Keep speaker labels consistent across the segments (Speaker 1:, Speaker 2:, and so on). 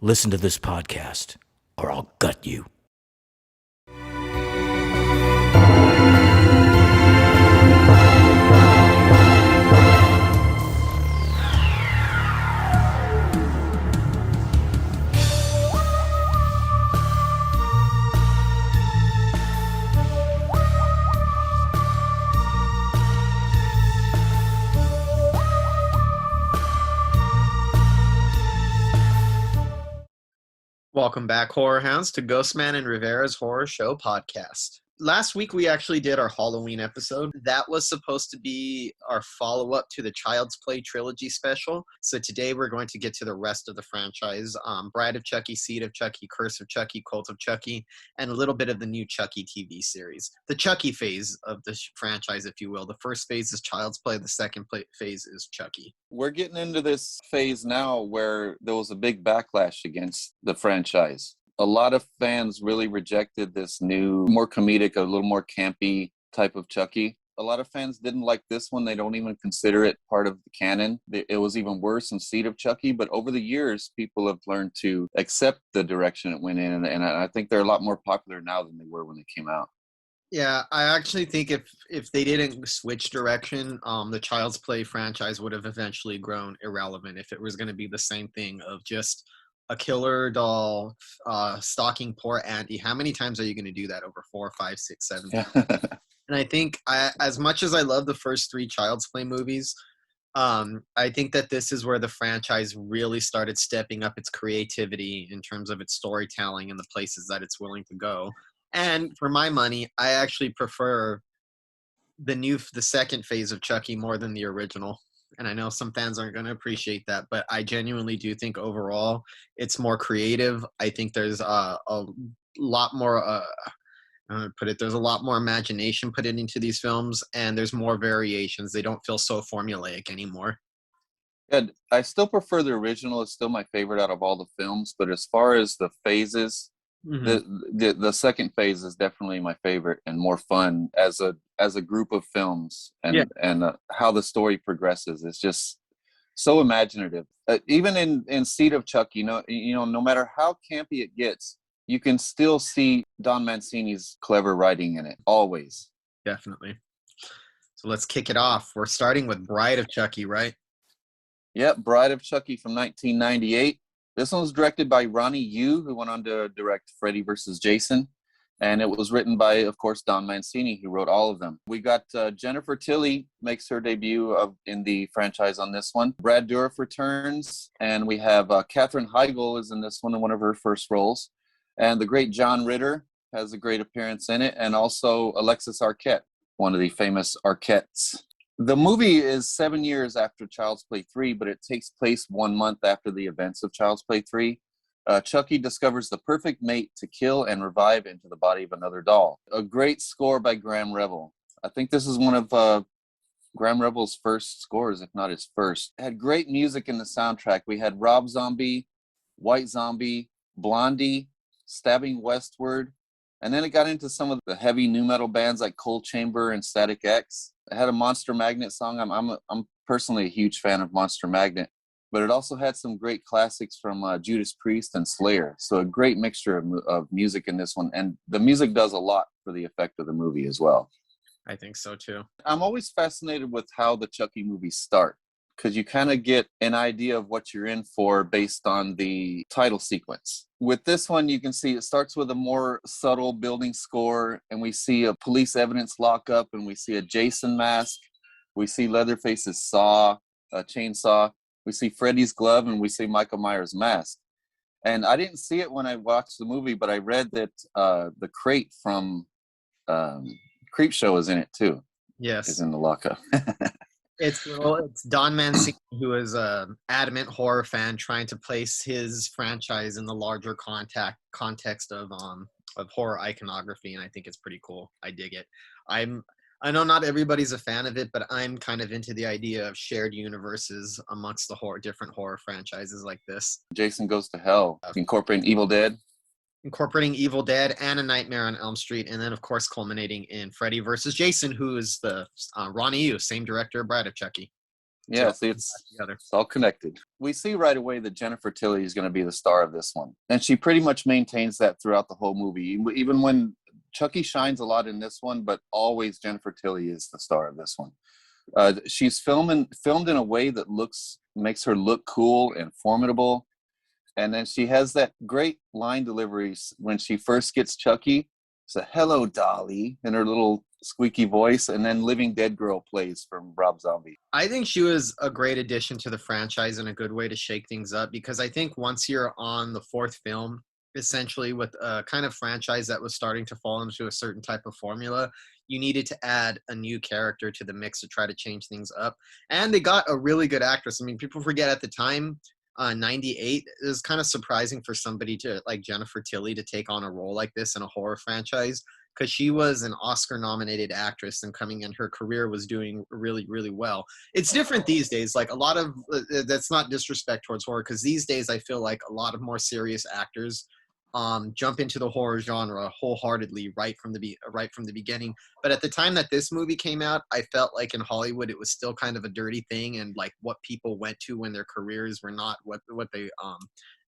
Speaker 1: listen to this podcast, or I'll gut you.
Speaker 2: Welcome back, Horror Hounds, to Ghostman and Rivera's Horror Show podcast. Last week, we actually did our Halloween episode. That was supposed to be our follow-up to the Child's Play trilogy special. So today, we're going to get to the rest of the franchise. Bride of Chucky, Seed of Chucky, Curse of Chucky, Cult of Chucky, and a little bit of the new Chucky TV series. The Chucky phase of the franchise, if you will. The first phase is Child's Play. The second phase is Chucky.
Speaker 3: We're getting into this phase now where there was a big backlash against the franchise. A lot of fans really rejected this new, more comedic, a little more campy type of Chucky. A lot of fans didn't like this one. They don't even consider it part of the canon. It was even worse in Seed of Chucky. But over the years, people have learned to accept the direction it went in. And I think they're a lot more popular now than they were when they came out.
Speaker 2: Yeah, I actually think if they didn't switch direction, the Child's Play franchise would have eventually grown irrelevant if it was going to be the same thing of just a killer doll stalking poor Andy. How many times are you going to do that over 4, 5, 6, 7? And I think as much as I love the first 3 Child's Play movies, I think that this is where the franchise really started stepping up its creativity in terms of its storytelling and the places that it's willing to go. And for my money, I actually prefer the second phase of Chucky more than the original. And I know some fans aren't going to appreciate that, but I genuinely do think overall it's more creative. I think there's a lot more, there's a lot more imagination put into these films, and there's more variations. They don't feel so formulaic anymore.
Speaker 3: Yeah, I still prefer the original. It's still my favorite out of all the films. But as far as the phases, the second phase is definitely my favorite and more fun as a group of films, and how the story progresses. It's just so imaginative. Even in Seed of Chucky, no matter how campy it gets, you can still see Don Mancini's clever writing in it, always.
Speaker 2: Definitely. So let's kick it off. We're starting with Bride of Chucky, right?
Speaker 3: Yep, Bride of Chucky from 1998. This one was directed by Ronnie Yu, who went on to direct Freddy vs. Jason. And it was written by, of course, Don Mancini, who wrote all of them. We got Jennifer Tilly makes her debut in the franchise on this one. Brad Dourif returns. And we have Katherine Heigl is in this one of her first roles. And the great John Ritter has a great appearance in it. And also Alexis Arquette, one of the famous Arquettes. The movie is 7 years after Child's Play 3, but it takes place 1 month after the events of Child's Play 3. Chucky discovers the perfect mate to kill and revive into the body of another doll. A great score by Graham Revel. I think this is one of Graham Revel's first scores, if not his first. It had great music in the soundtrack. We had Rob Zombie, White Zombie, Blondie, Stabbing Westward, and then it got into some of the heavy nu metal bands like Cold Chamber and Static X. It had a Monster Magnet song. I'm personally a huge fan of Monster Magnet, but it also had some great classics from Judas Priest and Slayer. So a great mixture of music in this one, and the music does a lot for the effect of the movie as well.
Speaker 2: I think so too.
Speaker 3: I'm always fascinated with how the Chucky movies start, because you kind of get an idea of what you're in for based on the title sequence. With this one, you can see it starts with a more subtle building score, and we see a police evidence lockup, and we see a Jason mask. We see Leatherface's saw, a chainsaw. We see Freddy's glove, and we see Michael Myers' mask. And I didn't see it when I watched the movie, but I read that the crate from Creepshow is in it too.
Speaker 2: Yes.
Speaker 3: Is in the lockup.
Speaker 2: It's Don Mancini, who is an adamant horror fan, trying to place his franchise in the larger context of horror iconography, and I think it's pretty cool. I dig it. I know not everybody's a fan of it, but I'm kind of into the idea of shared universes amongst the different horror franchises like this.
Speaker 3: Jason Goes to Hell, incorporating Evil Dead and A Nightmare on Elm Street, and then, of course, culminating in Freddy vs. Jason, who is the Ronnie Yu, same director of Bride of Chucky. Yeah,
Speaker 2: all
Speaker 3: see,
Speaker 2: come back together.
Speaker 3: it's all connected. We see right away that Jennifer Tilly is going to be the star of this one. And she pretty much maintains that throughout the whole movie. Even when Chucky shines a lot in this one, but always Jennifer Tilly is the star of this one. She's filmed in a way that makes her look cool and formidable. And then she has that great line delivery when she first gets Chucky. It's a "Hello, Dolly" in her little squeaky voice, and then Living Dead Girl plays from Rob Zombie.
Speaker 2: I think she was a great addition to the franchise and a good way to shake things up, because I think once you're on the fourth film, essentially with a kind of franchise that was starting to fall into a certain type of formula, you needed to add a new character to the mix to try to change things up. And they got a really good actress. I mean, people forget at the time, 98, it was kind of surprising for somebody to like Jennifer Tilly to take on a role like this in a horror franchise, because she was an Oscar-nominated actress, and coming in, her career was doing really, really well. It's different these days. Like a lot of that's not disrespect towards horror, because these days I feel like a lot of more serious actors jump into the horror genre wholeheartedly right from the beginning. But at the time that this movie came out, I felt like in Hollywood it was still kind of a dirty thing, and like what people went to when their careers were not what they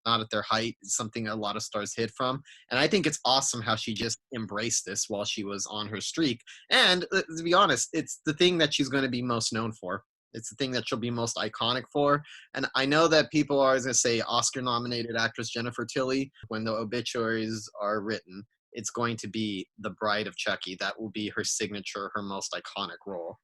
Speaker 2: not at their height, something a lot of stars hid from. And I think it's awesome how she just embraced this while she was on her streak. And to be honest, it's the thing that she's going to be most known for. It's the thing that she'll be most iconic for. And I know that people are always going to say Oscar-nominated actress Jennifer Tilly. When the obituaries are written, it's going to be the Bride of Chucky. That will be her signature, her most iconic role.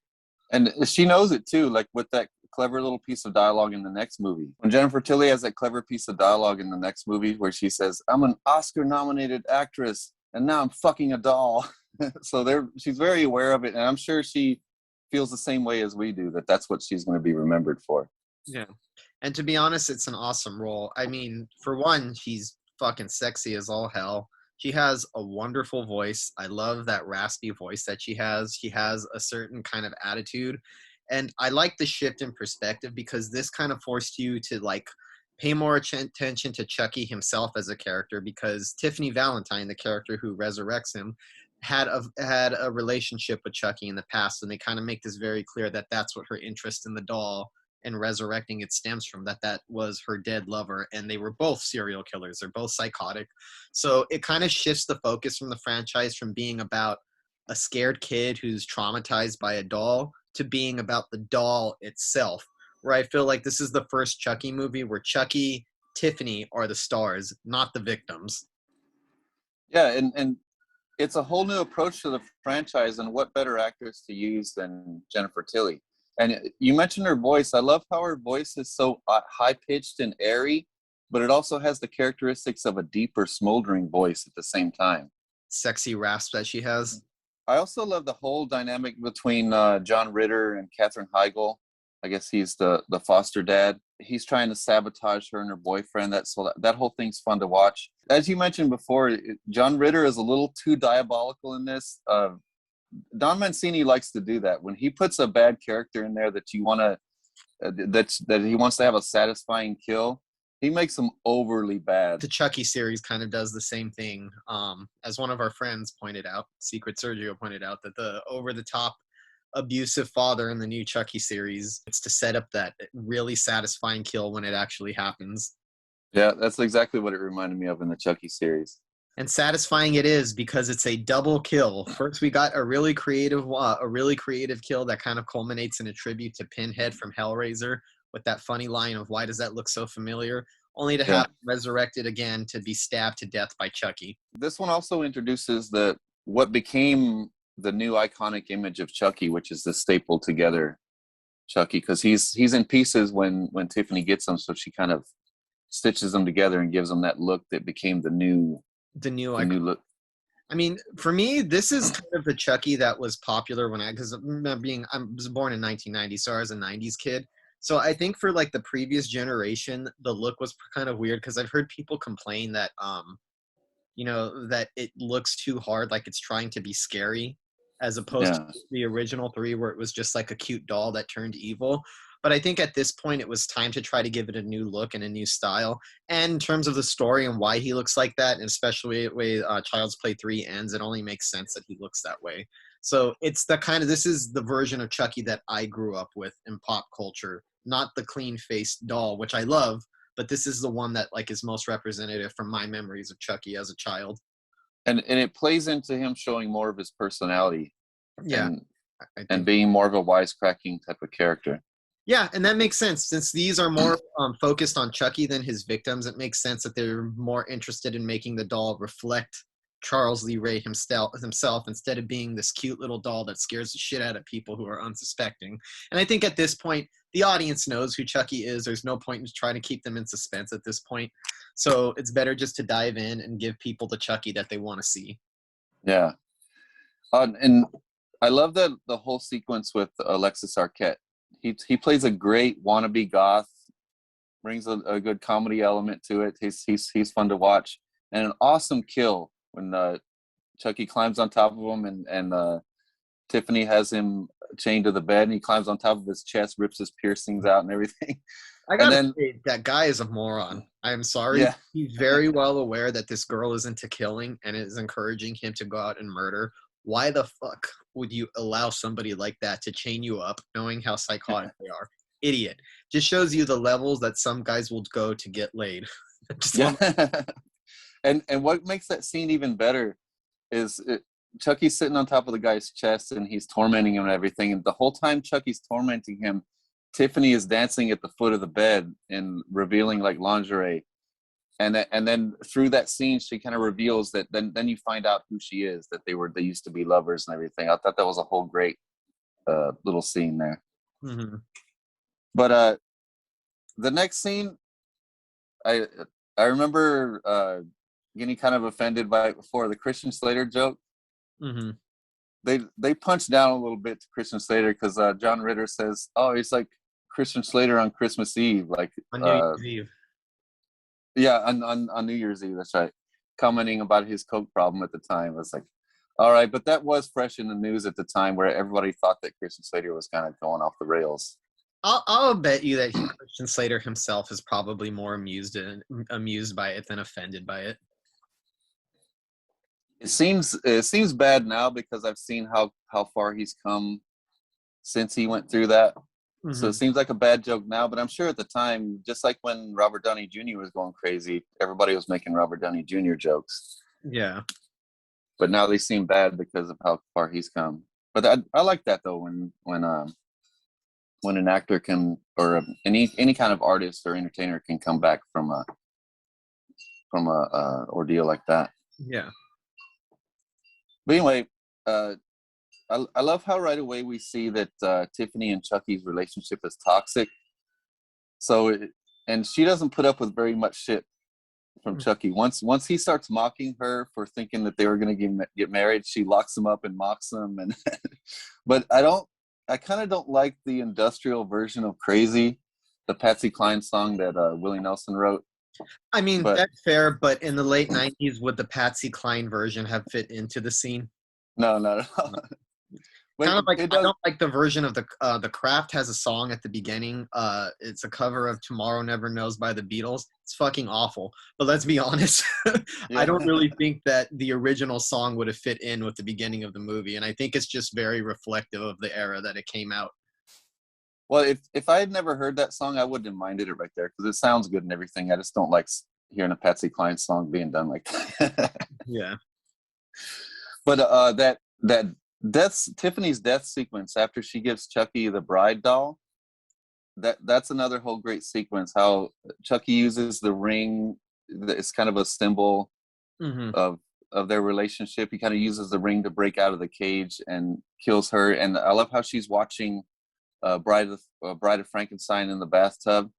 Speaker 3: And she knows it too, like with that clever little piece of dialogue in the next movie. When Jennifer Tilly has that clever piece of dialogue in the next movie where she says, "I'm an Oscar-nominated actress, and now I'm fucking a doll." So she's very aware of it, and I'm sure she feels the same way as we do, that's what she's going to be remembered for.
Speaker 2: Yeah. And to be honest, it's an awesome role. I mean, for one, she's fucking sexy as all hell. She has a wonderful voice. I love that raspy voice that she has. She has a certain kind of attitude. And I like the shift in perspective, because this kind of forced you to like pay more attention to Chucky himself as a character, because Tiffany Valentine, the character who resurrects him, had a relationship with Chucky in the past, and they kind of make this very clear that that's what her interest in the doll and resurrecting it stems from, that was her dead lover, and they were both serial killers. They're both psychotic. So it kind of shifts the focus from the franchise from being about a scared kid who's traumatized by a doll to being about the doll itself, where I feel like this is the first Chucky movie where Chucky, Tiffany are the stars, not the victims.
Speaker 3: Yeah, and it's a whole new approach to the franchise, and what better actress to use than Jennifer Tilly. And you mentioned her voice. I love how her voice is so high-pitched and airy, but it also has the characteristics of a deeper, smoldering voice at the same time.
Speaker 2: Sexy rasp that she has.
Speaker 3: I also love the whole dynamic between John Ritter and Katherine Heigl. I guess he's the foster dad. He's trying to sabotage her and her boyfriend. That whole thing's fun to watch. As you mentioned before, John Ritter is a little too diabolical in this. Don Mancini likes to do that. When he puts a bad character in there that you want to, that he wants to have a satisfying kill, he makes them overly bad.
Speaker 2: The Chucky series kind of does the same thing. As one of our friends pointed out, Secret Sergio pointed out, that the over-the-top abusive father in the new Chucky series, it's to set up that really satisfying kill when it actually happens.
Speaker 3: Yeah, that's exactly what it reminded me of in the Chucky series.
Speaker 2: And satisfying it is, because it's a double kill. First, we got a really creative kill that kind of culminates in a tribute to Pinhead from Hellraiser with that funny line of "Why does that look so familiar?" Only to have resurrected again to be stabbed to death by Chucky.
Speaker 3: This one also introduces what became the new iconic image of Chucky, which is the stapled together Chucky, because he's in pieces when Tiffany gets him, so she kind of stitches them together and gives him that look that became the new look.
Speaker 2: I mean, for me, this is kind of the Chucky that was popular when I was born in 1990, so I was a 90s kid. So I think for like the previous generation, the look was kind of weird, because I've heard people complain that that it looks too hard, like it's trying to be scary, as opposed to the original 3 where it was just like a cute doll that turned evil. But I think at this point it was time to try to give it a new look and a new style. And in terms of the story and why he looks like that, and especially the way Child's Play 3 ends, it only makes sense that he looks that way. So it's the kind of, this is the version of Chucky that I grew up with in pop culture, not the clean faced doll, which I love, but this is the one that like is most representative from my memories of Chucky as a child.
Speaker 3: And it plays into him showing more of his personality
Speaker 2: Yeah,
Speaker 3: and
Speaker 2: I
Speaker 3: and
Speaker 2: think.
Speaker 3: being more of a wisecracking type of character.
Speaker 2: Yeah, and that makes sense. Since these are more focused on Chucky than his victims, it makes sense that they're more interested in making the doll reflect Charles Lee Ray himself instead of being this cute little doll that scares the shit out of people who are unsuspecting. And I think at this point, the audience knows who Chucky is. There's no point in trying to keep them in suspense at this point. So it's better just to dive in and give people the Chucky that they want to see.
Speaker 3: Yeah. And I love the whole sequence with Alexis Arquette. He plays a great wannabe goth, brings a good comedy element to it. He's fun to watch, and an awesome kill when Chucky climbs on top of him and Tiffany has him chained to the bed, and he climbs on top of his chest, rips his piercings out and everything.
Speaker 2: I gotta say, that guy is a moron. I'm sorry.
Speaker 3: Yeah.
Speaker 2: He's very well aware that this girl is into killing and is encouraging him to go out and murder. Why the fuck would you allow somebody like that to chain you up, knowing how psychotic they are? Idiot. Just shows you the levels that some guys will go to get laid.
Speaker 3: Yeah. And what makes that scene even better is Chucky's sitting on top of the guy's chest and he's tormenting him and everything. And the whole time Chucky's tormenting him, Tiffany is dancing at the foot of the bed and revealing like lingerie. And then through that scene, she kind of reveals that then you find out who she is, that they used to be lovers and everything. I thought that was a whole great little scene there.
Speaker 2: Mm-hmm.
Speaker 3: But the next scene, I remember getting kind of offended by it before, the Christian Slater joke.
Speaker 2: Mm-hmm.
Speaker 3: They punched down a little bit to Christian Slater because John Ritter says, "Oh, he's like Christian Slater on Christmas Eve, like
Speaker 2: On New Year's Eve."
Speaker 3: Yeah, on New Year's Eve. That's right. Commenting about his coke problem at the time. I was like, all right, but that was fresh in the news at the time, where everybody thought that Christian Slater was kind of going off the rails.
Speaker 2: I'll bet you that Christian Slater himself is probably more amused by it than offended by it.
Speaker 3: It seems bad now because I've seen how far he's come since he went through that. Mm-hmm. So it seems like a bad joke now, but I'm sure at the time, just like when Robert Downey Jr. was going crazy, everybody was making Robert Downey Jr. jokes.
Speaker 2: Yeah.
Speaker 3: But now they seem bad because of how far he's come. But I like that though, when an actor can, or any kind of artist or entertainer can come back from a ordeal like that.
Speaker 2: Yeah.
Speaker 3: But anyway, I love how right away we see that Tiffany and Chucky's relationship is toxic. So, and she doesn't put up with very much shit from Chucky. Once he starts mocking her for thinking that they were going to get married, she locks him up and mocks him. And but I kind of don't like the industrial version of Crazy, the Patsy Cline song that Willie Nelson wrote.
Speaker 2: I mean, that's fair, but in the late 90s, would the Patsy Cline version have fit into the scene?
Speaker 3: No, not at all.
Speaker 2: Kind of like, I don't like the version of the Craft has a song at the beginning. It's a cover of Tomorrow Never Knows by the Beatles. It's fucking awful. But let's be honest, I don't really think that the original song would have fit in with the beginning of the movie, and I think it's just very reflective of the era that it came out.
Speaker 3: Well, if I had never heard that song, I wouldn't have minded it right there because it sounds good and everything. I just don't like hearing a Patsy Cline song being done like that.
Speaker 2: Yeah.
Speaker 3: But Tiffany's death sequence after she gives Chucky the bride doll, that's another whole great sequence. How Chucky uses the ring, it's kind of a symbol of their relationship. He kind of uses the ring to break out of the cage and kills her. And I love how she's watching Bride of Frankenstein in the bathtub.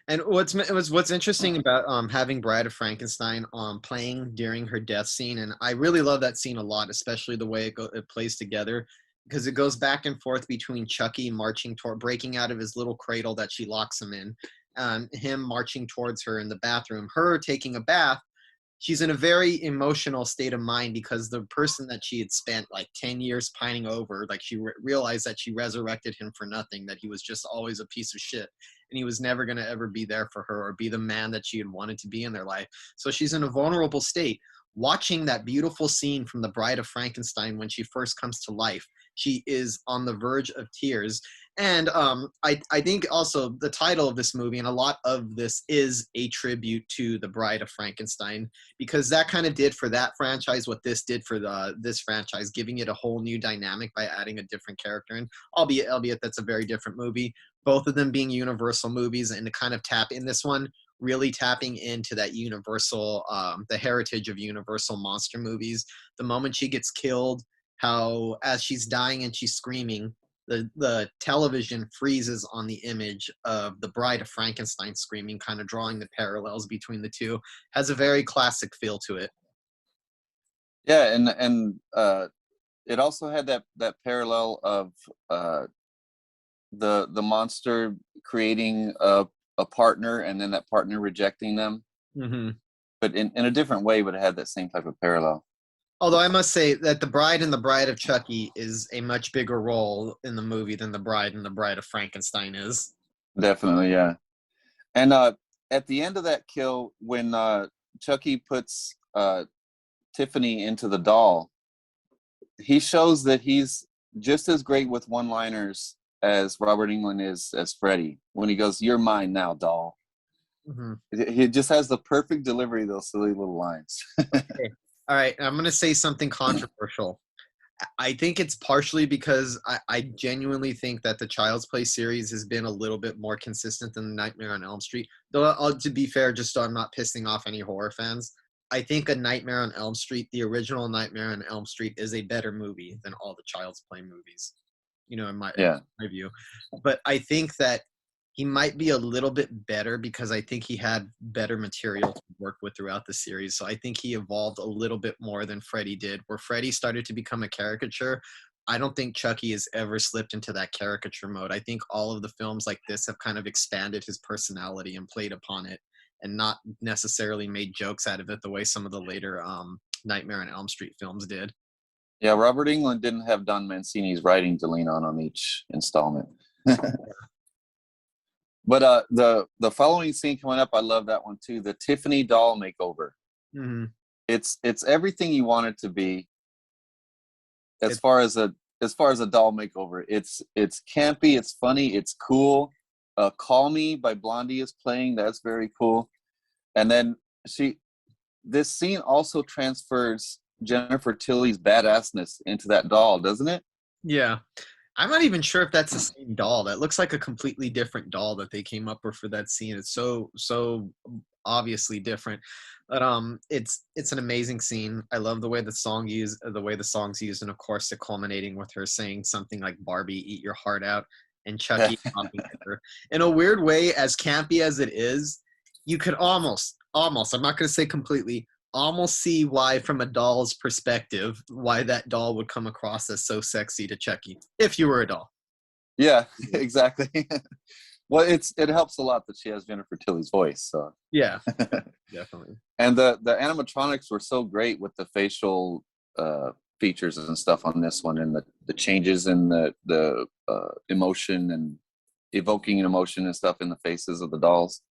Speaker 2: And what's interesting about having Bride of Frankenstein playing during her death scene, and I really love that scene a lot, especially the way it plays together, because it goes back and forth between Chucky breaking out of his little cradle that she locks him in, him marching towards her in the bathroom, her taking a bath. She's in a very emotional state of mind because the person that she had spent like 10 years pining over, like she realized that she resurrected him for nothing, that he was just always a piece of shit. And he was never going to ever be there for her or be the man that she had wanted to be in their life. So she's in a vulnerable state. watching that beautiful scene from the Bride of Frankenstein when she first comes to life. She is on the verge of tears. And I think also the title of this movie and a lot of this is a tribute to the Bride of Frankenstein, because that kind of did for that franchise what this did for this franchise, giving it a whole new dynamic by adding a different character in, albeit that's a very different movie. Both of them being Universal movies, and to kind of tap in this one, really tapping into that Universal, the heritage of Universal monster movies. The moment she gets killed, how as she's dying and she's screaming, the television freezes on the image of the Bride of Frankenstein screaming, kind of drawing the parallels between the two. Has a very classic feel to it.
Speaker 3: Yeah, and it also had that parallel of the monster creating a partner and then that partner rejecting them, but in a different way, but it had that same type of parallel.
Speaker 2: Although I must say that the Bride in the Bride of Chucky is a much bigger role in the movie than the Bride in the Bride of Frankenstein is.
Speaker 3: Definitely, yeah. And at the end of that kill, when Chucky puts Tiffany into the doll, he shows that he's just as great with one-liners as Robert Englund is as Freddy. When he goes, "You're mine now, doll." He just has the perfect delivery of those silly little lines.
Speaker 2: Okay. All right, I'm going to say something controversial. I think it's partially because I genuinely think that the Child's Play series has been a little bit more consistent than Nightmare on Elm Street. Though, to be fair, just so I'm not pissing off any horror fans, I think A Nightmare on Elm Street, the original Nightmare on Elm Street, is a better movie than all the Child's Play movies, in my view. But I think that he might be a little bit better because I think he had better material to work with throughout the series. So I think he evolved a little bit more than Freddy did. Where Freddy started to become a caricature, I don't think Chucky has ever slipped into that caricature mode. I think all of the films like this have kind of expanded his personality and played upon it, and not necessarily made jokes out of it the way some of the later Nightmare on Elm Street films did.
Speaker 3: Yeah, Robert Englund didn't have Don Mancini's writing to lean on each installment. But the following scene coming up, I love that one too. The Tiffany doll makeover. It's everything you want it to be. As far as a doll makeover, it's campy, it's funny, it's cool. "Call Me" by Blondie is playing. That's very cool. And then this scene also transfers Jennifer Tilly's badassness into that doll, doesn't it?
Speaker 2: Yeah. I'm not even sure if that's the same doll. That looks like a completely different doll that they came up with for that scene. It's so obviously different. But it's an amazing scene. I love the way the song's used, and of course, it culminating with her saying something like, "Barbie, eat your heart out," and Chucky talking to her. In a weird way, as campy as it is, you could almost, I'm not going to say completely, almost see why, from a doll's perspective, why that doll would come across as so sexy to Chucky, if you were a doll.
Speaker 3: Yeah, exactly. Well, it helps a lot that she has Jennifer Tilly's voice. So
Speaker 2: Yeah, definitely.
Speaker 3: And the animatronics were so great with the facial features and stuff on this one, and the changes in the emotion and evoking emotion and stuff in the faces of the dolls.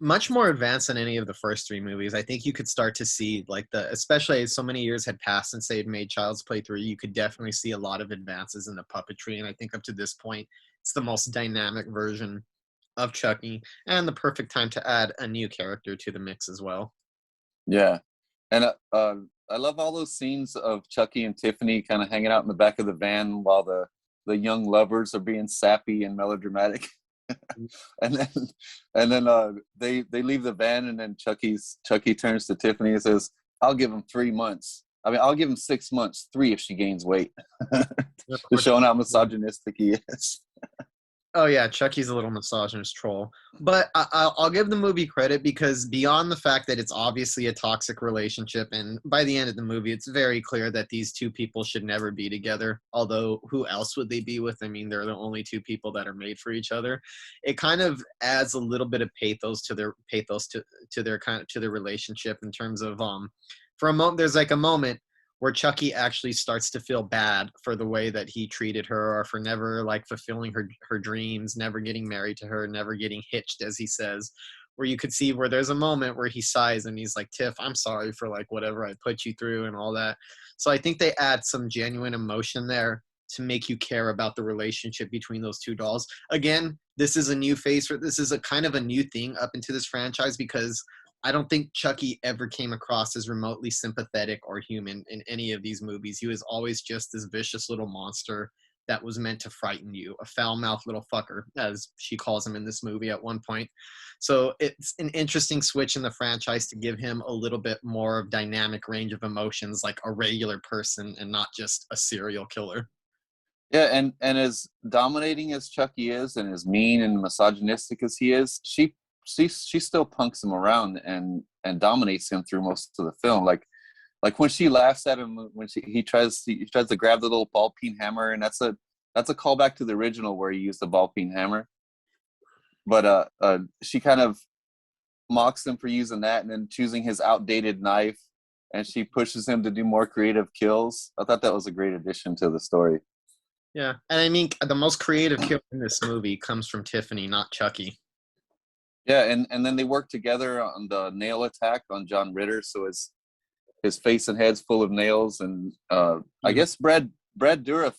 Speaker 2: Much more advanced than any of the first three movies. I think you could start to see, especially as so many years had passed since they had made Child's Play 3, you could definitely see a lot of advances in the puppetry. And I think up to this point, it's the most dynamic version of Chucky, and the perfect time to add a new character to the mix as well.
Speaker 3: Yeah. And I love all those scenes of Chucky and Tiffany kind of hanging out in the back of the van while the young lovers are being sappy and melodramatic. and then they leave the van, and then Chucky turns to Tiffany and says, "I'll give him 3 months. I'll give him 6 months, 3 if she gains weight." Just showing how misogynistic he is.
Speaker 2: Oh yeah, Chucky's a little misogynist troll. But I'll give the movie credit, because beyond the fact that it's obviously a toxic relationship, and by the end of the movie, it's very clear that these two people should never be together. Although, who else would they be with? I mean, they're the only two people that are made for each other. It kind of adds a little bit of pathos to their relationship, in terms of for a moment, there's like a moment where Chucky actually starts to feel bad for the way that he treated her, or for never fulfilling her dreams, never getting married to her, never getting hitched, as he says, where you could see where there's a moment where he sighs and he's like, Tiff, I'm sorry for like whatever I put you through and all that. So I think they add some genuine emotion there to make you care about the relationship between those two dolls. Again, this is a new face, or this is a kind of a new thing up into this franchise, because I don't think Chucky ever came across as remotely sympathetic or human in any of these movies. He was always just this vicious little monster that was meant to frighten you, a foul-mouthed little fucker, as she calls him in this movie at one point. So it's an interesting switch in the franchise to give him a little bit more of dynamic range of emotions, like a regular person and not just a serial killer.
Speaker 3: Yeah, and as dominating as Chucky is, and as mean and misogynistic as he is, she still punks him around and dominates him through most of the film. Like when she laughs at him when he tries to grab the little ball peen hammer, and that's a callback to the original where he used the ball peen hammer. But she kind of mocks him for using that and then choosing his outdated knife, and she pushes him to do more creative kills. I thought that was a great addition to the story.
Speaker 2: Yeah, and I mean, the most creative kill in this movie comes from Tiffany, not Chucky.
Speaker 3: Yeah, and then they work together on the nail attack on John Ritter, so his face and head's full of nails. And I guess Brad Dourif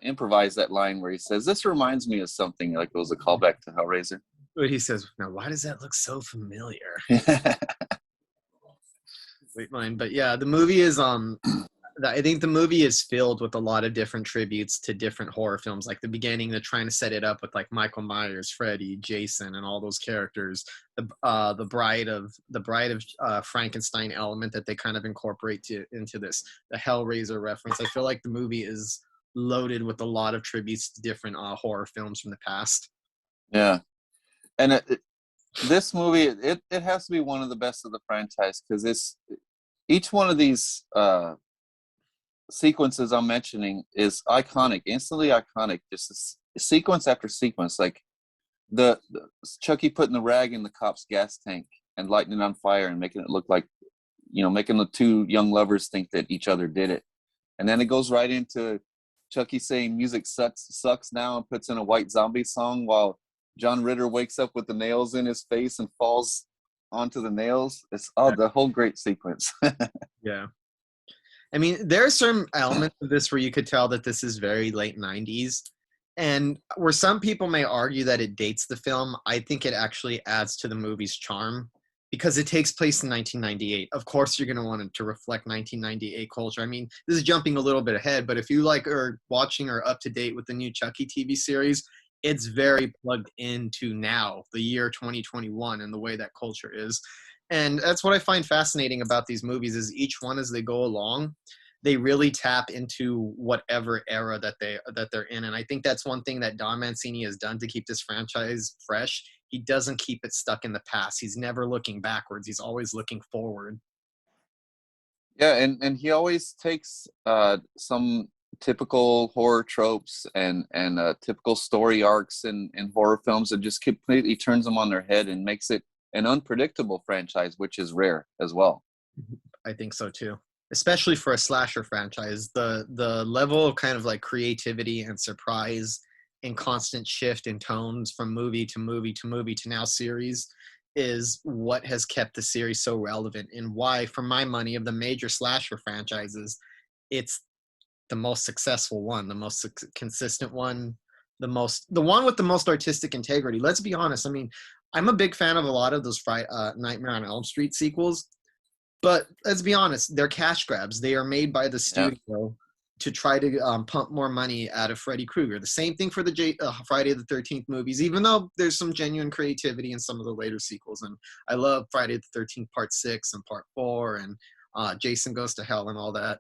Speaker 3: improvised that line where he says, "This reminds me of something," like it was a callback to Hellraiser.
Speaker 2: But he says, "Now, why does that look so familiar?" Wait, mine. But yeah, the movie is I think the movie is filled with a lot of different tributes to different horror films. Like the beginning, they're trying to set it up with like Michael Myers, Freddy, Jason, and all those characters. The Bride of Frankenstein element that they kind of incorporate into this, the Hellraiser reference. I feel like the movie is loaded with a lot of tributes to different horror films from the past.
Speaker 3: Yeah, and this movie it has to be one of the best of the franchise, because each one of these sequences I'm mentioning is iconic, instantly iconic. Just sequence after sequence, like the Chucky putting the rag in the cop's gas tank and lighting it on fire and making it look like, making the two young lovers think that each other did it. And then it goes right into Chucky saying music sucks now and puts in a White Zombie song while John Ritter wakes up with the nails in his face and falls onto the nails. It's the whole great sequence.
Speaker 2: Yeah. I mean, there are certain elements of this where you could tell that this is very late 90s. And where some people may argue that it dates the film, I think it actually adds to the movie's charm because it takes place in 1998. Of course, you're going to want it to reflect 1998 culture. I mean, this is jumping a little bit ahead, but if you are watching or up to date with the new Chucky TV series, it's very plugged into now, the year 2021, and the way that culture is. And that's what I find fascinating about these movies is each one as they go along, they really tap into whatever era that they're in. And I think that's one thing that Don Mancini has done to keep this franchise fresh. He doesn't keep it stuck in the past. He's never looking backwards. He's always looking forward.
Speaker 3: Yeah, and he always takes some typical horror tropes and typical story arcs in horror films and just completely turns them on their head and makes it an unpredictable franchise, which is rare as well.
Speaker 2: I think so too, especially for a slasher franchise. The level of kind of like creativity and surprise and constant shift in tones from movie to movie to movie to now series is what has kept the series so relevant, and why, for my money, of the major slasher franchises, it's the most successful one, the most consistent one, the one with the most artistic integrity. Let's be honest. I mean, I'm a big fan of a lot of those Nightmare on Elm Street sequels, but let's be honest, they're cash grabs. They are made by the studio to try to pump more money out of Freddy Krueger. The same thing for the Friday the 13th movies, even though there's some genuine creativity in some of the later sequels. And I love Friday the 13th Part 6 and Part 4 and Jason Goes to Hell and all that.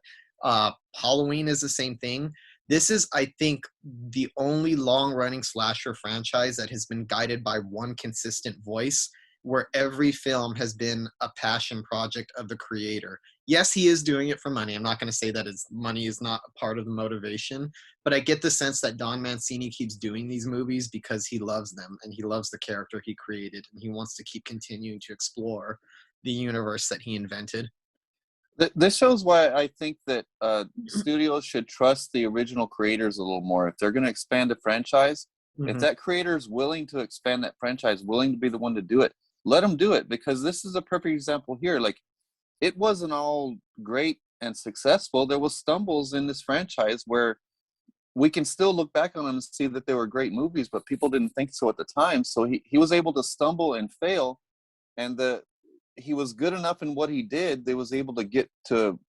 Speaker 2: Halloween is the same thing. This is, I think, the only long-running slasher franchise that has been guided by one consistent voice, where every film has been a passion project of the creator. Yes, he is doing it for money. I'm not going to say that money is not a part of the motivation, but I get the sense that Don Mancini keeps doing these movies because he loves them and he loves the character he created, and he wants to keep continuing to explore the universe that he invented.
Speaker 3: This shows why I think that studios should trust the original creators a little more. If they're going to expand a franchise, If that creator is willing to expand that franchise, willing to be the one to do it, let them do it, because this is a perfect example here. Like, it wasn't all great and successful. There was stumbles in this franchise where we can still look back on them and see that they were great movies, but people didn't think so at the time. So he was able to stumble and fail, and he was good enough in what he did. They was able to get to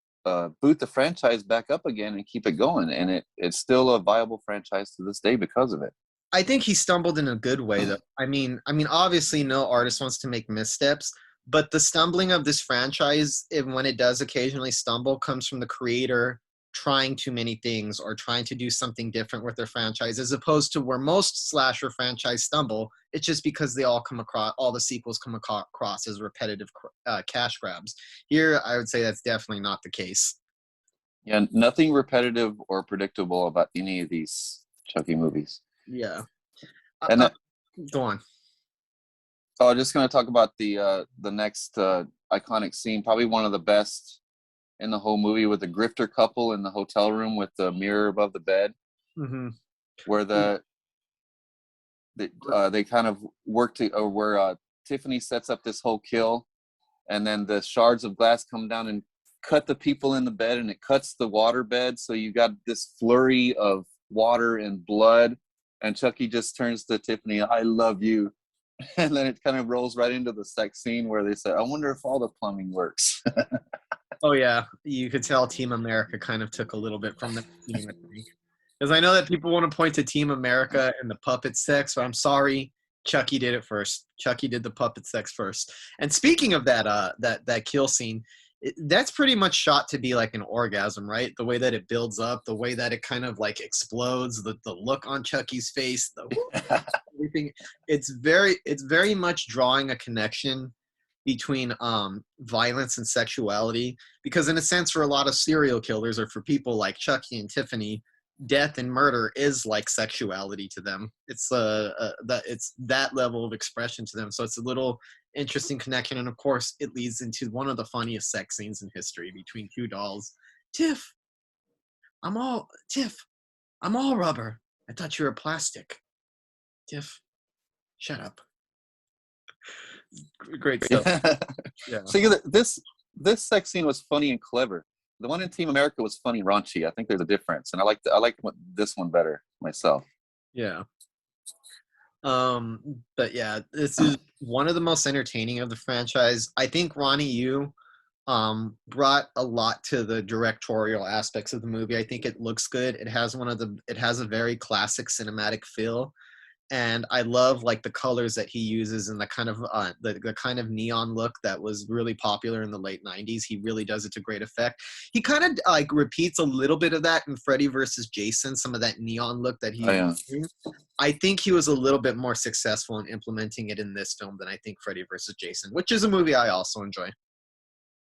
Speaker 3: boot the franchise back up again and keep it going, and it's still a viable franchise to this day because of it.
Speaker 2: I think he stumbled in a good way, though. I mean, obviously, no artist wants to make missteps, but the stumbling of this franchise, when it does occasionally stumble, comes from the creator trying too many things or trying to do something different with their franchise, as opposed to where most slasher franchise stumble. It's just because all the sequels come across as repetitive cash grabs. Here, I would say that's definitely not the case.
Speaker 3: Yeah, nothing repetitive or predictable about any of these Chucky movies.
Speaker 2: Yeah.
Speaker 3: And
Speaker 2: go on.
Speaker 3: Oh, just going to talk about the next iconic scene, probably one of the best in the whole movie, with the grifter couple in the hotel room with the mirror above the bed, where they kind of work where Tiffany sets up this whole kill, and then the shards of glass come down and cut the people in the bed, and it cuts the water bed, so you got this flurry of water and blood, and Chucky just turns to Tiffany, "I love you." And then it kind of rolls right into the sex scene where they say, "I wonder if all the plumbing works."
Speaker 2: Oh yeah, you could tell Team America kind of took a little bit from the scene, I think. Because I know that people want to point to Team America and the puppet sex, but I'm sorry, Chucky did it first. Chucky did the puppet sex first. And speaking of that kill scene, that's pretty much shot to be like an orgasm, right? The way that it builds up, the way that it kind of like explodes, the look on Chucky's face, everything. It's very much drawing a connection between violence and sexuality, because in a sense, for a lot of serial killers, or for people like Chucky and Tiffany, death and murder is like sexuality to them. It's that level of expression to them. So it's a little interesting connection, and of course, it leads into one of the funniest sex scenes in history between two dolls. Tiff, I'm all rubber. I thought you were plastic. Tiff, shut up. Great stuff. Yeah.
Speaker 3: So this sex scene was funny and clever. The one in Team America was funny and raunchy. I think there's a difference, and I like this one better myself.
Speaker 2: Yeah. But yeah, this is one of the most entertaining of the franchise. I think Ronnie Yu brought a lot to the directorial aspects of the movie. I think it looks good. It has a very classic cinematic feel. And I love like the colors that he uses and the kind of the kind of neon look that was really popular in the late 90s. He really does it to great effect. He kind of like repeats a little bit of that in Freddy versus Jason, some of that neon look that he I think he was a little bit more successful in implementing it in this film than I think Freddy versus Jason, which is a movie I also enjoy.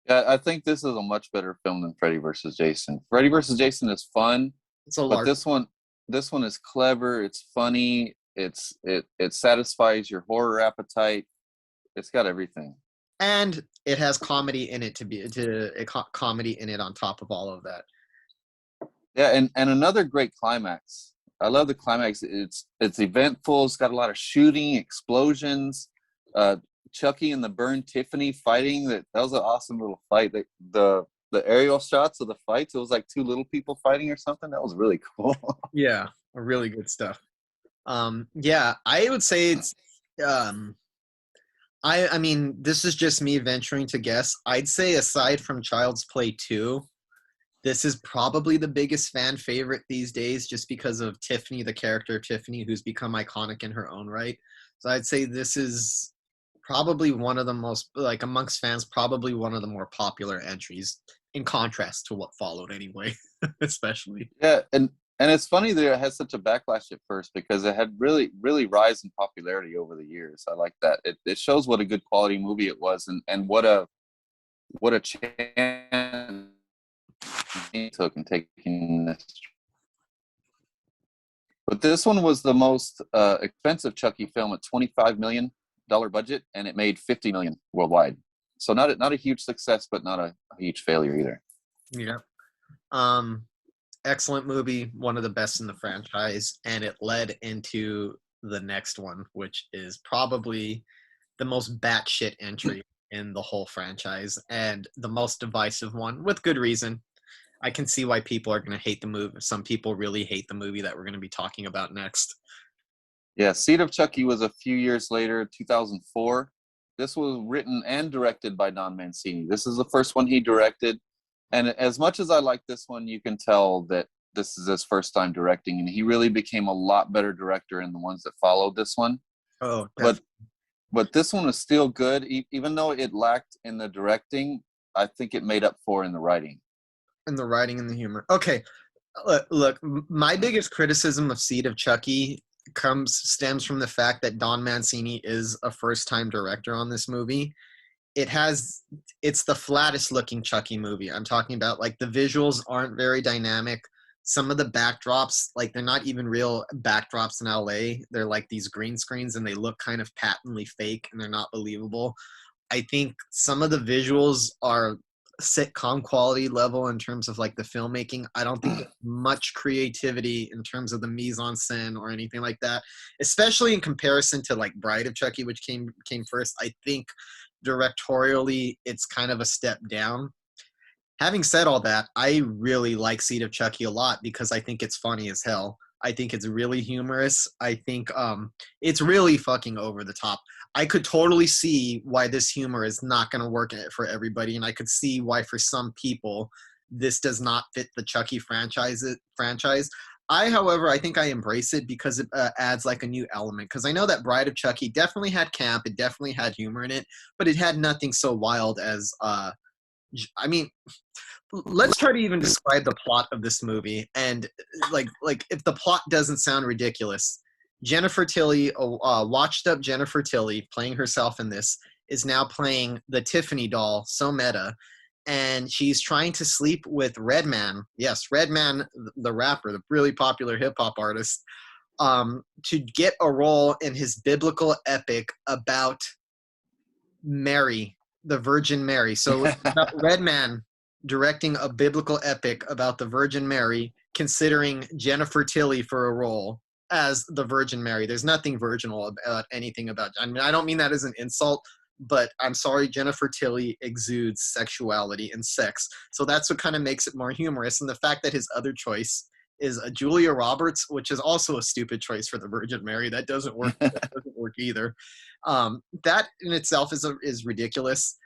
Speaker 3: Yeah, I think this is a much better film than Freddy versus Jason. Freddy versus Jason is fun, but this one is clever. It's funny. It satisfies your horror appetite. It's got everything,
Speaker 2: and it has comedy in it comedy in it on top of all of that.
Speaker 3: Yeah, and another great climax. I love the climax. It's eventful. It's got a lot of shooting, explosions. Chucky and the burned Tiffany fighting. That was an awesome little fight. The aerial shots of the fights. It was like two little people fighting or something. That was really cool.
Speaker 2: Yeah, really good stuff. Yeah, I would say it's I mean, this is just me venturing to guess. I'd say aside from Child's Play 2, this is probably the biggest fan favorite these days, just because of Tiffany, the character Tiffany, who's become iconic in her own right. So I'd say this is probably one of the most, like amongst fans, probably one of the more popular entries, in contrast to what followed anyway, especially.
Speaker 3: Yeah, and it's funny that it had such a backlash at first, because it had really, really rise in popularity over the years. I like that. It shows what a good quality movie it was, and what a chance he took in taking this. But this one was the most expensive Chucky film at $25 million budget, and it made $50 million worldwide. So not a huge success, but not a huge failure either.
Speaker 2: Yeah. Excellent movie, one of the best in the franchise, and it led into the next one, which is probably the most batshit entry in the whole franchise and the most divisive one, with good reason. I can see why people are going to hate the movie. Some people really hate the movie that we're going to be talking about next.
Speaker 3: Yeah, Seed of Chucky was a few years later, 2004. This was written and directed by Don Mancini. This is the first one he directed. And as much as I like this one, you can tell that this is his first time directing. And he really became a lot better director in the ones that followed this one.
Speaker 2: Oh, definitely.
Speaker 3: But this one was still good. Even though it lacked in the directing, I think it made up for in the writing.
Speaker 2: And the writing and the humor. Okay, look, my biggest criticism of Seed of Chucky stems from the fact that Don Mancini is a first-time director on this movie. It's the flattest looking Chucky movie. I'm talking about, like, the visuals aren't very dynamic. Some of the backdrops, like, they're not even real backdrops in LA. They're like these green screens and they look kind of patently fake and they're not believable. I think some of the visuals are sitcom quality level in terms of, like, the filmmaking. I don't think there's much creativity in terms of the mise en scène or anything like that, especially in comparison to, like, Bride of Chucky, which came first. I think directorially it's kind of a step down. Having said all that, I really like Seed of Chucky a lot because I think it's funny as hell. I think it's really humorous. I think it's really fucking over the top. I could totally see why this humor is not going to work for everybody, and I could see why for some people this does not fit the Chucky franchise. However, I think I embrace it because it adds, like, a new element. Because I know that Bride of Chucky definitely had camp, it definitely had humor in it, but it had nothing so wild as I mean, let's try to even describe the plot of this movie. And like if the plot doesn't sound ridiculous, Jennifer Tilly, washed up Jennifer Tilly, playing herself in this, is now playing the Tiffany doll, so meta, and she's trying to sleep with Redman. Yes, Redman, the rapper, the really popular hip hop artist, to get a role in his biblical epic about Mary, the Virgin Mary. So it's about Redman directing a biblical epic about the Virgin Mary, considering Jennifer Tilly for a role as the Virgin Mary. There's nothing virginal about anything about. I mean, I don't mean that as an insult, but I'm sorry, Jennifer Tilly exudes sexuality and sex. So that's what kind of makes it more humorous. And the fact that his other choice is a Julia Roberts, which is also a stupid choice for the Virgin Mary. That doesn't work. That doesn't work either. That in itself is ridiculous.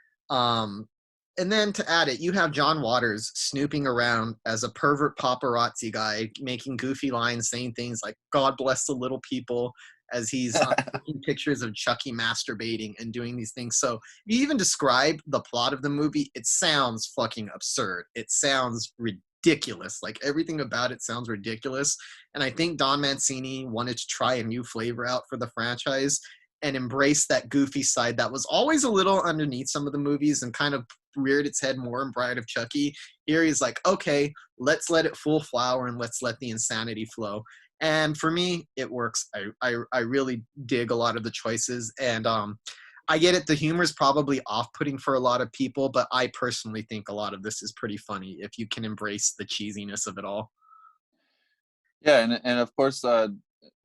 Speaker 2: And then to add it, you have John Waters snooping around as a pervert paparazzi guy, making goofy lines, saying things like "God bless the little people," as he's taking pictures of Chucky masturbating and doing these things. So you even describe the plot of the movie, it sounds fucking absurd. It sounds ridiculous. Like, everything about it sounds ridiculous. And I think Don Mancini wanted to try a new flavor out for the franchise and embrace that goofy side that was always a little underneath some of the movies and kind of reared its head more in Bride of Chucky. Here he's like, okay, let's let it full flower and let's let the insanity flow. And for me, it works. I really dig a lot of the choices. And I get it, the humor is probably off-putting for a lot of people, but I personally think a lot of this is pretty funny if you can embrace the cheesiness of it all.
Speaker 3: Yeah, and of course,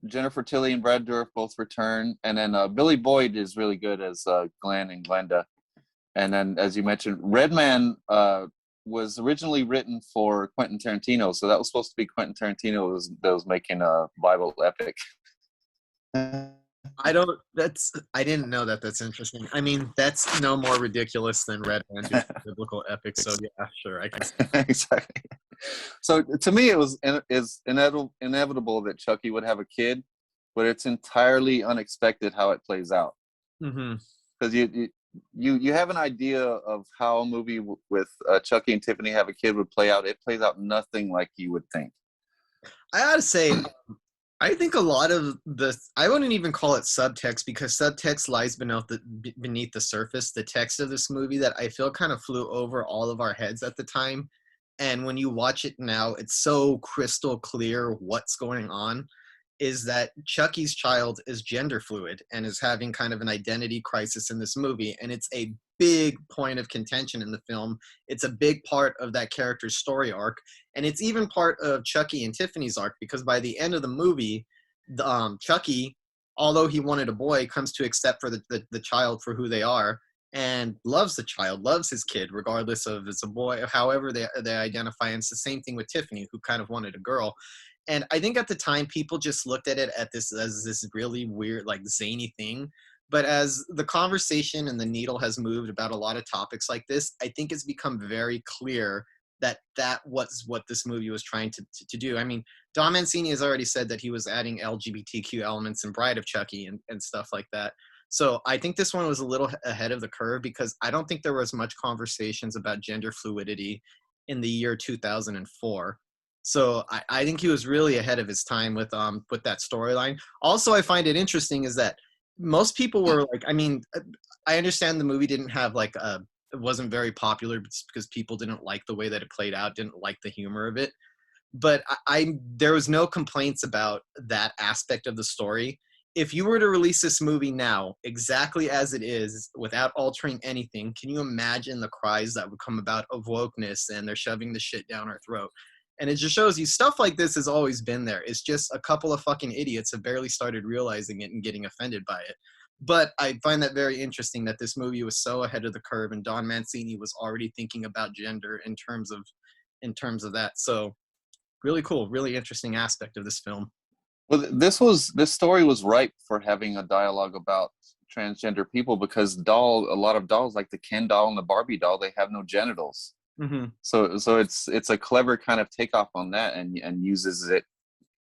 Speaker 3: Jennifer Tilly and Brad Dourif both return, and then Billy Boyd is really good as Glenn and Glenda. And then, as you mentioned, Redman was originally written for Quentin Tarantino, so that was supposed to be Quentin Tarantino that was making a Bible epic.
Speaker 2: I didn't know that. That's interesting. I mean, that's no more ridiculous than Redman doing biblical epic. So yeah, sure, I can see.
Speaker 3: Exactly. So to me, is inevitable that Chucky would have a kid, but it's entirely unexpected how it plays out. Because you have an idea of how a movie with Chucky and Tiffany have a kid would play out. It plays out nothing like you would think.
Speaker 2: I gotta say, I think a lot of I wouldn't even call it subtext, because subtext lies beneath the surface. The text of this movie that I feel kind of flew over all of our heads at the time. And when you watch it now, it's so crystal clear what's going on, is that Chucky's child is gender fluid and is having kind of an identity crisis in this movie. And it's a big point of contention in the film. It's a big part of that character's story arc. And it's even part of Chucky and Tiffany's arc, because by the end of the movie, Chucky although he wanted a boy, comes to accept for the child for who they are, and loves the child, loves his kid, regardless of it's a boy, however they identify. And it's the same thing with Tiffany, who kind of wanted a girl. And I think at the time, people just looked at it as this really weird, like zany thing. But as the conversation and the needle has moved about a lot of topics like this, I think it's become very clear that was what this movie was trying to do. I mean, Don Mancini has already said that he was adding LGBTQ elements in Bride of Chucky and stuff like that. So I think this one was a little ahead of the curve, because I don't think there was much conversations about gender fluidity in the year 2004. So I think he was really ahead of his time with that storyline. Also, I find it interesting is that most people were like, I mean, I understand the movie didn't have like it wasn't very popular because people didn't like the way that it played out, didn't like the humor of it. But there was no complaints about that aspect of the story. If you were to release this movie now, exactly as it is, without altering anything, can you imagine the cries that would come about of wokeness and they're shoving the shit down our throat? And it just shows you stuff like this has always been there. It's just a couple of fucking idiots have barely started realizing it and getting offended by it. But I find that very interesting that this movie was so ahead of the curve, and Don Mancini was already thinking about gender in terms of that. So really cool, really interesting aspect of this film.
Speaker 3: Well, this story was ripe for having a dialogue about transgender people, because a lot of dolls, like the Ken doll and the Barbie doll, they have no genitals.
Speaker 2: Mm-hmm.
Speaker 3: So it's a clever kind of takeoff on that, and uses it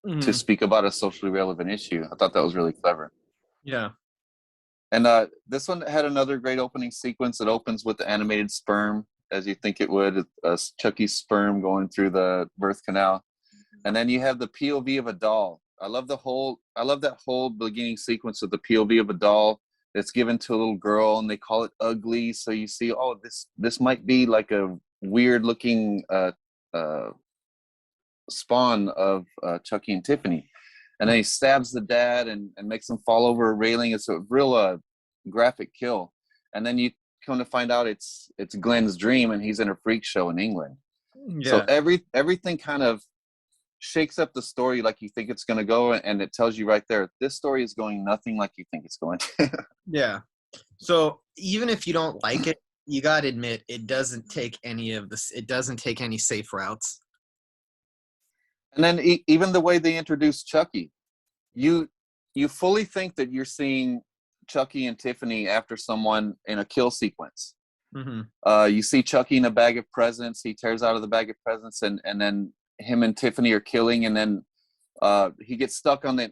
Speaker 2: Mm-hmm.
Speaker 3: to speak about a socially relevant issue. I thought that was really clever.
Speaker 2: Yeah.
Speaker 3: And this one had another great opening sequence. It opens with the animated sperm, as you think it would, Chucky's sperm going through the birth canal, and then you have the POV of a doll. I love that whole beginning sequence of the POV of a doll that's given to a little girl, and they call it ugly. So you see, oh, this might be like a weird looking spawn of Chucky and Tiffany. And then he stabs the dad and makes him fall over a railing. It's a real graphic kill. And then you come to find out it's Glenn's dream, and he's in a freak show in England.
Speaker 2: Yeah.
Speaker 3: So everything kind of shakes up the story like you think it's going to go, and it tells you right there, this story is going nothing like you think it's going to.
Speaker 2: Yeah. So even if you don't like it, you got to admit it doesn't take any safe routes.
Speaker 3: And then even the way they introduce Chucky, you fully think that you're seeing Chucky and Tiffany after someone in a kill sequence.
Speaker 2: Mm-hmm.
Speaker 3: You see Chucky in a bag of presents. He tears out of the bag of presents, and then him and Tiffany are killing, and then he gets stuck on the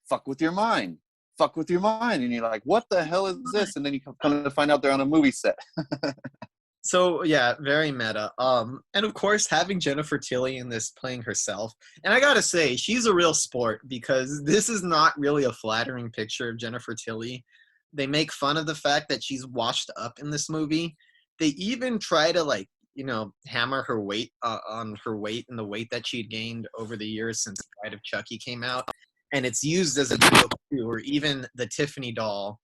Speaker 3: fuck with your mind, and you're like, what the hell is this? And then you come to find out they're on a movie set.
Speaker 2: So yeah, very meta. And of course, having Jennifer Tilly in this playing herself, and I gotta say, she's a real sport, because this is not really a flattering picture of Jennifer Tilly. They make fun of the fact that she's washed up in this movie. They even try to hammer her weight on her weight and the weight that she'd gained over the years since Bride of Chucky came out, and it's used as a joke too. Or even the Tiffany doll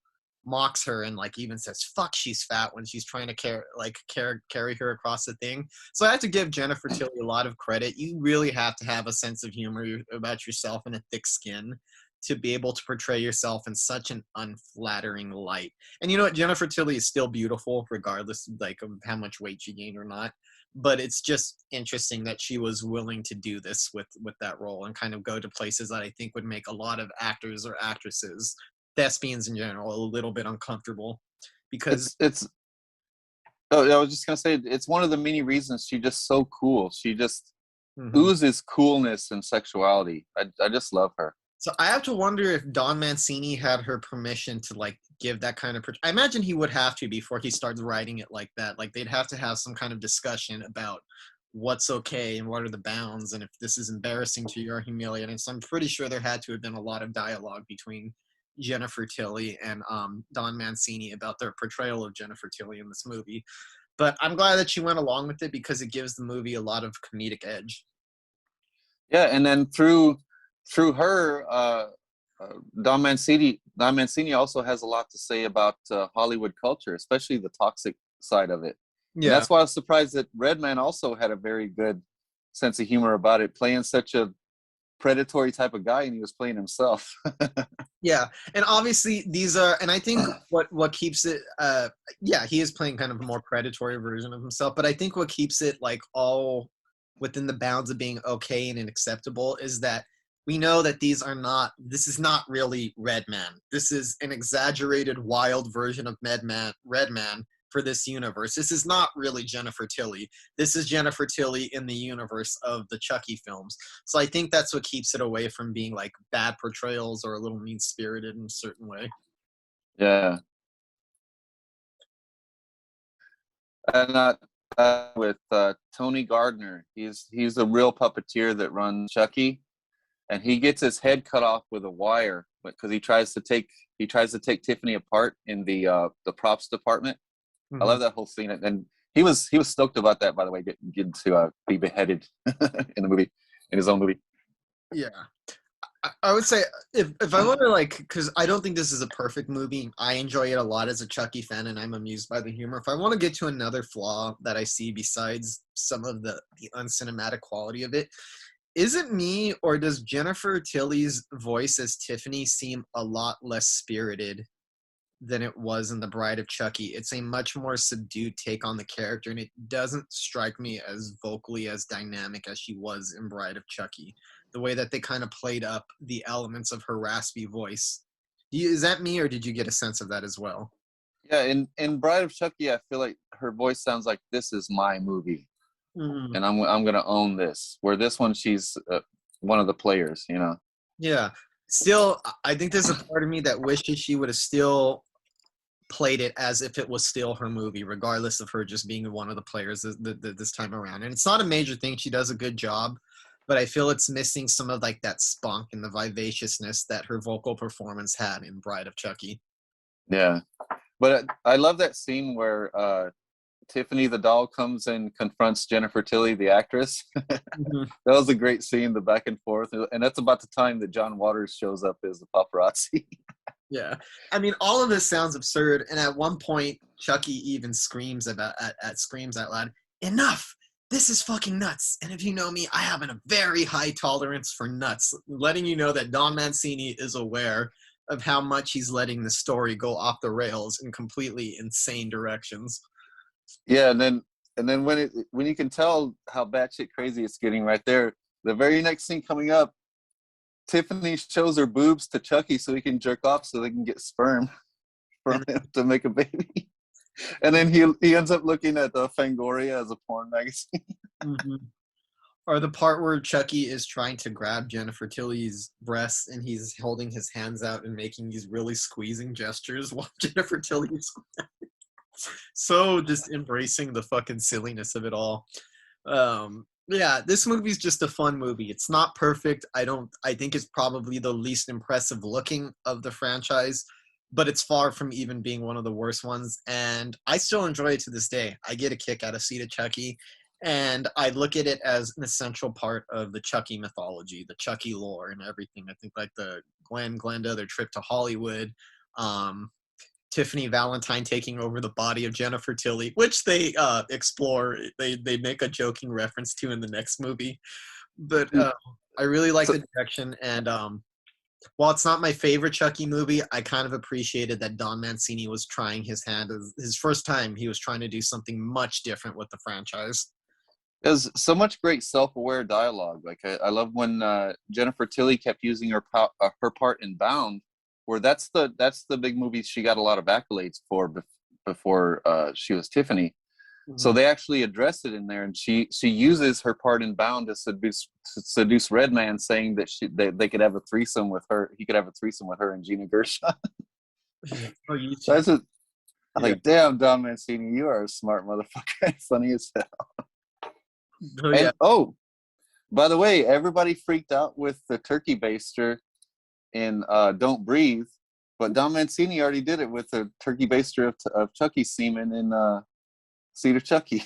Speaker 2: mocks her and even says "fuck, she's fat" when she's trying to carry her across the thing. So I have to give Jennifer Tilly a lot of credit. You really have to have a sense of humor about yourself and a thick skin to be able to portray yourself in such an unflattering light. And you know what? Jennifer Tilly is still beautiful, regardless of how much weight she gained or not. But it's just interesting that she was willing to do this with that role and kind of go to places that I think would make a lot of actors or actresses, thespians in general, a little bit uncomfortable, because
Speaker 3: I was just gonna say, it's one of the many reasons she's just so cool. She just oozes coolness and sexuality. I just love her.
Speaker 2: So I have to wonder if Don Mancini had her permission to give that kind of. I imagine he would have to before he starts writing it like that. They'd have to have some kind of discussion about what's okay and what are the bounds, and if this is embarrassing to you or humiliating. So I'm pretty sure there had to have been a lot of dialogue between Jennifer Tilly and Don Mancini about their portrayal of Jennifer Tilly in this movie. But I'm glad that she went along with it, because it gives the movie a lot of comedic edge.
Speaker 3: Yeah, and then through her, Don Mancini also has a lot to say about Hollywood culture, especially the toxic side of it. Yeah. And that's why I was surprised that Redman also had a very good sense of humor about it, playing such a predatory type of guy, and he was playing himself.
Speaker 2: Yeah, and obviously these are, and I think what keeps it, yeah, he is playing kind of a more predatory version of himself, but I think what keeps it like all within the bounds of being okay and acceptable is that we know that this is not really Red Man. This is an exaggerated, wild version of Red Man for this universe. This is not really Jennifer Tilly. This is Jennifer Tilly in the universe of the Chucky films. So I think that's what keeps it away from being like bad portrayals or a little mean spirited in a certain way.
Speaker 3: Yeah. And with Tony Gardner, he's a real puppeteer that runs Chucky, and he gets his head cut off with a wire because he tries to take Tiffany apart in the props department.
Speaker 2: Mm-hmm.
Speaker 3: I love that whole scene, and he was stoked about that, by the way, getting to be beheaded in his own movie.
Speaker 2: Yeah. I would say if I want to like, because I don't think this is a perfect movie. I enjoy it a lot as a Chucky fan, and I'm amused by the humor. If I want to get to another flaw that I see besides some of the uncinematic quality of it, is it me or does Jennifer Tilly's voice as Tiffany seem a lot less spirited than it was in The Bride of Chucky? It's a much more subdued take on the character, and it doesn't strike me as vocally as dynamic as she was in Bride of Chucky. The way that they kind of played up the elements of her raspy voice. Is that me, or did you get a sense of that as well?
Speaker 3: Yeah, in Bride of Chucky, I feel like her voice sounds like this is my movie, and I'm gonna own this. Where this one, she's one of the players, you know.
Speaker 2: Yeah. Still, I think there's a part of me that wishes she would have still played it as if it was still her movie, regardless of her just being one of the players this time around. And it's not a major thing. She does a good job, but I feel it's missing some of like that spunk and the vivaciousness that her vocal performance had in Bride of Chucky.
Speaker 3: Yeah, but I love that scene where Tiffany the doll comes and confronts Jennifer Tilly, the actress.
Speaker 2: Mm-hmm.
Speaker 3: That was a great scene, the back and forth, and that's about the time that John Waters shows up as the paparazzi.
Speaker 2: Yeah, I mean, all of this sounds absurd, and at one point, Chucky even screams screams out loud, "Enough! This is fucking nuts!" And if you know me, I have a very high tolerance for nuts, letting you know that Don Mancini is aware of how much he's letting the story go off the rails in completely insane directions.
Speaker 3: Yeah, and then when you can tell how batshit crazy it's getting right there, the very next scene coming up, Tiffany shows her boobs to Chucky so he can jerk off so they can get sperm from him to make a baby. And then he ends up looking at the Fangoria as a porn magazine.
Speaker 2: Mm-hmm. Or the part where Chucky is trying to grab Jennifer Tilly's breasts and he's holding his hands out and making these really squeezing gestures while Jennifer Tilly is so just embracing the fucking silliness of it all. Yeah, this movie's just a fun movie. It's not perfect. I think it's probably the least impressive looking of the franchise, but it's far from even being one of the worst ones. And I still enjoy it to this day. I get a kick out of Seed of Chucky, and I look at it as an essential part of the Chucky mythology, the Chucky lore and everything. I think like the Glenda, their trip to Hollywood, Tiffany Valentine taking over the body of Jennifer Tilly, which they explore. They make a joking reference to in the next movie. But I really like the direction. And while it's not my favorite Chucky movie, I kind of appreciated that Don Mancini was trying his hand. His first time, he was trying to do something much different with the franchise.
Speaker 3: There's so much great self-aware dialogue. Like I love when Jennifer Tilly kept using her part in Bound, where that's the big movie she got a lot of accolades for before she was Tiffany. Mm-hmm. So they actually addressed it in there, and she uses her part in Bound to seduce Red Man, saying that they could have a threesome with her. He could have a threesome with her and Gina Gershon. So I'm like, damn, Don Mancini, you are a smart motherfucker. Funny as hell. By the way, everybody freaked out with the turkey baster in Don't Breathe, but Don Mancini already did it with the turkey baster of Chucky semen in Seed of Chucky.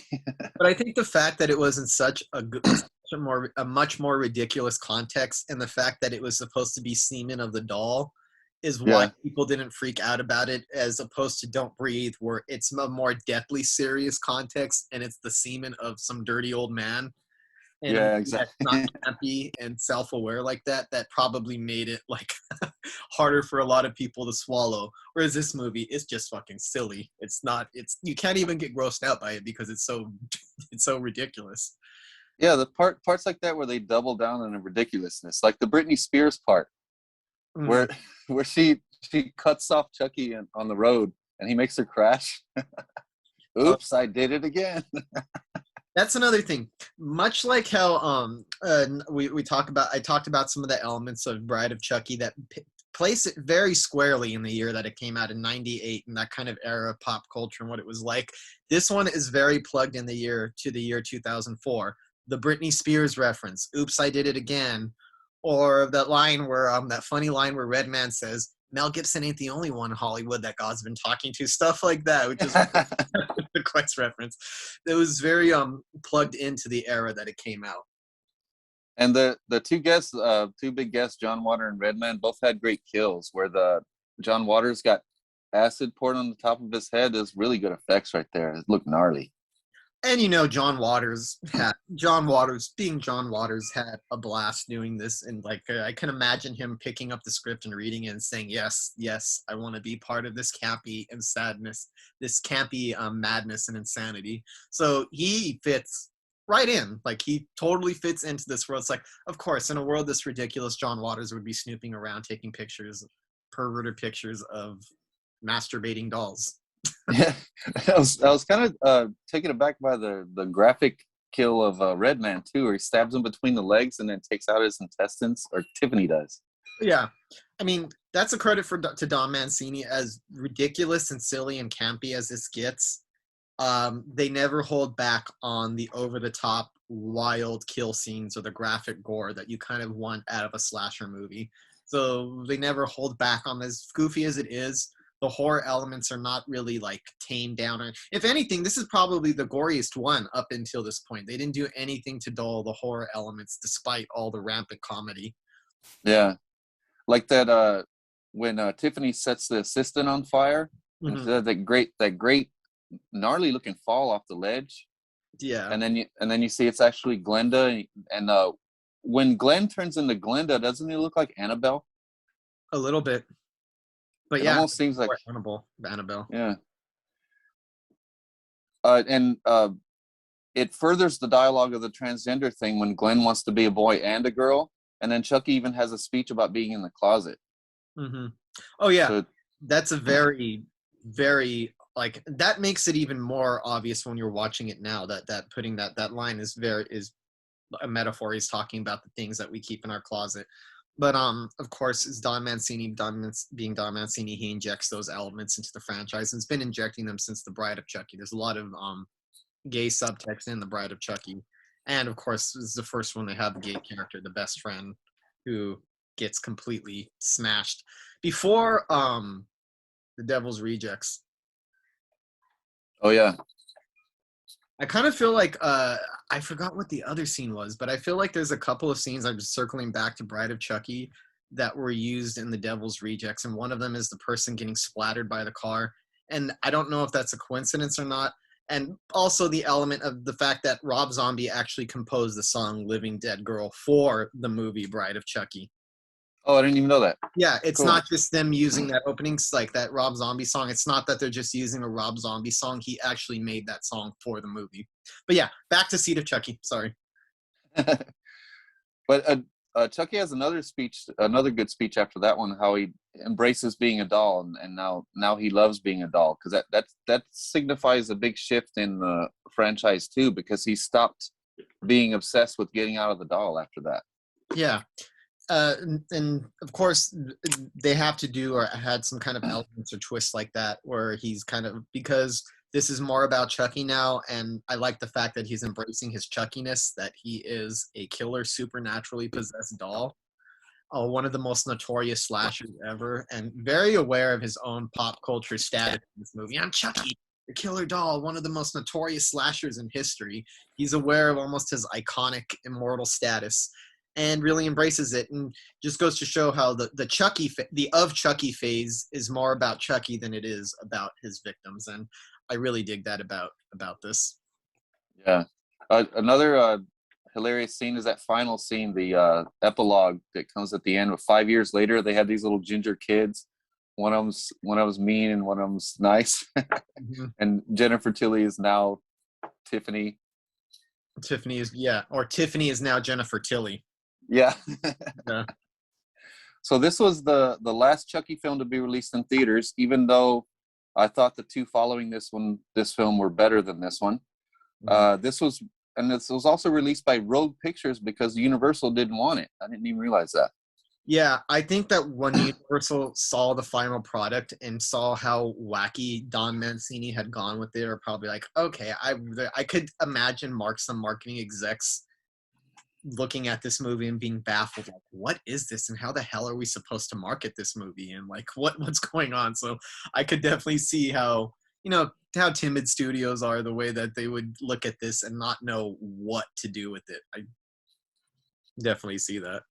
Speaker 2: But I think the fact that it was in such a much more ridiculous context, and the fact that it was supposed to be semen of the doll, is why people didn't freak out about it, as opposed to Don't Breathe, where it's a more deathly serious context and it's the semen of some dirty old man. in a
Speaker 3: Yeah,
Speaker 2: movie that's not
Speaker 3: exactly.
Speaker 2: campy and self-aware like that, that probably made it like harder for a lot of people to swallow. Whereas this movie is just fucking silly. It's not. It's you can't even get grossed out by it because it's so it's so ridiculous.
Speaker 3: Yeah, the parts like that where they double down on the ridiculousness, like the Britney Spears part,
Speaker 2: Mm.
Speaker 3: where where she cuts off Chucky on the road and he makes her crash.
Speaker 2: Oh,
Speaker 3: Oops, I did it again.
Speaker 2: that's another thing. Much like how we talk about, I talked about some of the elements of Bride of Chucky that place it very squarely in the year that it came out in '98 and that kind of era of pop culture and what it was like. This one is very plugged in the year 2004. The Britney Spears reference, "Oops, I did it again," or that line where that funny line where Redman says, "Mel Gibson ain't the only one in Hollywood that God's been talking to," stuff like that, which is the Quest reference. It was very plugged into the era that it came out.
Speaker 3: And the two guests, two big guests, John Water and Redman, both had great kills. Where the John Waters got acid poured on the top of his head, is really good effects right there. It looked gnarly.
Speaker 2: And John Waters being John Waters had a blast doing this, and like I can imagine him picking up the script and reading it and saying, "Yes, yes, I want to be part of this campy and sadness, this campy madness and insanity." So he fits right in, like he totally fits into this world. It's like, of course, in a world this ridiculous, John Waters would be snooping around taking pictures, perverted pictures of masturbating dolls.
Speaker 3: Yeah, I was kind of taken aback by the graphic kill of Redman too, where he stabs him between the legs and then takes out his intestines, or Tiffany does.
Speaker 2: Yeah, I mean that's a credit to Don Mancini. As ridiculous and silly and campy as this gets, they never hold back on the over-the-top wild kill scenes or the graphic gore that you kind of want out of a slasher movie. So they never hold back on as goofy as it is. The horror elements are not really like tamed down. Or, if anything, this is probably the goriest one up until this point. They didn't do anything to dull the horror elements despite all the rampant comedy.
Speaker 3: Yeah, like that when Tiffany sets the assistant on fire, and
Speaker 2: Mhm.
Speaker 3: that great gnarly looking fall off the ledge,
Speaker 2: Yeah,
Speaker 3: and then you see it's actually Glenda, and when Glenn turns into Glenda, doesn't he look like Annabelle?
Speaker 2: a little bit. But
Speaker 3: It
Speaker 2: yeah,
Speaker 3: almost seems like,
Speaker 2: or Annabelle.
Speaker 3: yeah. And it furthers the dialogue of the transgender thing when Glenn wants to be a boy and a girl, and then Chucky even has a speech about being in the closet.
Speaker 2: Hmm. Oh yeah,
Speaker 3: So
Speaker 2: that's a very, very like that makes it even more obvious when you're watching it now that putting that line is a metaphor. He's talking about the things that we keep in our closet. But of course, it's Don Mancini. Being Don Mancini, he injects those elements into the franchise and has been injecting them since the Bride of Chucky. There's a lot of gay subtext in the Bride of Chucky, and of course, this is the first one to have the gay character, the best friend, who gets completely smashed before the Devil's Rejects.
Speaker 3: oh yeah.
Speaker 2: I kind of feel like I forgot what the other scene was, but I feel like there's a couple of scenes I'm just circling back to Bride of Chucky that were used in the Devil's Rejects, and one of them is the person getting splattered by the car. And I don't know if that's a coincidence or not. And also the element of the fact that Rob Zombie actually composed the song "Living Dead Girl" for the movie Bride of Chucky.
Speaker 3: Oh, I didn't even know that.
Speaker 2: Yeah, it's
Speaker 3: Cool.
Speaker 2: not just them using that opening, like that Rob Zombie song. It's not that they're just using a Rob Zombie song. He actually made that song for the movie. But yeah, back to Seed of Chucky. Sorry.
Speaker 3: But Chucky has another good speech after that one, how he embraces being a doll, and now he loves being a doll, because that signifies a big shift in the franchise too, because he stopped being obsessed with getting out of the doll after that.
Speaker 2: Yeah. And of course, they have to do or had some kind of elements or twists like that where he's kind of, because this is more about Chucky now, and I like the fact that he's embracing his Chuckiness, that he is a killer, supernaturally possessed doll. One of the most notorious slashers ever, and very aware of his own pop culture status in this movie. I'm Chucky, the killer doll, one of the most notorious slashers in history. He's aware of almost his iconic immortal status and really embraces it, and just goes to show how the Chucky, the of Chucky phase is more about Chucky than it is about his victims. And I really dig that about this.
Speaker 3: Yeah. Another hilarious scene is that final scene, the epilogue that comes at the end. With 5 years later, they had these little ginger kids. One of them's mean and one of them's nice. And Jennifer Tilly is now Tiffany.
Speaker 2: Tiffany is now Jennifer Tilly.
Speaker 3: Yeah.
Speaker 2: Yeah.
Speaker 3: So this was the last Chucky film to be released in theaters, even though I thought the two following this film were better than this one. This was also released by Rogue Pictures because Universal didn't want it. I didn't even realize that.
Speaker 2: Yeah, I think that when Universal saw the final product and saw how wacky Don Mancini had gone with it, are probably like, okay, I could imagine some marketing execs looking at this movie and being baffled, like, what is this and how the hell are we supposed to market this movie and like what's going on? So I could definitely see how timid studios are, the way that they would look at this and not know what to do with it. I definitely see that.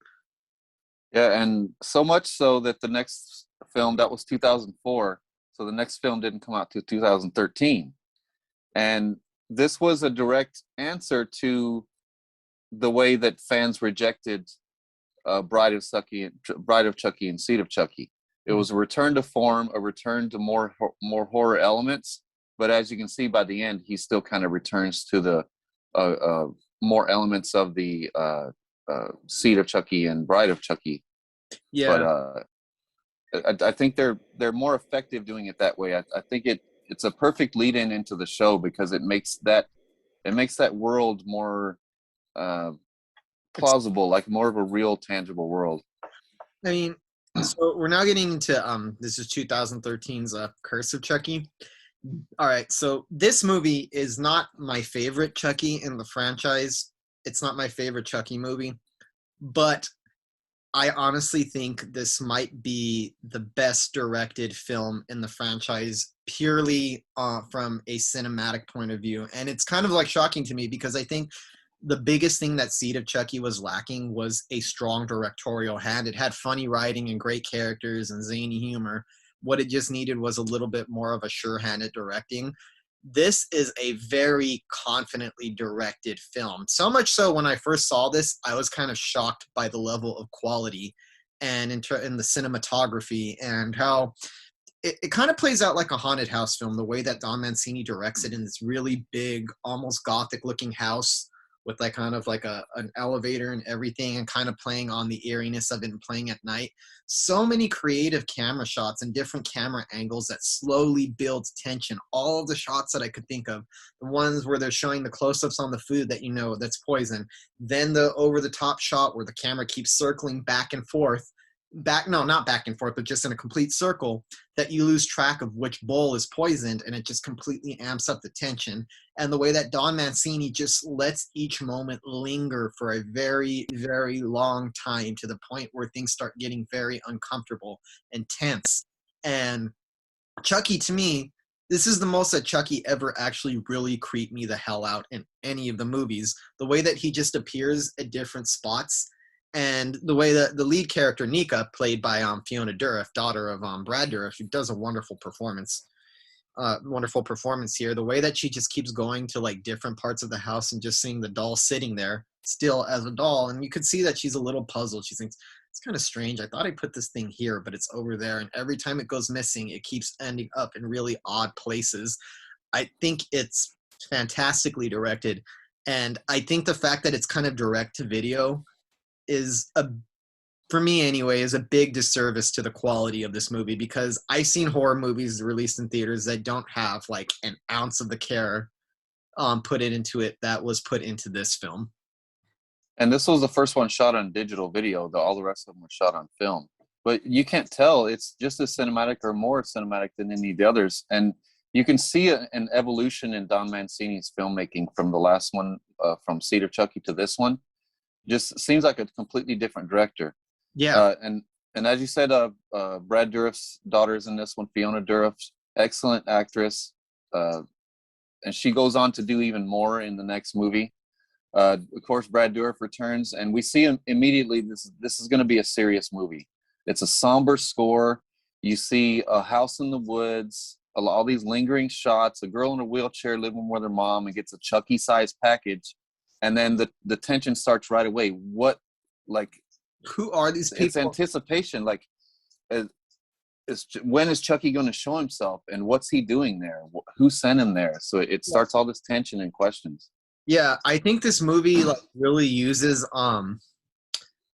Speaker 3: Yeah, and so much so that the next film, that was 2004, so the next film didn't come out till 2013. And this was a direct answer to the way that fans rejected Bride of Chucky and Seed of Chucky. It was a return to form, a return to more horror elements. But as you can see by the end, he still kind of returns to the more elements of the Seed of Chucky and Bride of Chucky.
Speaker 2: Yeah.
Speaker 3: But I think they're more effective doing it that way. I think it's a perfect lead-in into the show because it makes that world more plausible, like more of a real, tangible world.
Speaker 2: I mean, so we're now getting into this is 2013's Curse of Chucky. All right, so this movie is not my favorite Chucky in the franchise. It's not my favorite Chucky movie, but I honestly think this might be the best directed film in the franchise, purely from a cinematic point of view. And it's kind of like shocking to me because I think the biggest thing that Seed of Chucky was lacking was a strong directorial hand. It had funny writing and great characters and zany humor. What it just needed was a little bit more of a sure-handed directing. This is a very confidently directed film. So much so when I first saw this, I was kind of shocked by the level of quality and in the cinematography and how it kind of plays out like a haunted house film, the way that Don Mancini directs it in this really big, almost gothic looking house with like kind of like an elevator and everything, and kind of playing on the eeriness of it and playing at night. So many creative camera shots and different camera angles that slowly build tension. All of the shots that I could think of, the ones where they're showing the close-ups on the food that you know that's poison, then the over-the-top shot where the camera keeps circling back and forth, not back and forth, but just in a complete circle, that you lose track of which bowl is poisoned, and it just completely amps up the tension. And the way that Don Mancini just lets each moment linger for a very, very long time, to the point where things start getting very uncomfortable and tense. And Chucky, to me, this is the most that Chucky ever actually really creeped me the hell out in any of the movies. The way that he just appears at different spots, and the way that the lead character, Nika, played by Fiona Dourif, daughter of Brad Dourif, who does a wonderful performance here. The way that she just keeps going to like different parts of the house and just seeing the doll sitting there still as a doll. And you could see that she's a little puzzled. She thinks, it's kind of strange. I thought I put this thing here, but it's over there. And every time it goes missing, it keeps ending up in really odd places. I think it's fantastically directed. And I think the fact that it's kind of direct to video for me anyway, is a big disservice to the quality of this movie, because I've seen horror movies released in theaters that don't have like an ounce of the care put into it that was put into this film.
Speaker 3: And this was the first one shot on digital video. All the rest of them were shot on film. But you can't tell. It's just as cinematic or more cinematic than any of the others. And you can see an evolution in Don Mancini's filmmaking from the last one, from Seed of Chucky to this one. Just seems like a completely different director.
Speaker 2: Yeah.
Speaker 3: And as you said, Brad Dourif's daughter's in this one, Fiona Dourif, excellent actress. And she goes on to do even more in the next movie. Of course, Brad Dourif returns, and we see him immediately. This is going to be a serious movie. It's a somber score. You see a house in the woods, all these lingering shots, a girl in a wheelchair living with her mom and gets a Chucky-sized package. and then the tension starts right away. What, like,
Speaker 2: Who are these people?
Speaker 3: it's anticipation. Like, when is Chucky going to show himself, and what's he doing there? Who sent him there? So it starts all this tension and questions.
Speaker 2: Yeah, I think this movie like really uses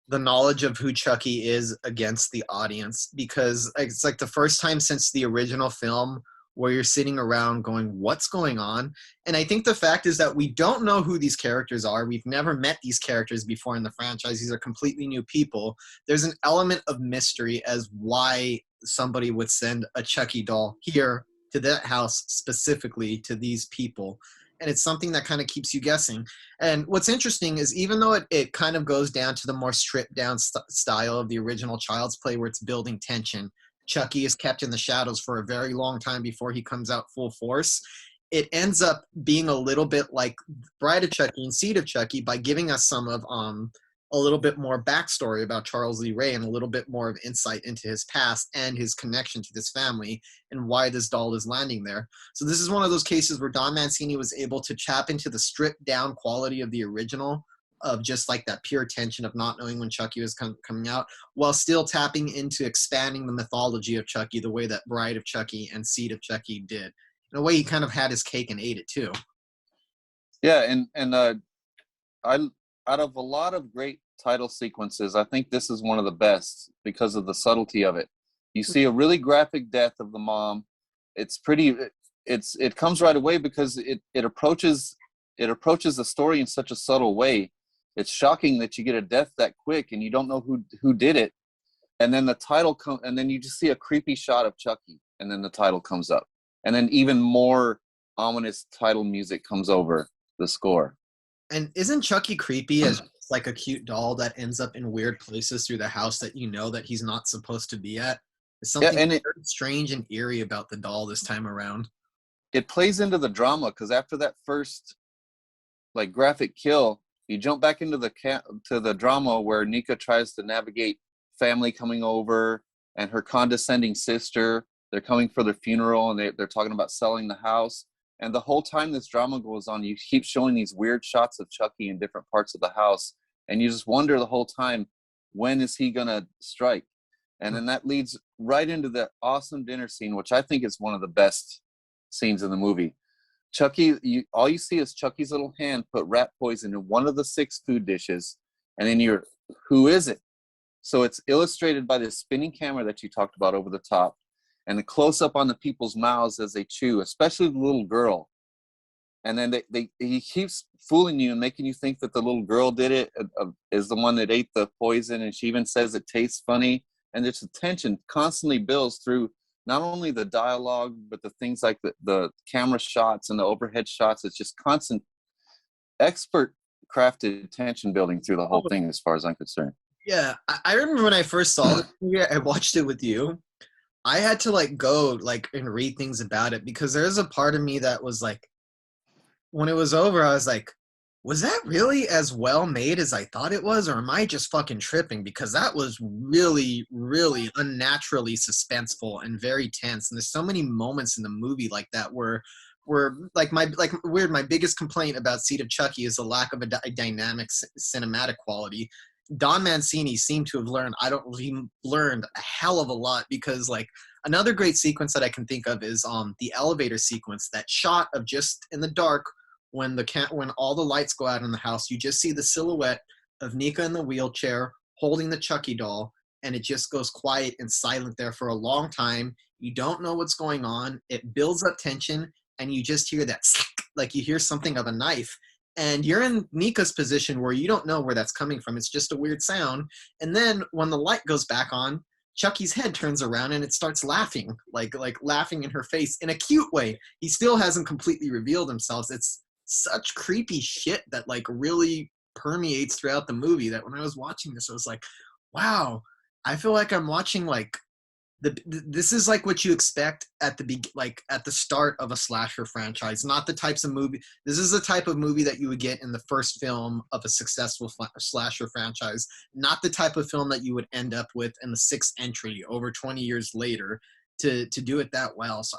Speaker 2: the knowledge of who Chucky is against the audience, because it's like the first time since the original film where you're sitting around going, what's going on? And I think the fact is that we don't know who these characters are. We've never met these characters before in the franchise. These are completely new people. There's an element of mystery as why somebody would send a Chucky doll here to that house specifically to these people. And it's something that kind of keeps you guessing. And what's interesting is even though it kind of goes down to the more stripped down style of the original Child's Play where it's building tension, Chucky is kept in the shadows for a very long time before he comes out full force. It ends up being a little bit like Bride of Chucky and Seed of Chucky by giving us some of a little bit more backstory about Charles Lee Ray and a little bit more of insight into his past and his connection to this family and why this doll is landing there. So this is one of those cases where Don Mancini was able to tap into the stripped down quality of the original, of just like that pure tension of not knowing when Chucky was coming out, while still tapping into expanding the mythology of Chucky the way that Bride of Chucky and Seed of Chucky did. In a way, he kind of had his cake and ate it too.
Speaker 3: Yeah, and I, out of a lot of great title sequences, I think this is one of the best because of the subtlety of it. You see a really graphic death of the mom. It's pretty. It comes right away because it approaches the story in such a subtle way. It's shocking that you get a death that quick and you don't know who did it, and then the title comes, and then you just see a creepy shot of Chucky, and then the title comes up, and then even more ominous title music comes over the score.
Speaker 2: And isn't Chucky creepy as like a cute doll that ends up in weird places through the house that you know that he's not supposed to be at? There's something very strange and eerie about the doll this time around.
Speaker 3: It plays into the drama because after that first like graphic kill, you jump back into the drama where Nika tries to navigate family coming over and her condescending sister. They're coming for their funeral and they're talking about selling the house. And the whole time this drama goes on, you keep showing these weird shots of Chucky in different parts of the house. And you just wonder the whole time, when is he going to strike? And then that leads right into the awesome dinner scene, which I think is one of the best scenes in the movie. Chucky, all you see is Chucky's little hand put rat poison in one of the 6 food dishes. And then who is it? So it's illustrated by this spinning camera that you talked about over the top. And the close-up on the people's mouths as they chew, especially the little girl. And then he keeps fooling you and making you think that the little girl did it, is the one that ate the poison, and she even says it tastes funny. And there's a tension constantly builds through not only the dialogue, but the things like the camera shots and the overhead shots. It's just constant, expert crafted tension building through the whole thing as far as I'm concerned.
Speaker 2: Yeah, I remember when I first saw this movie, I watched it with you. I had to go and read things about it because there's a part of me that was like, when it was over, I was like, was that really as well made as I thought it was? Or am I just fucking tripping? Because that was really, really unnaturally suspenseful and very tense. And there's so many moments in the movie like that where my biggest complaint about Seed of Chucky is the lack of a dynamic cinematic quality. Don Mancini seemed to have learned a hell of a lot, because another great sequence that I can think of is the elevator sequence. That shot of just in the dark when all the lights go out in the house, you just see the silhouette of Nika in the wheelchair holding the Chucky doll, and it just goes quiet and silent there for a long time. You don't know what's going on. It builds up tension, and you just hear that like you hear something of a knife. And you're in Nika's position where you don't know where that's coming from. It's just a weird sound. And then when the light goes back on, Chucky's head turns around and it starts laughing, like laughing in her face in a cute way. He still hasn't completely revealed himself. It's such creepy shit that really permeates throughout the movie, that when I was watching this, I was like, wow, I feel like I'm watching this is what you expect at the start of a slasher franchise, not the types of movie. This is the type of movie that you would get in the first film of a successful slasher franchise, not the type of film that you would end up with in the 6th entry over 20 years later to do it that well. So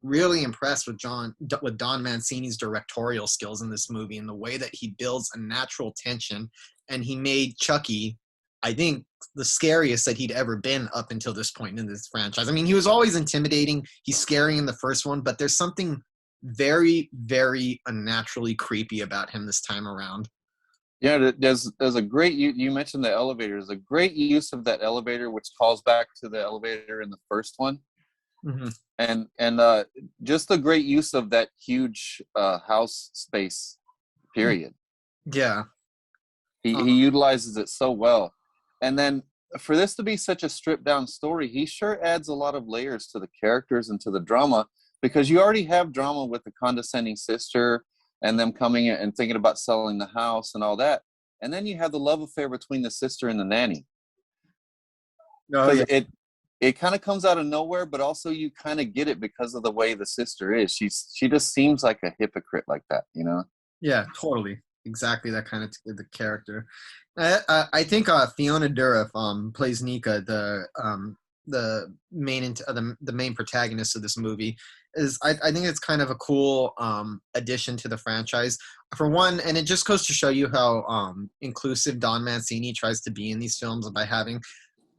Speaker 2: really impressed with Don Mancini's directorial skills in this movie and the way that he builds a natural tension. And he made Chucky, I think, the scariest that he'd ever been up until this point in this franchise. I mean, he was always intimidating. He's scary in the first one, but there's something very, very unnaturally creepy about him this time around.
Speaker 3: Yeah, there's a great, you mentioned the elevator. There's a great use of that elevator, which calls back to the elevator in the first one.
Speaker 2: Mm-hmm.
Speaker 3: And just the great use of that huge house space, period.
Speaker 2: Yeah.
Speaker 3: He utilizes it so well. And then for this to be such a stripped down story, he sure adds a lot of layers to the characters and to the drama, because you already have drama with the condescending sister and them coming in and thinking about selling the house and all that. And then you have the love affair between the sister and the nanny.
Speaker 2: Oh, yeah.
Speaker 3: It kind of comes out of nowhere, but also you kind of get it because of the way the sister is. She just seems like a hypocrite like that, you know?
Speaker 2: Yeah, totally. Exactly that kind of the character. I think Fiona Dourif plays Nika, the main protagonist of this movie. I think it's kind of a cool addition to the franchise. For one, and it just goes to show you how inclusive Don Mancini tries to be in these films by having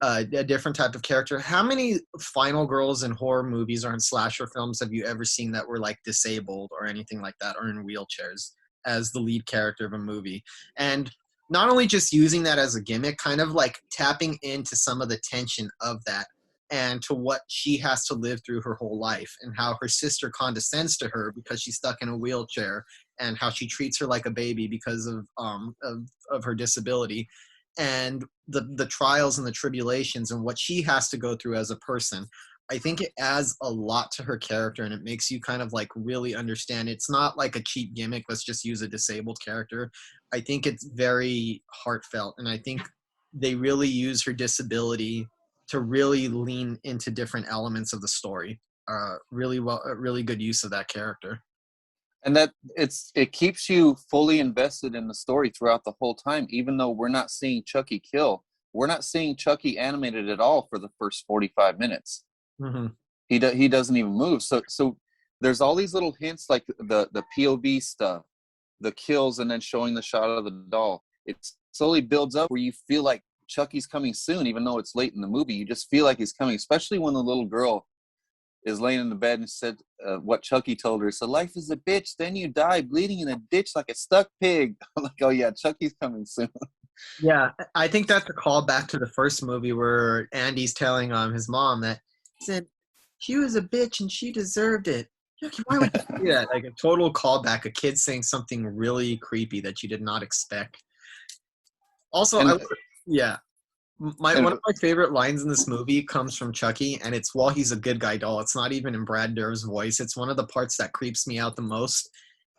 Speaker 2: a different type of character. How many final girls in horror movies or in slasher films have you ever seen that were like disabled or anything like that, or in wheelchairs as the lead character of a movie? And not only just using that as a gimmick, kind of like tapping into some of the tension of that and to what she has to live through her whole life, and how her sister condescends to her because she's stuck in a wheelchair, and how she treats her like a baby because of her disability, and the trials and the tribulations and what she has to go through as a person. I think it adds a lot to her character, and it makes you kind of like really understand. It's not like a cheap gimmick, let's just use a disabled character. I think it's very heartfelt, and I think they really use her disability to really lean into different elements of the story. Really good use of that character.
Speaker 3: And that it keeps you fully invested in the story throughout the whole time, even though we're not seeing Chucky kill. We're not seeing Chucky animated at all for the first 45 minutes.
Speaker 2: Mm-hmm.
Speaker 3: He doesn't even move. So there's all these little hints, like the POV stuff, the kills, and then showing the shot of the doll. It slowly builds up where you feel like Chucky's coming soon, even though it's late in the movie. You just feel like he's coming, especially when the little girl is laying in the bed and said what Chucky told her. So life is a bitch, then you die bleeding in a ditch like a stuck pig. I'm like, oh yeah, Chucky's coming soon.
Speaker 2: Yeah, I think that's a call back to the first movie where Andy's telling his mom that he said she was a bitch and she deserved it. Chucky, why would you do that? Like a total callback, a kid saying something really creepy that you did not expect. Also, one of my favorite lines in this movie comes from Chucky, and it's while he's a good guy doll. It's not even in Brad Dourif's voice. It's one of the parts that creeps me out the most,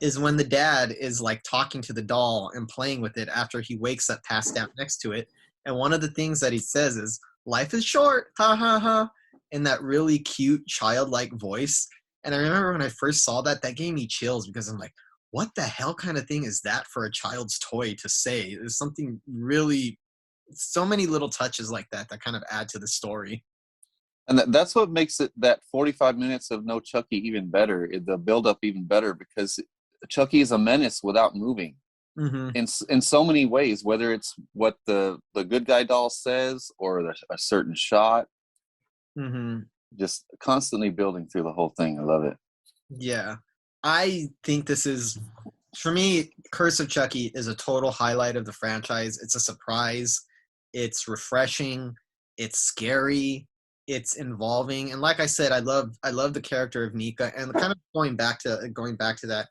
Speaker 2: is when the dad is like talking to the doll and playing with it after he wakes up passed out next to it. And one of the things that he says is, "Life is short, ha ha ha," in that really cute childlike voice. And I remember when I first saw that gave me chills, because I'm like, what the hell kind of thing is that for a child's toy to say? There's something really, so many little touches like that kind of add to the story.
Speaker 3: And that's what makes it, that 45 minutes of no Chucky, even better, the build up even better, because Chucky is a menace without moving.
Speaker 2: Mm-hmm.
Speaker 3: In so many ways, whether it's what the good guy doll says or a certain shot.
Speaker 2: Mm-hmm.
Speaker 3: Just constantly building through the whole thing. I love it.
Speaker 2: Yeah. I think this is, for me, Curse of Chucky is a total highlight of the franchise. It's a surprise. It's refreshing. It's scary. It's involving. And like I said, I love the character of Nika. And kind of going back to that,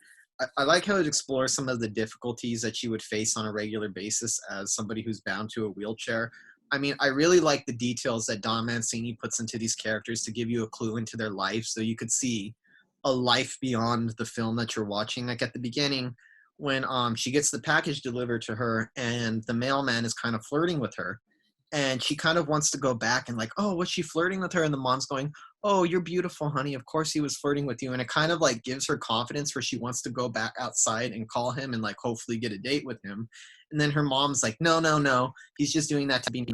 Speaker 2: I like how it explores some of the difficulties that she would face on a regular basis as somebody who's bound to a wheelchair. I mean, I really like the details that Don Mancini puts into these characters to give you a clue into their life, so you could see a life beyond the film that you're watching. Like at the beginning, when she gets the package delivered to her and the mailman is kind of flirting with her, and she kind of wants to go back and like, oh, was she flirting with her? And the mom's going, oh, you're beautiful, honey. Of course he was flirting with you. And it kind of like gives her confidence where she wants to go back outside and call him and like hopefully get a date with him. And then her mom's like, no, he's just doing that to be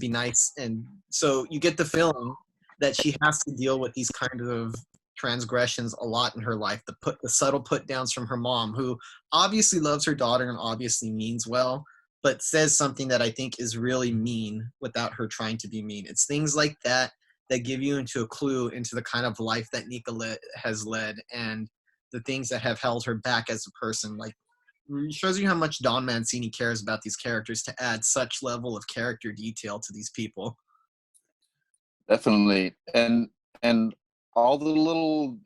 Speaker 2: nice. And so you get the feeling that she has to deal with these kind of transgressions a lot in her life. The subtle put downs from her mom, who obviously loves her daughter and obviously means well, but says something that I think is really mean without her trying to be mean. It's things like that that give you into a clue into the kind of life that Nika has led and the things that have held her back as a person. Like, it shows you how much Don Mancini cares about these characters to add such level of character detail to these people.
Speaker 3: Definitely. And all the little,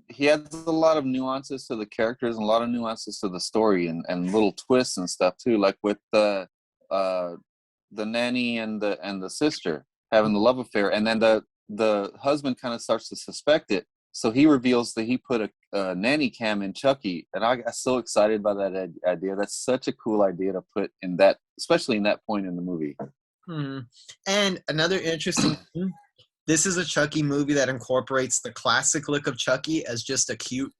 Speaker 3: he adds a lot of nuances to the characters and a lot of nuances to the story and little twists and stuff too, like with the nanny and the sister having the love affair, and then the husband kind of starts to suspect it, so he reveals that he put a nanny cam in Chucky, and I got so excited by that idea. That's such a cool idea to put in that, especially in that point in the movie.
Speaker 2: And another interesting thing, this is a Chucky movie that incorporates the classic look of Chucky as just a cute,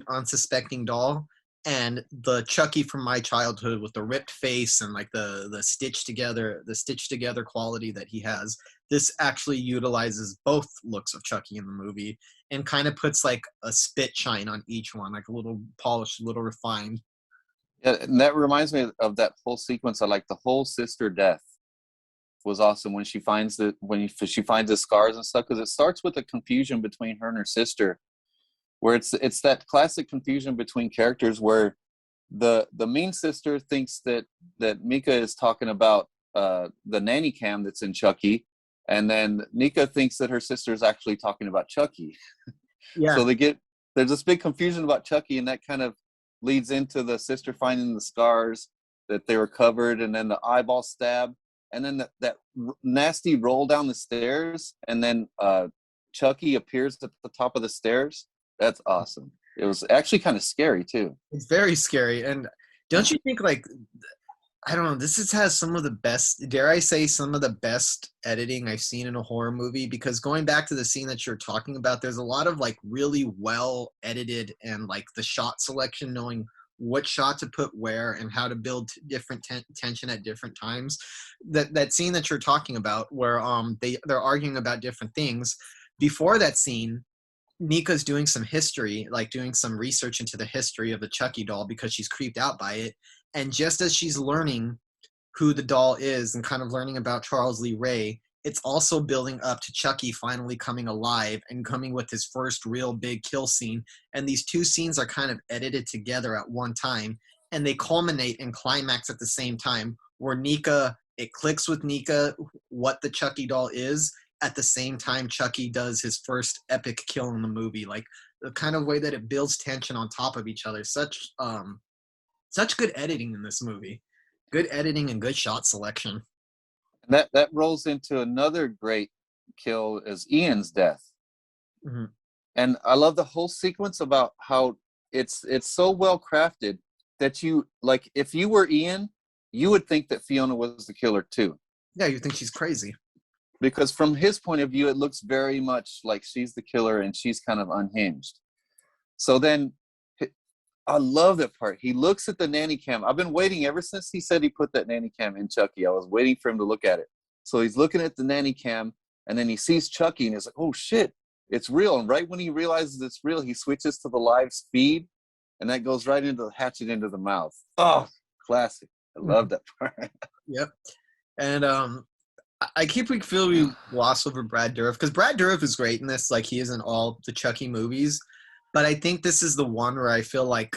Speaker 2: unsuspecting doll, and the Chucky from my childhood with the ripped face and like the stitched together quality that he has. This actually utilizes both looks of Chucky in the movie and kind of puts like a spit shine on each one, like a little polished, a little refined.
Speaker 3: Yeah, and that reminds me of that whole sequence. I like the whole sister death was awesome when she finds she finds the scars and stuff, because it starts with the confusion between her and her sister, where it's that classic confusion between characters where the mean sister thinks that Mika is talking about the nanny cam that's in Chucky, and then Nika thinks that her sister is actually talking about Chucky.
Speaker 2: Yeah.
Speaker 3: So there's this big confusion about Chucky, and that kind of leads into the sister finding the scars that they were covered, and then the eyeball stab, and then that nasty roll down the stairs, and then Chucky appears at the top of the stairs. That's awesome. It was actually kind of scary too.
Speaker 2: It's very scary. And don't you think, like, I don't know, has some of the best, dare I say, some of the best editing I've seen in a horror movie? Because going back to the scene that you're talking about, there's a lot of like really well edited, and like the shot selection, knowing what shot to put where and how to build different tension at different times. That scene that you're talking about where they're arguing about different things. Before that scene, Nika's doing some history, like doing some research into the history of the Chucky doll because she's creeped out by it. And just as she's learning who the doll is and kind of learning about Charles Lee Ray, it's also building up to Chucky finally coming alive and coming with his first real big kill scene. And these two scenes are kind of edited together at one time, and they culminate and climax at the same time, where it clicks with Nika what the Chucky doll is. At the same time, Chucky does his first epic kill in the movie. Like, the kind of way that it builds tension on top of each other. Such good editing in this movie. Good editing and good shot selection.
Speaker 3: And that rolls into another great kill, is Ian's death.
Speaker 2: Mm-hmm.
Speaker 3: And I love the whole sequence about how it's so well crafted that you, like, if you were Ian, you would think that Fiona was the killer too.
Speaker 2: Yeah, you think she's crazy.
Speaker 3: Because from his point of view, it looks very much like she's the killer and she's kind of unhinged. So then, I love that part. He looks at the nanny cam. I've been waiting ever since he said he put that nanny cam in Chucky. I was waiting for him to look at it. So he's looking at the nanny cam, and then he sees Chucky, and he's like, oh shit, it's real. And right when he realizes it's real, he switches to the live speed, and that goes right into the hatchet into the mouth. Oh, classic. I love that part.
Speaker 2: Yep. And I keep feeling we gloss over Brad Dourif, because Brad Dourif is great in this, like he is in all the Chucky movies. But I think this is the one where I feel like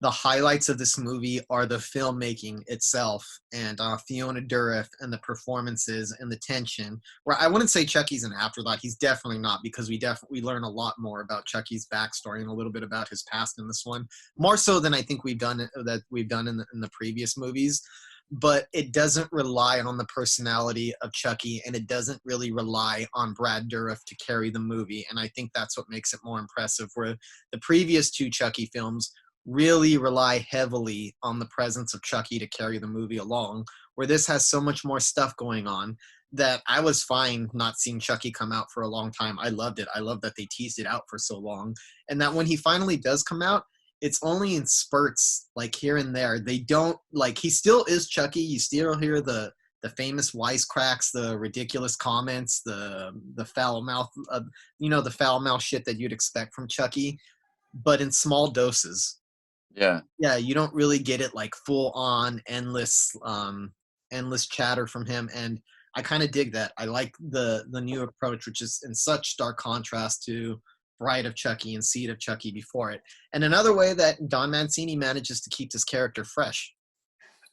Speaker 2: the highlights of this movie are the filmmaking itself, and Fiona Dourif and the performances and the tension. Where I wouldn't say Chucky's an afterthought. He's definitely not, because we learn a lot more about Chucky's backstory and a little bit about his past in this one, more so than I think we've done in the previous movies. But it doesn't rely on the personality of Chucky, and it doesn't really rely on Brad Dourif to carry the movie. And I think that's what makes it more impressive, where the previous two Chucky films really rely heavily on the presence of Chucky to carry the movie along, where this has so much more stuff going on that I was fine not seeing Chucky come out for a long time. I loved it. I love that they teased it out for so long, and that when he finally does come out, it's only in spurts, like here and there. They don't, like, he still is Chucky. You still hear the the famous wisecracks, the ridiculous comments, the foul mouth, the foul mouth shit that you'd expect from Chucky, but in small doses.
Speaker 3: Yeah.
Speaker 2: Yeah, you don't really get it like full on endless chatter from him, and I kind of dig that. I like the new approach, which is in such stark contrast to Bride of Chucky and Seed of Chucky before it. And another way that Don Mancini manages to keep this character fresh.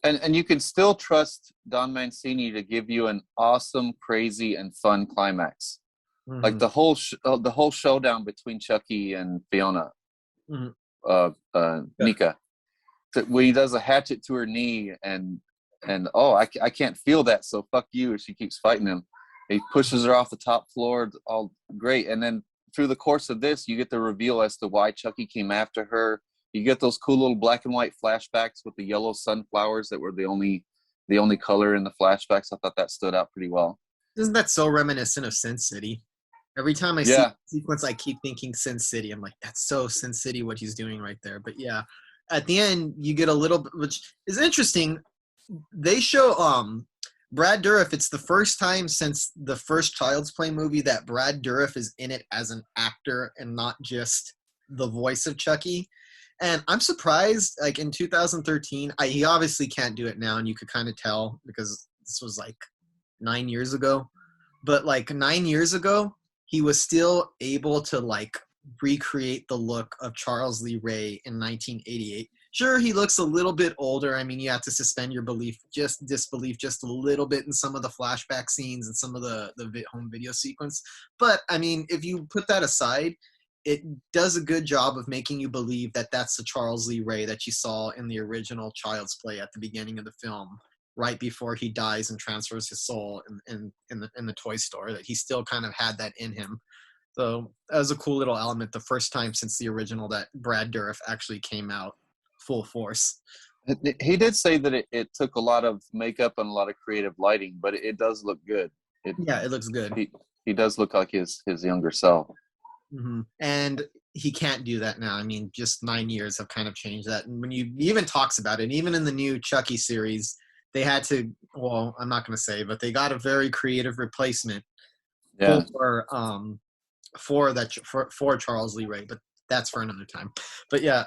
Speaker 3: And you can still trust Don Mancini to give you an awesome, crazy, and fun climax.
Speaker 2: Mm-hmm.
Speaker 3: Like the whole showdown between Chucky and Fiona, Nika, when he does a hatchet to her knee, and I can't feel that, so fuck you. She keeps fighting him. He pushes her off the top floor. It's all great. And then through the course of this, you get the reveal as to why Chucky came after her. You get those cool little black and white flashbacks with the yellow sunflowers that were the only color in the flashbacks. I thought that stood out pretty well.
Speaker 2: Isn't that so reminiscent of Sin City? Every time I see the sequence, I keep thinking Sin City. I'm like, that's so Sin City what he's doing right there. But yeah, at the end, you get a little bit, which is interesting. They show Brad Dourif. It's the first time since the first Child's Play movie that Brad Dourif is in it as an actor and not just the voice of Chucky. And I'm surprised, like in 2013, he obviously can't do it now, and you could kind of tell because this was like 9 years ago. But like 9 years ago, he was still able to like recreate the look of Charles Lee Ray in 1988. Sure, he looks a little bit older. I mean, you have to suspend your disbelief just a little bit in some of the flashback scenes and some of the home video sequence. But I mean, if you put that aside, it does a good job of making you believe that that's the Charles Lee Ray that you saw in the original Child's Play at the beginning of the film, right before he dies and transfers his soul in the toy store, that he still kind of had that in him. So that was a cool little element, the first time since the original that Brad Dourif actually came out full force.
Speaker 3: He did say that it took a lot of makeup and a lot of creative lighting, but it does look good.
Speaker 2: It looks good.
Speaker 3: He does look like his younger self.
Speaker 2: Mm-hmm. And he can't do that now. I mean, just 9 years have kind of changed that. And when he even talks about it, even in the new Chucky series, they had to, well, I'm not going to say, but they got a very creative replacement for Charles Lee Ray, but that's for another time. But yeah,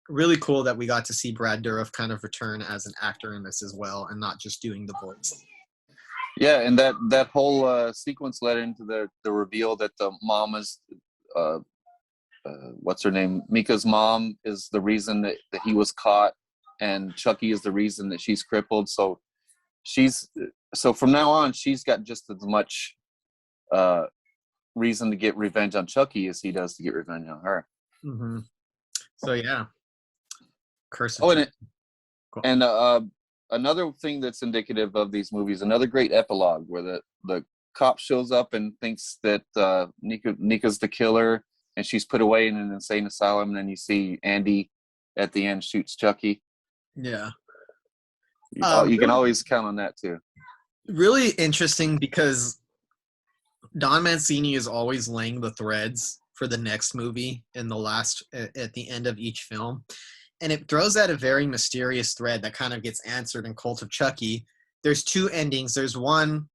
Speaker 2: really cool that we got to see Brad Dourif kind of return as an actor in this as well, and not just doing the voice.
Speaker 3: Yeah, and that whole sequence led into the reveal that the mom is, what's her name? Mika's mom is the reason that he was caught, and Chucky is the reason that she's crippled. So from now on, she's got just as much reason to get revenge on Chucky as he does to get revenge on her.
Speaker 2: Mm-hmm. So yeah, curse.
Speaker 3: And another thing that's indicative of these movies, another great epilogue where the cop shows up and thinks that Nika's the killer, and she's put away in an insane asylum, and then you see Andy at the end shoots Chucky.
Speaker 2: Yeah.
Speaker 3: You can always count on that too.
Speaker 2: Really interesting because Don Mancini is always laying the threads for the next movie at the end of each film. And it throws out a very mysterious thread that kind of gets answered in Cult of Chucky. There's two endings. There's one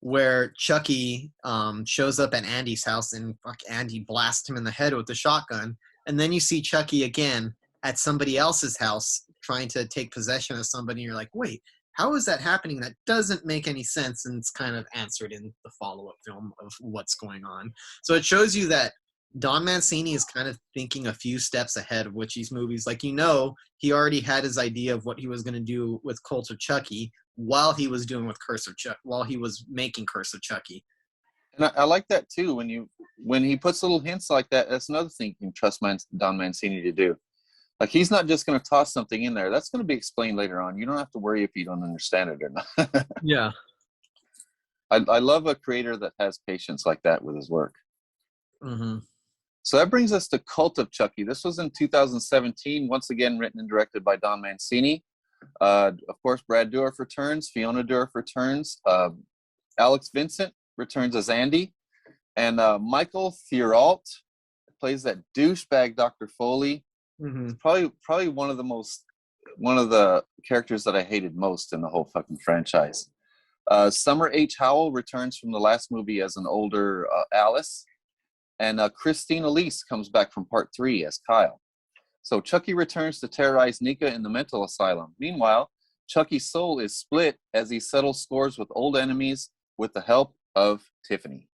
Speaker 2: where Chucky shows up at Andy's house and Andy blasts him in the head with the shotgun. And then you see Chucky again at somebody else's house trying to take possession of somebody. And you're like, wait, how is that happening? That doesn't make any sense. And it's kind of answered in the follow-up film of what's going on. So it shows you that Don Mancini is kind of thinking a few steps ahead of which these movies, like, he already had his idea of what he was going to do with Cult of Chucky while he was doing with while he was making Curse of Chucky.
Speaker 3: And I like that too. When he puts little hints like that, that's another thing you can trust Don Mancini to do. Like, he's not just going to toss something in there. That's going to be explained later on. You don't have to worry if you don't understand it or not.
Speaker 2: Yeah.
Speaker 3: I love a creator that has patience like that with his work.
Speaker 2: Mm-hmm.
Speaker 3: So that brings us to Cult of Chucky. This was in 2017, once again written and directed by Don Mancini. Of course, Brad Dourif returns, Fiona Dourif returns, Alex Vincent returns as Andy, and Michael Thierrault plays that douchebag Dr. Foley.
Speaker 2: Mm-hmm.
Speaker 3: Probably one of the characters that I hated most in the whole fucking franchise. Summer H. Howell returns from the last movie as an older Alice. And Christine Elise comes back from part 3 as Kyle. So Chucky returns to terrorize Nika in the mental asylum. Meanwhile, Chucky's soul is split as he settles scores with old enemies with the help of Tiffany.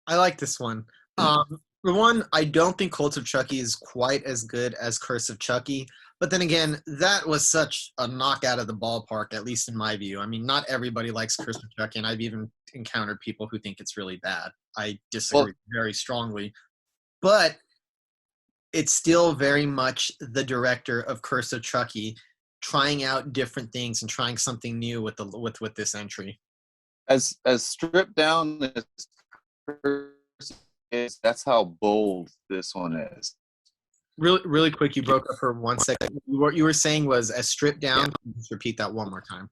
Speaker 2: I like this one. For one, I don't think Cult of Chucky is quite as good as Curse of Chucky. But then again, that was such a knockout of the ballpark, at least in my view. I mean, not everybody likes Curse of Chucky, and I've even encountered people who think it's really bad. I disagree very strongly. But it's still very much the director of Curse of Chucky trying out different things and trying something new with this entry.
Speaker 3: As stripped down as Curse is, that's how bold this one is.
Speaker 2: Really quick, you broke up for 1 second. What you were saying was as stripped down. Yeah. Just repeat that one more time.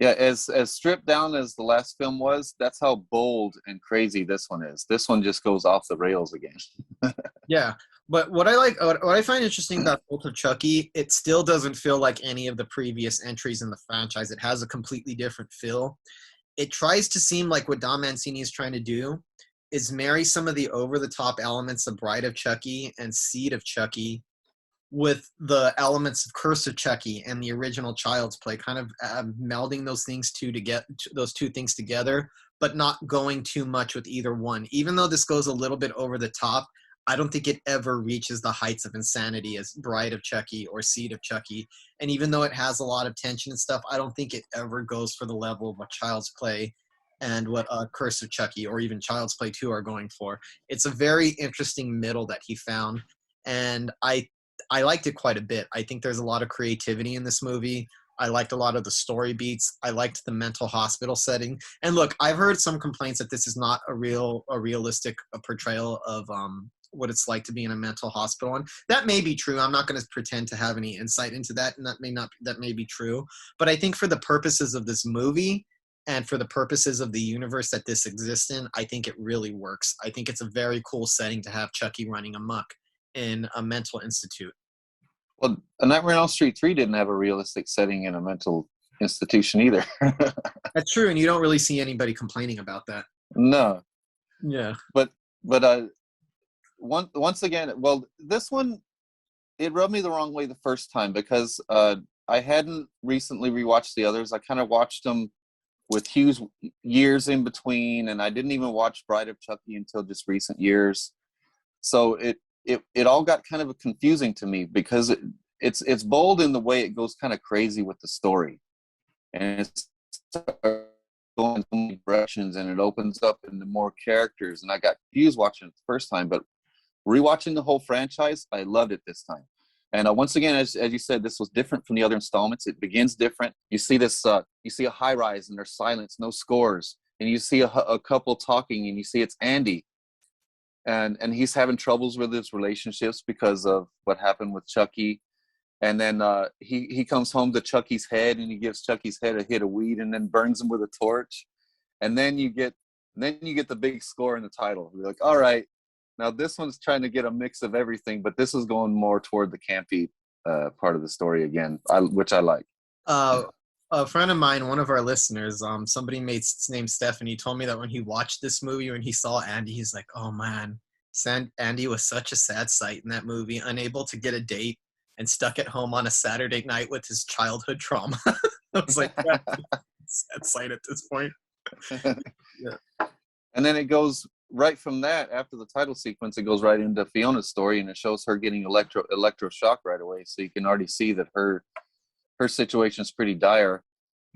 Speaker 3: Yeah, as stripped down as the last film was, that's how bold and crazy this one is. This one just goes off the rails again.
Speaker 2: Yeah, but what I find interesting about Cult of Chucky, it still doesn't feel like any of the previous entries in the franchise. It has a completely different feel. It tries to seem like what Don Mancini is trying to do is marry some of the over-the-top elements of Bride of Chucky and Seed of Chucky with the elements of Curse of Chucky and the original Child's Play, kind of melding those two things together, but not going too much with either one. Even though this goes a little bit over the top, I don't think it ever reaches the heights of insanity as Bride of Chucky or Seed of Chucky. And even though it has a lot of tension and stuff, I don't think it ever goes for the level of what Child's Play and what Curse of Chucky or even Child's Play 2 are going for. It's a very interesting middle that he found, and I liked it quite a bit. I think there's a lot of creativity in this movie. I liked a lot of the story beats. I liked the mental hospital setting. And look, I've heard some complaints that this is not a realistic portrayal of what it's like to be in a mental hospital. And that may be true. I'm not going to pretend to have any insight into that, and that may be true. But I think for the purposes of this movie and for the purposes of the universe that this exists in, I think it really works. I think it's a very cool setting to have Chucky running amok in a mental institute.
Speaker 3: Well, A Nightmare on Elm Street 3 didn't have a realistic setting in a mental institution either.
Speaker 2: That's true, and you don't really see anybody complaining about that.
Speaker 3: No.
Speaker 2: Yeah.
Speaker 3: But once again, well, this one, it rubbed me the wrong way the first time because I hadn't recently rewatched the others. I kind of watched them with huge years in between, and I didn't even watch Bride of Chucky until just recent years. So it all got kind of confusing to me because it's bold in the way it goes kind of crazy with the story, and it's going in so many directions, and it opens up into more characters, and I got confused watching it the first time, but rewatching the whole franchise, I loved it this time. And once again, as you said, this was different from the other installments. It begins different. You see this, you see a high rise and there's silence, no scores, and you see a couple talking, and you see it's Andy, and he's having troubles with his relationships because of what happened with Chucky. And then he comes home to Chucky's head, and he gives Chucky's head a hit of weed, and then burns him with a torch. And then you get the big score in the title. You're like, all right, now this one's trying to get a mix of everything, but this is going more toward the campy part of the story again, which I like.
Speaker 2: A friend of mine, one of our listeners, somebody named Stephanie, told me that when he watched this movie, when he saw Andy, he's like, oh man, Andy was such a sad sight in that movie, unable to get a date and stuck at home on a Saturday night with his childhood trauma. I was like, sad sight at this point. Yeah.
Speaker 3: And then it goes right from that, after the title sequence, it goes right into Fiona's story, and it shows her getting electroshock right away. So you can already see that her situation is pretty dire.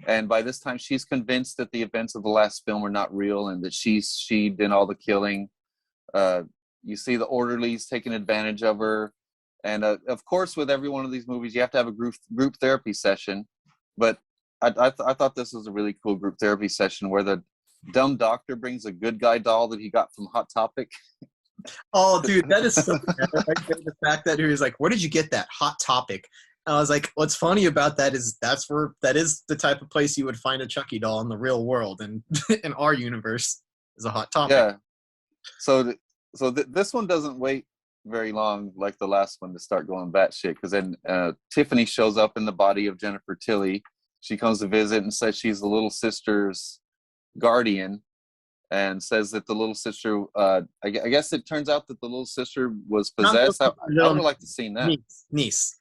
Speaker 3: And by this time, she's convinced that the events of the last film are not real, and that she did all the killing. You see the orderlies taking advantage of her. And of course, with every one of these movies, you have to have a group therapy session. But I thought this was a really cool group therapy session where the dumb doctor brings a good guy doll that he got from Hot Topic.
Speaker 2: Oh, dude, that is so bad. The fact that he was like, where did you get that? Hot Topic. And I was like, what's funny about that is that is the type of place you would find a Chucky doll in the real world, and in our universe is a Hot Topic.
Speaker 3: Yeah. So this one doesn't wait very long like the last one to start going batshit, because then Tiffany shows up in the body of Jennifer Tilly, she comes to visit and says she's the little sister's guardian, and says that the little sister, I guess it turns out that the little sister was
Speaker 2: Not
Speaker 3: possessed. I would
Speaker 2: little
Speaker 3: have liked to seen that.
Speaker 2: niece.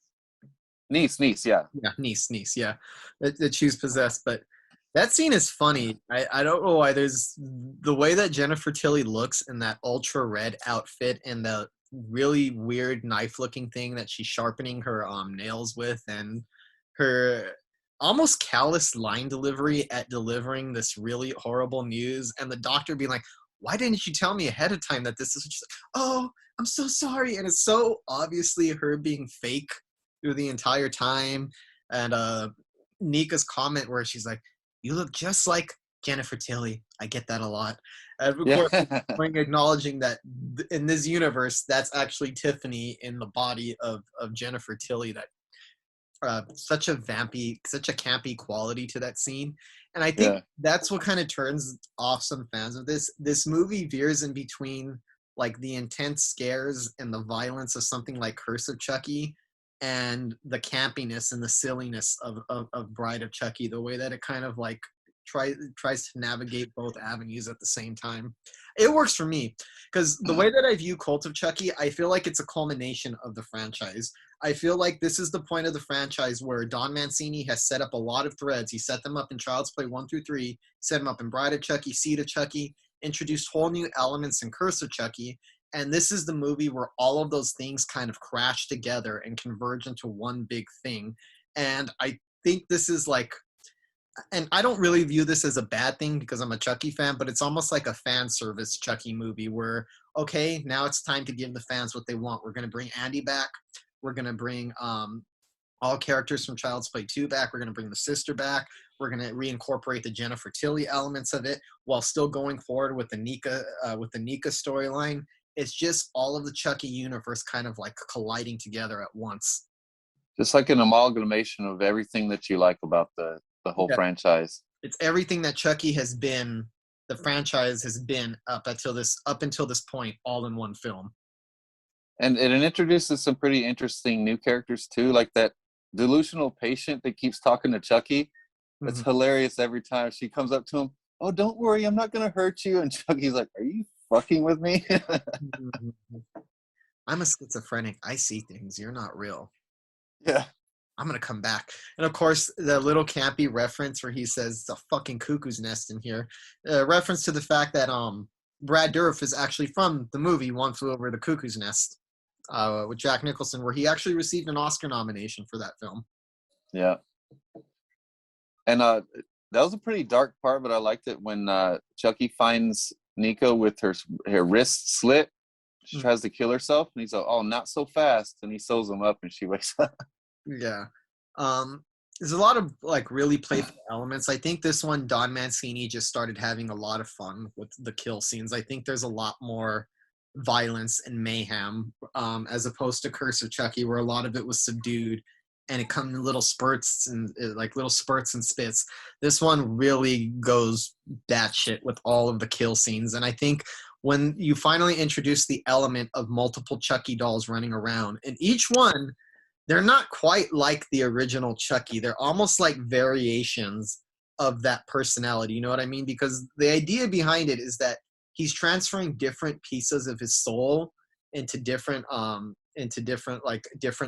Speaker 3: Niece, yeah.
Speaker 2: Yeah, niece, yeah. That she was possessed. But that scene is funny. I don't know why. There's the way that Jennifer Tilly looks in that ultra red outfit and the really weird knife looking thing that she's sharpening her nails with, and her almost callous line delivery at delivering this really horrible news, and the doctor being like, why didn't you tell me ahead of time that this is what she's like, oh, I'm so sorry. And it's so obviously her being fake through the entire time. And Nika's comment where she's like, you look just like Jennifer Tilly. I get that a lot. And of course, acknowledging that in this universe, that's actually Tiffany in the body of Jennifer Tilly. That such a campy quality to that scene. And I think that's what kind of turns off some fans of this. This movie veers in between like the intense scares and the violence of something like Curse of Chucky and the campiness and the silliness of Bride of Chucky, the way that it kind of like tries to navigate both avenues at the same time. It works for me because the way that I view Cult of Chucky, I feel like it's a culmination of the franchise. I feel like this is the point of the franchise where Don Mancini has set up a lot of threads. He set them up in Child's Play 1 through 3, set them up in Bride of Chucky, Seed of Chucky, introduced whole new elements in Curse of Chucky, and this is the movie where all of those things kind of crash together and converge into one big thing. And I think this is like, and I don't really view this as a bad thing because I'm a Chucky fan, but it's almost like a fan service Chucky movie where, okay, now it's time to give the fans what they want. We're going to bring Andy back. We're going to bring all characters from Child's Play 2 back. We're going to bring the sister back. We're going to reincorporate the Jennifer Tilly elements of it while still going forward with the Nika storyline. It's just all of the Chucky universe kind of like colliding together at once.
Speaker 3: Just like an amalgamation of everything that you like about the whole franchise.
Speaker 2: It's everything that Chucky has been, the franchise has been up until this point, all in one film.
Speaker 3: And it introduces some pretty interesting new characters too, like that delusional patient that keeps talking to Chucky. It's hilarious every time she comes up to him. Oh, don't worry, I'm not going to hurt you. And Chucky's like, are you fucking with me?
Speaker 2: I'm a schizophrenic. I see things. You're not real.
Speaker 3: Yeah.
Speaker 2: I'm going to come back. And of course, the little campy reference where he says it's a fucking cuckoo's nest in here. Reference to the fact that Brad Dourif is actually from the movie One Flew Over the Cuckoo's Nest with Jack Nicholson, where he actually received an Oscar nomination for that film.
Speaker 3: Yeah. And that was a pretty dark part, but I liked it when Chucky finds Nico with her wrist slit. She tries to kill herself, and he's like, oh, not so fast. And he sews them up, and she wakes up.
Speaker 2: Yeah. There's a lot of like really playful elements. I think this one, Don Mancini just started having a lot of fun with the kill scenes. I think there's a lot more violence and mayhem as opposed to Curse of Chucky, where a lot of it was subdued and it comes in little spurts and spits. This one really goes batshit with all of the kill scenes. And I think when you finally introduce the element of multiple Chucky dolls running around, and each one, they're not quite like the original Chucky. They're almost like variations of that personality. You know what I mean? Because the idea behind it is that he's transferring different pieces of his soul into different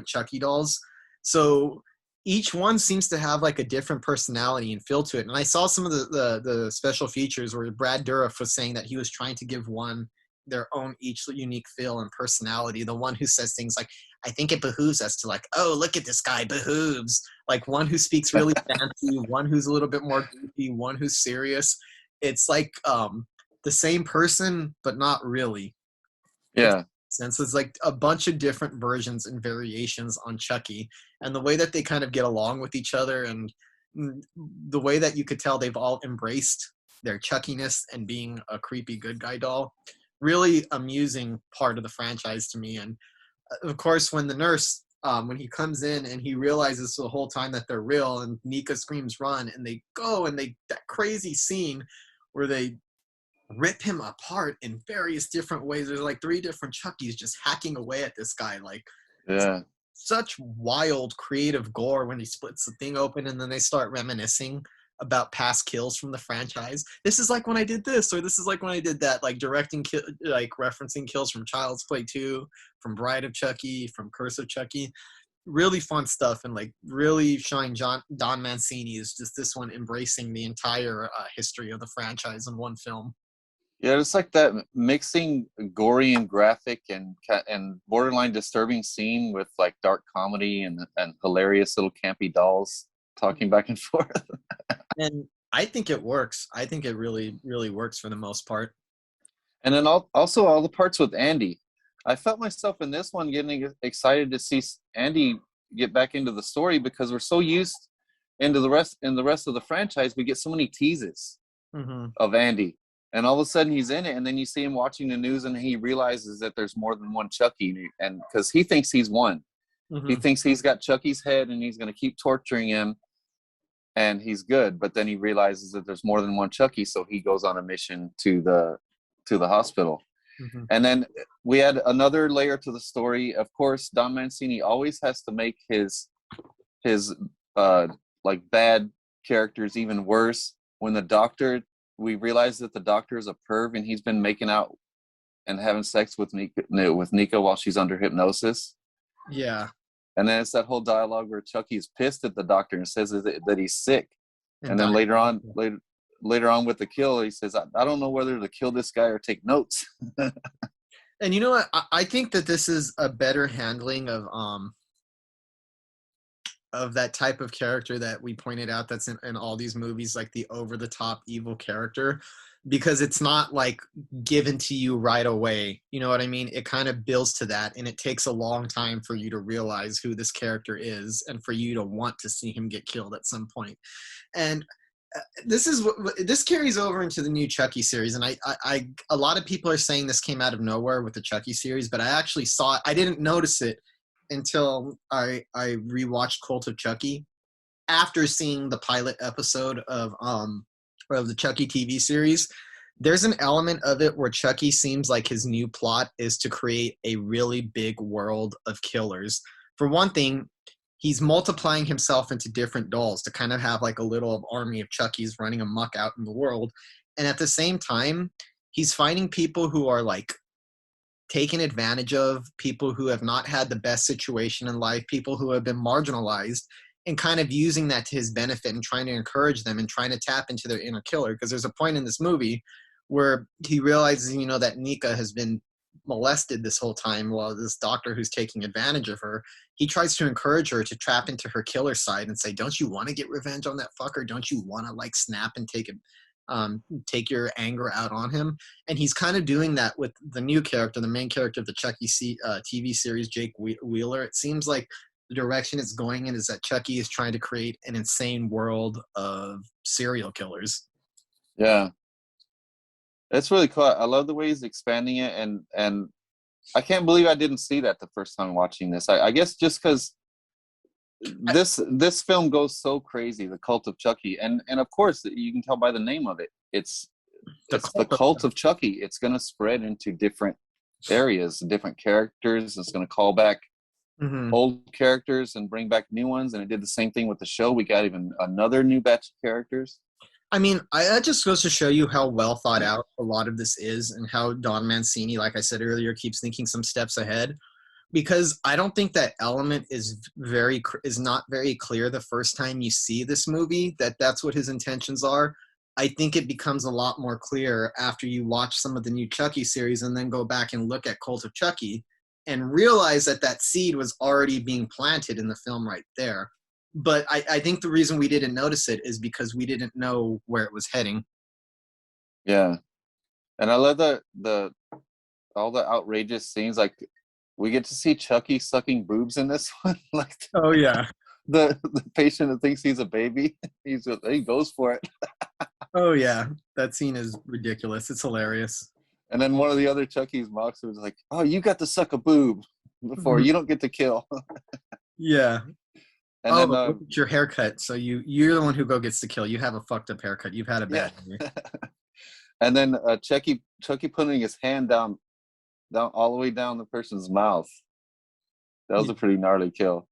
Speaker 2: Chucky dolls. So each one seems to have like a different personality and feel to it. And I saw some of the special features where Brad Dourif was saying that he was trying to give one their own each unique feel and personality. The one who says things like, I think it behooves us to like, oh, look at this guy, behooves. Like one who speaks really fancy, one who's a little bit more goofy, one who's serious. It's like the same person, but not really.
Speaker 3: Yeah.
Speaker 2: Since it's like a bunch of different versions and variations on Chucky, and the way that they kind of get along with each other, and the way that you could tell they've all embraced their Chuckiness and being a creepy good guy doll. Really amusing part of the franchise to me. And of course, when the nurse, when he comes in and he realizes the whole time that they're real, and Nika screams run, and they go, and that crazy scene where they rip him apart in various different ways. There's like 3 different Chuckies just hacking away at this guy. Like,
Speaker 3: yeah,
Speaker 2: such wild, creative gore when he splits the thing open and then they start reminiscing about past kills from the franchise. This is like when I did this, or this is like when I did that, like like referencing kills from Child's Play 2, from Bride of Chucky, from Curse of Chucky. Really fun stuff, and like really showing Don Mancini is just this one embracing the entire history of the franchise in one film.
Speaker 3: Yeah, it's like that mixing gory and graphic and borderline disturbing scene with like dark comedy and hilarious little campy dolls talking back and forth.
Speaker 2: And I think it works. I think it really, really works for the most part.
Speaker 3: And then also all the parts with Andy. I felt myself in this one getting excited to see Andy get back into the story because we're so used in the rest of the franchise. We get so many teases of Andy, and all of a sudden he's in it, and then you see him watching the news, and he realizes that there's more than one Chucky, and because he thinks he's one, he thinks he's got Chucky's head, and he's going to keep torturing him, and he's good. But then he realizes that there's more than one Chucky, so he goes on a mission to the hospital. And then we had another layer to the story. Of course, Don Mancini always has to make his like bad characters even worse. When we realize that the doctor is a perv and he's been making out and having sex with Nika while she's under hypnosis.
Speaker 2: Yeah.
Speaker 3: And then it's that whole dialogue where Chucky's pissed at the doctor and says that he's sick. And then later on with the kill, he says, I don't know whether to kill this guy or take notes.
Speaker 2: And you know what? I think that this is a better handling of that type of character that we pointed out that's in all these movies, like the over-the-top evil character, because it's not like given to you right away. You know what I mean? It kind of builds to that, and it takes a long time for you to realize who this character is and for you to want to see him get killed at some point. And this carries over into the new Chucky series, and I a lot of people are saying this came out of nowhere with the Chucky series, but I actually saw it. I didn't notice it until I rewatched Cult of Chucky after seeing the pilot episode of the Chucky TV series. There's an element of it where Chucky seems like his new plot is to create a really big world of killers. For one thing, he's multiplying himself into different dolls to kind of have like a little army of Chuckies running amok out in the world. And at the same time, he's finding people who are like taken advantage of, people who have not had the best situation in life, people who have been marginalized, and kind of using that to his benefit and trying to encourage them and trying to tap into their inner killer. Because there's a point in this movie where he realizes, you know, that Nika has been molested this whole time while this doctor who's taking advantage of her, he tries to encourage her to tap into her killer side and say, don't you want to get revenge on that fucker? Don't you want to like snap and take your anger out on him? And he's kind of doing that with the new character, the main character of the Chucky TV series, Jake Wheeler. It seems like the direction it's going in is that Chucky is trying to create an insane world of serial killers.
Speaker 3: Yeah. It's really cool. I love the way he's expanding it, and I can't believe I didn't see that the first time watching this. I guess just because this film goes so crazy, the Cult of Chucky, and of course you can tell by the name of it. It's the Cult of Chucky. It's going to spread into different areas, different characters. It's going to call back old characters and bring back new ones, and it did the same thing with the show. We got even another new batch of characters.
Speaker 2: I mean, that just goes to show you how well thought out a lot of this is, and how Don Mancini, like I said earlier, keeps thinking some steps ahead. Because I don't think that element is not very clear the first time you see this movie, that's what his intentions are. I think it becomes a lot more clear after you watch some of the new Chucky series and then go back and look at Cult of Chucky and realize that seed was already being planted in the film right there. But I think the reason we didn't notice it is because we didn't know where it was heading.
Speaker 3: Yeah. And I love all the outrageous scenes. Like, we get to see Chucky sucking boobs in this one. Like,
Speaker 2: oh yeah,
Speaker 3: the patient that thinks he's a baby, he goes for it.
Speaker 2: Oh yeah, that scene is ridiculous. It's hilarious.
Speaker 3: And then one of the other Chucky's mocks was like, "Oh, you got to suck a boob before you don't get to kill."
Speaker 2: Yeah.
Speaker 3: And then,
Speaker 2: look at your haircut. So you're the one who gets to kill. You have a fucked up haircut. You've had a bad day.
Speaker 3: And then Chucky putting his hand down all the way down the person's mouth. That was a pretty gnarly kill.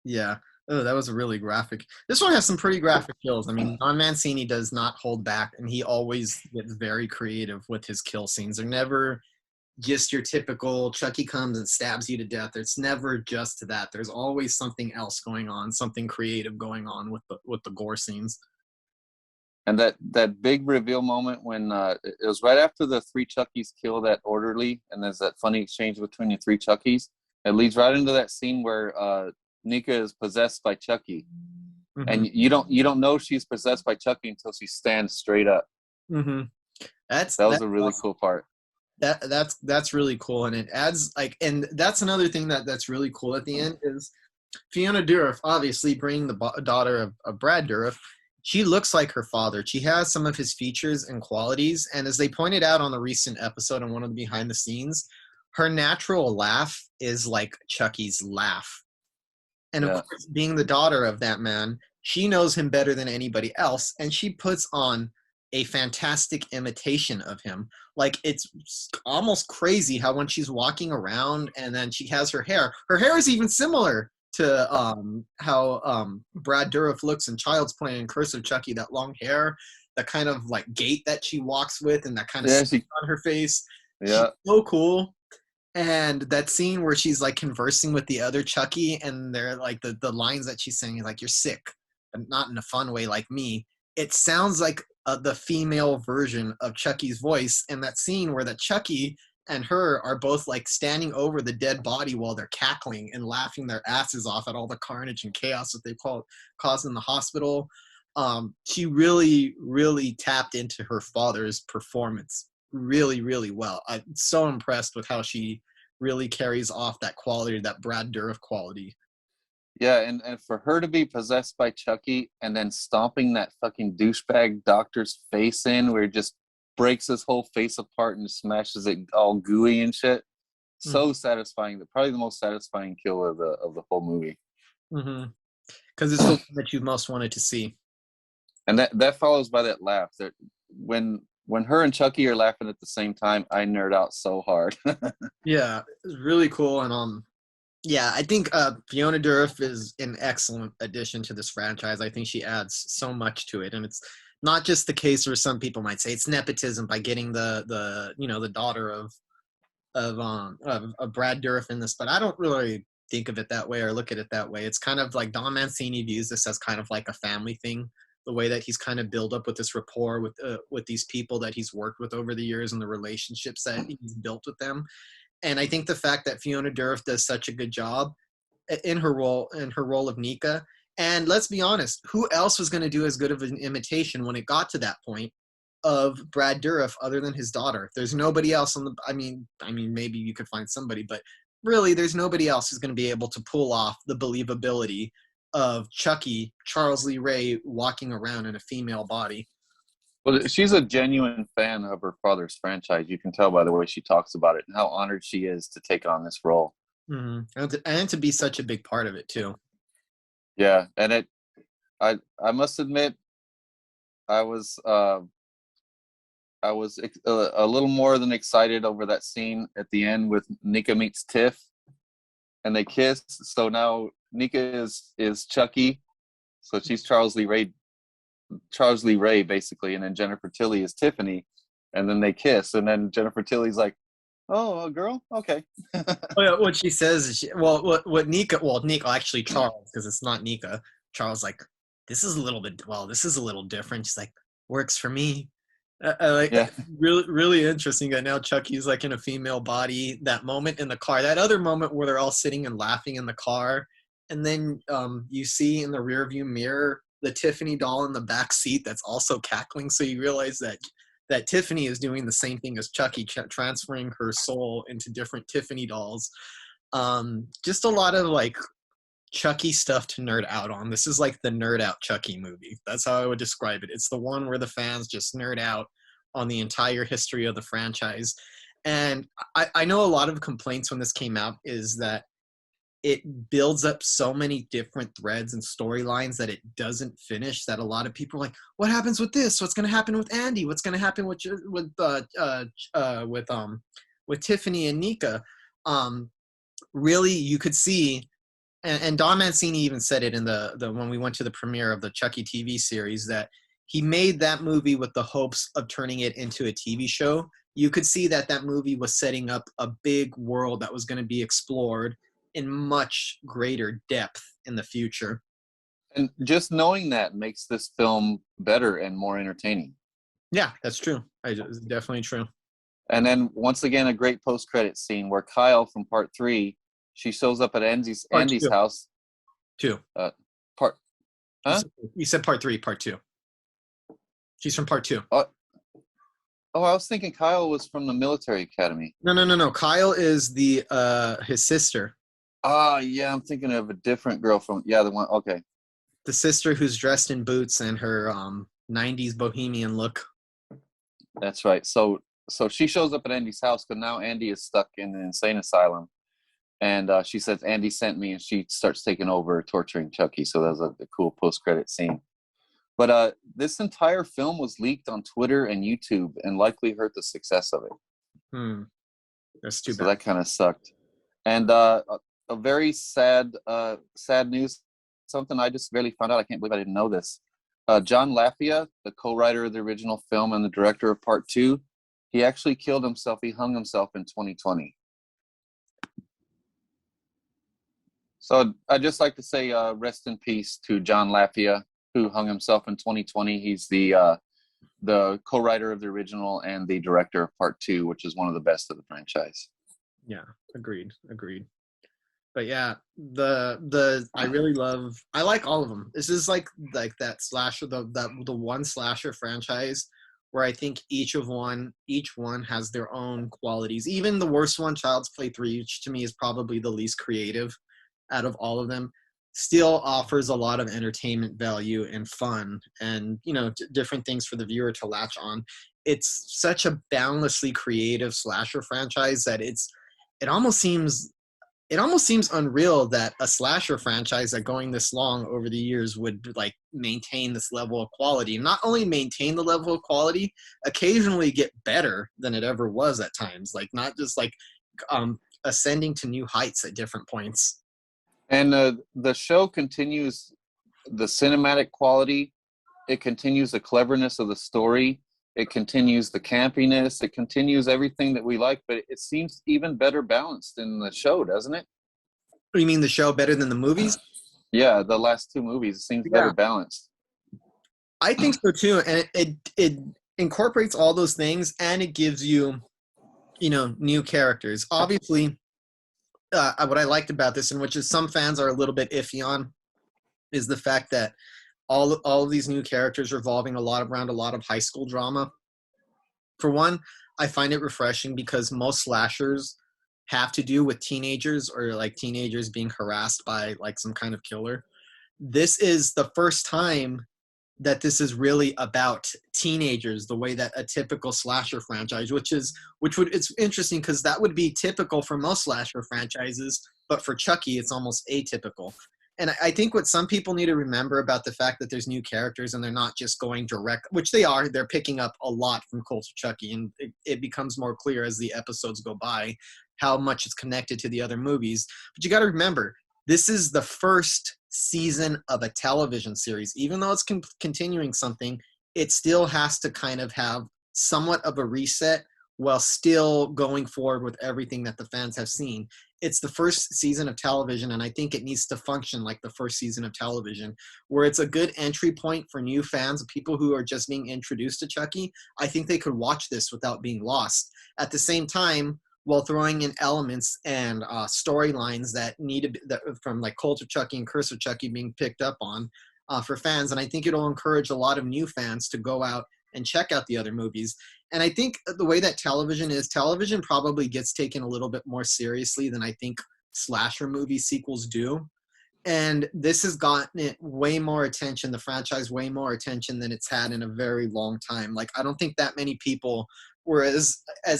Speaker 2: Yeah. Oh, that was really graphic. This one has some pretty graphic kills. I mean, Don Mancini does not hold back, and he always gets very creative with his kill scenes. They're never just your typical Chucky comes and stabs you to death. It's never just that. There's always something else going on, something creative going on with the gore scenes.
Speaker 3: And that big reveal moment when it was right after the three Chuckies kill that orderly, and there's that funny exchange between the three Chuckies. It leads right into that scene where Nika is possessed by Chucky, and you don't know she's possessed by Chucky until she stands straight up.
Speaker 2: Mm-hmm.
Speaker 3: That was a really cool part.
Speaker 2: That's really cool, and it adds and that's another thing that's really cool at the end is Fiona Dourif, obviously bringing the daughter of Brad Dourif. She looks like her father. She has some of his features and qualities, and as they pointed out on the recent episode on one of the behind the scenes, her natural laugh is like Chucky's laugh. And of course, being the daughter of that man, she knows him better than anybody else, and she puts on a fantastic imitation of him. Like, it's almost crazy how when she's walking around and then she has her hair is even similar to how Brad Dourif looks in Child's Play and Curse of Chucky, that long hair, the kind of like gait that she walks with, and that kind of on her face.
Speaker 3: Yeah.
Speaker 2: She's so cool. And that scene where she's like conversing with the other Chucky, and they're like the lines that she's saying, like, "You're sick, but not in a fun way like me." It sounds like the female version of Chucky's voice. And that scene where the Chucky and her are both like standing over the dead body while they're cackling and laughing their asses off at all the carnage and chaos that they caused in the hospital. She really, really tapped into her father's performance really, really well. I'm so impressed with how she really carries off that quality, that Brad Dourif quality.
Speaker 3: Yeah, and for her to be possessed by Chucky and then stomping that fucking douchebag doctor's face in, where it just breaks his whole face apart and smashes it all gooey and shit. So satisfying. Probably the most satisfying kill of the whole movie.
Speaker 2: Mm-hmm. Because it's the one that you most wanted to see.
Speaker 3: And that follows by that laugh. That when her and Chucky are laughing at the same time, I nerd out so hard.
Speaker 2: Yeah, it's really cool. And yeah, I think Fiona Dourif is an excellent addition to this franchise. I think she adds so much to it, and it's not just the case where some people might say it's nepotism by getting the daughter of Brad Dourif in this, but I don't really think of it that way or look at it that way. It's kind of like Don Mancini views this as kind of like a family thing. The way that he's kind of built up with this rapport with these people that he's worked with over the years and the relationships that he's built with them. And I think the fact that Fiona Dourif does such a good job in her role of Nika, and let's be honest, who else was going to do as good of an imitation when it got to that point of Brad Dourif other than his daughter? There's nobody else on the. I mean, maybe you could find somebody, but really, there's nobody else who's going to be able to pull off the believability of Chucky, Charles Lee Ray, walking around in a female body.
Speaker 3: Well, she's a genuine fan of her father's franchise. You can tell by the way she talks about it and how honored she is to take on this role.
Speaker 2: Mm-hmm. And to be such a big part of it too.
Speaker 3: Yeah, and I must admit, I was a little more than excited over that scene at the end with Nika meets Tiff, and they kiss. So now Nika is Chucky, so she's Charles Lee Ray basically, and then Jennifer Tilly is Tiffany, and then they kiss, and then Jennifer Tilly's like, "Oh, a girl, okay."
Speaker 2: Well, what she says is, Nika actually Charles, because it's not Nika. Charles like, this is a little different. She's like, works for me. Really, really interesting that now Chucky's like in a female body. That moment in the car, that other moment where they're all sitting and laughing in the car, and then you see in the rearview mirror the Tiffany doll in the back seat that's also cackling. So you realize that Tiffany is doing the same thing as Chucky, transferring her soul into different Tiffany dolls. Just a lot of like Chucky stuff to nerd out on. This is like the nerd out Chucky movie. That's how I would describe it. It's the one where the fans just nerd out on the entire history of the franchise. And I know a lot of complaints when this came out is that it builds up so many different threads and storylines that it doesn't finish, that a lot of people are like, what happens with this? What's going to happen with Andy? What's going to happen with Tiffany and Nika? really you could see, and Don Mancini even said it in the when we went to the premiere of the Chucky TV series, that he made that movie with the hopes of turning it into a TV show. You could see that that movie was setting up a big world that was going to be explored in much greater depth in the future.
Speaker 3: And just knowing that makes this film better and more entertaining.
Speaker 2: Yeah, that's true. It's definitely true.
Speaker 3: And then once again, a great post-credit scene where Kyle from part 3, she shows up at Andy's
Speaker 2: two.
Speaker 3: house.
Speaker 2: Two.
Speaker 3: Part, huh?
Speaker 2: You said part 3, part 2. She's from part 2.
Speaker 3: Oh, I was thinking Kyle was from the military academy.
Speaker 2: No. Kyle is the his sister.
Speaker 3: Oh, yeah, I'm thinking of a different girl from, the one, okay.
Speaker 2: The sister who's dressed in boots and her 90s bohemian look.
Speaker 3: That's right. So she shows up at Andy's house because now Andy is stuck in an insane asylum. And she says, Andy sent me, and she starts taking over torturing Chucky. So that was a cool post-credit scene. But this entire film was leaked on Twitter and YouTube and likely hurt the success of it.
Speaker 2: That's too bad.
Speaker 3: So that kind of sucked. And a very sad news, something I just barely found out. I can't believe I didn't know this. John Lafia, the co-writer of the original film and the director of part 2, he actually killed himself. He hung himself in 2020. So I'd just like to say rest in peace to John Lafia, who hung himself in 2020. He's the co-writer of the original and the director of part 2, which is one of the best of the franchise.
Speaker 2: Yeah, agreed. But yeah, I like all of them. This is like that slasher, the one slasher franchise where I think each one has their own qualities. Even the worst one, Child's Play 3, which to me is probably the least creative out of all of them, still offers a lot of entertainment value and fun and, different things for the viewer to latch on. It's such a boundlessly creative slasher franchise that it almost seems unreal that a slasher franchise that going this long over the years would maintain this level of quality. Not only maintain the level of quality, occasionally get better than it ever was at times. Not just ascending to new heights at different points.
Speaker 3: And the show continues the cinematic quality. It continues the cleverness of the story. It continues the campiness. It continues everything that we like, but it seems even better balanced in the show, doesn't it?
Speaker 2: You mean the show better than the movies?
Speaker 3: Yeah, the last 2 movies, it seems better balanced.
Speaker 2: I think so too, and it incorporates all those things, and it gives you, new characters. Obviously, what I liked about this, and which is some fans are a little bit iffy on, is the fact that all of these new characters revolving around a lot of high school drama. For one, I find it refreshing because most slashers have to do with teenagers or teenagers being harassed by some kind of killer. This is the first time that this is really about teenagers, the way that a typical slasher franchise, it's interesting because that would be typical for most slasher franchises, but for Chucky, it's almost atypical. And I think what some people need to remember about the fact that there's new characters and they're not just going direct, which they're picking up a lot from Cult of Chucky, and it becomes more clear as the episodes go by how much it's connected to the other movies. But you got to remember, this is the first season of a television series. Even though it's continuing something, it still has to kind of have somewhat of a reset while still going forward with everything that the fans have seen. It's the first season of television, and I think it needs to function like the first season of television, where it's a good entry point for new fans, people who are just being introduced to Chucky. I think they could watch this without being lost. At the same time, while throwing in elements and storylines that from Cult of Chucky and Curse of Chucky being picked up on for fans. And I think it'll encourage a lot of new fans to go out and check out the other movies. And I think the way that television probably gets taken a little bit more seriously than I think slasher movie sequels do. And this has gotten it way more attention, the franchise way more attention than it's had in a very long time. I don't think that many people were as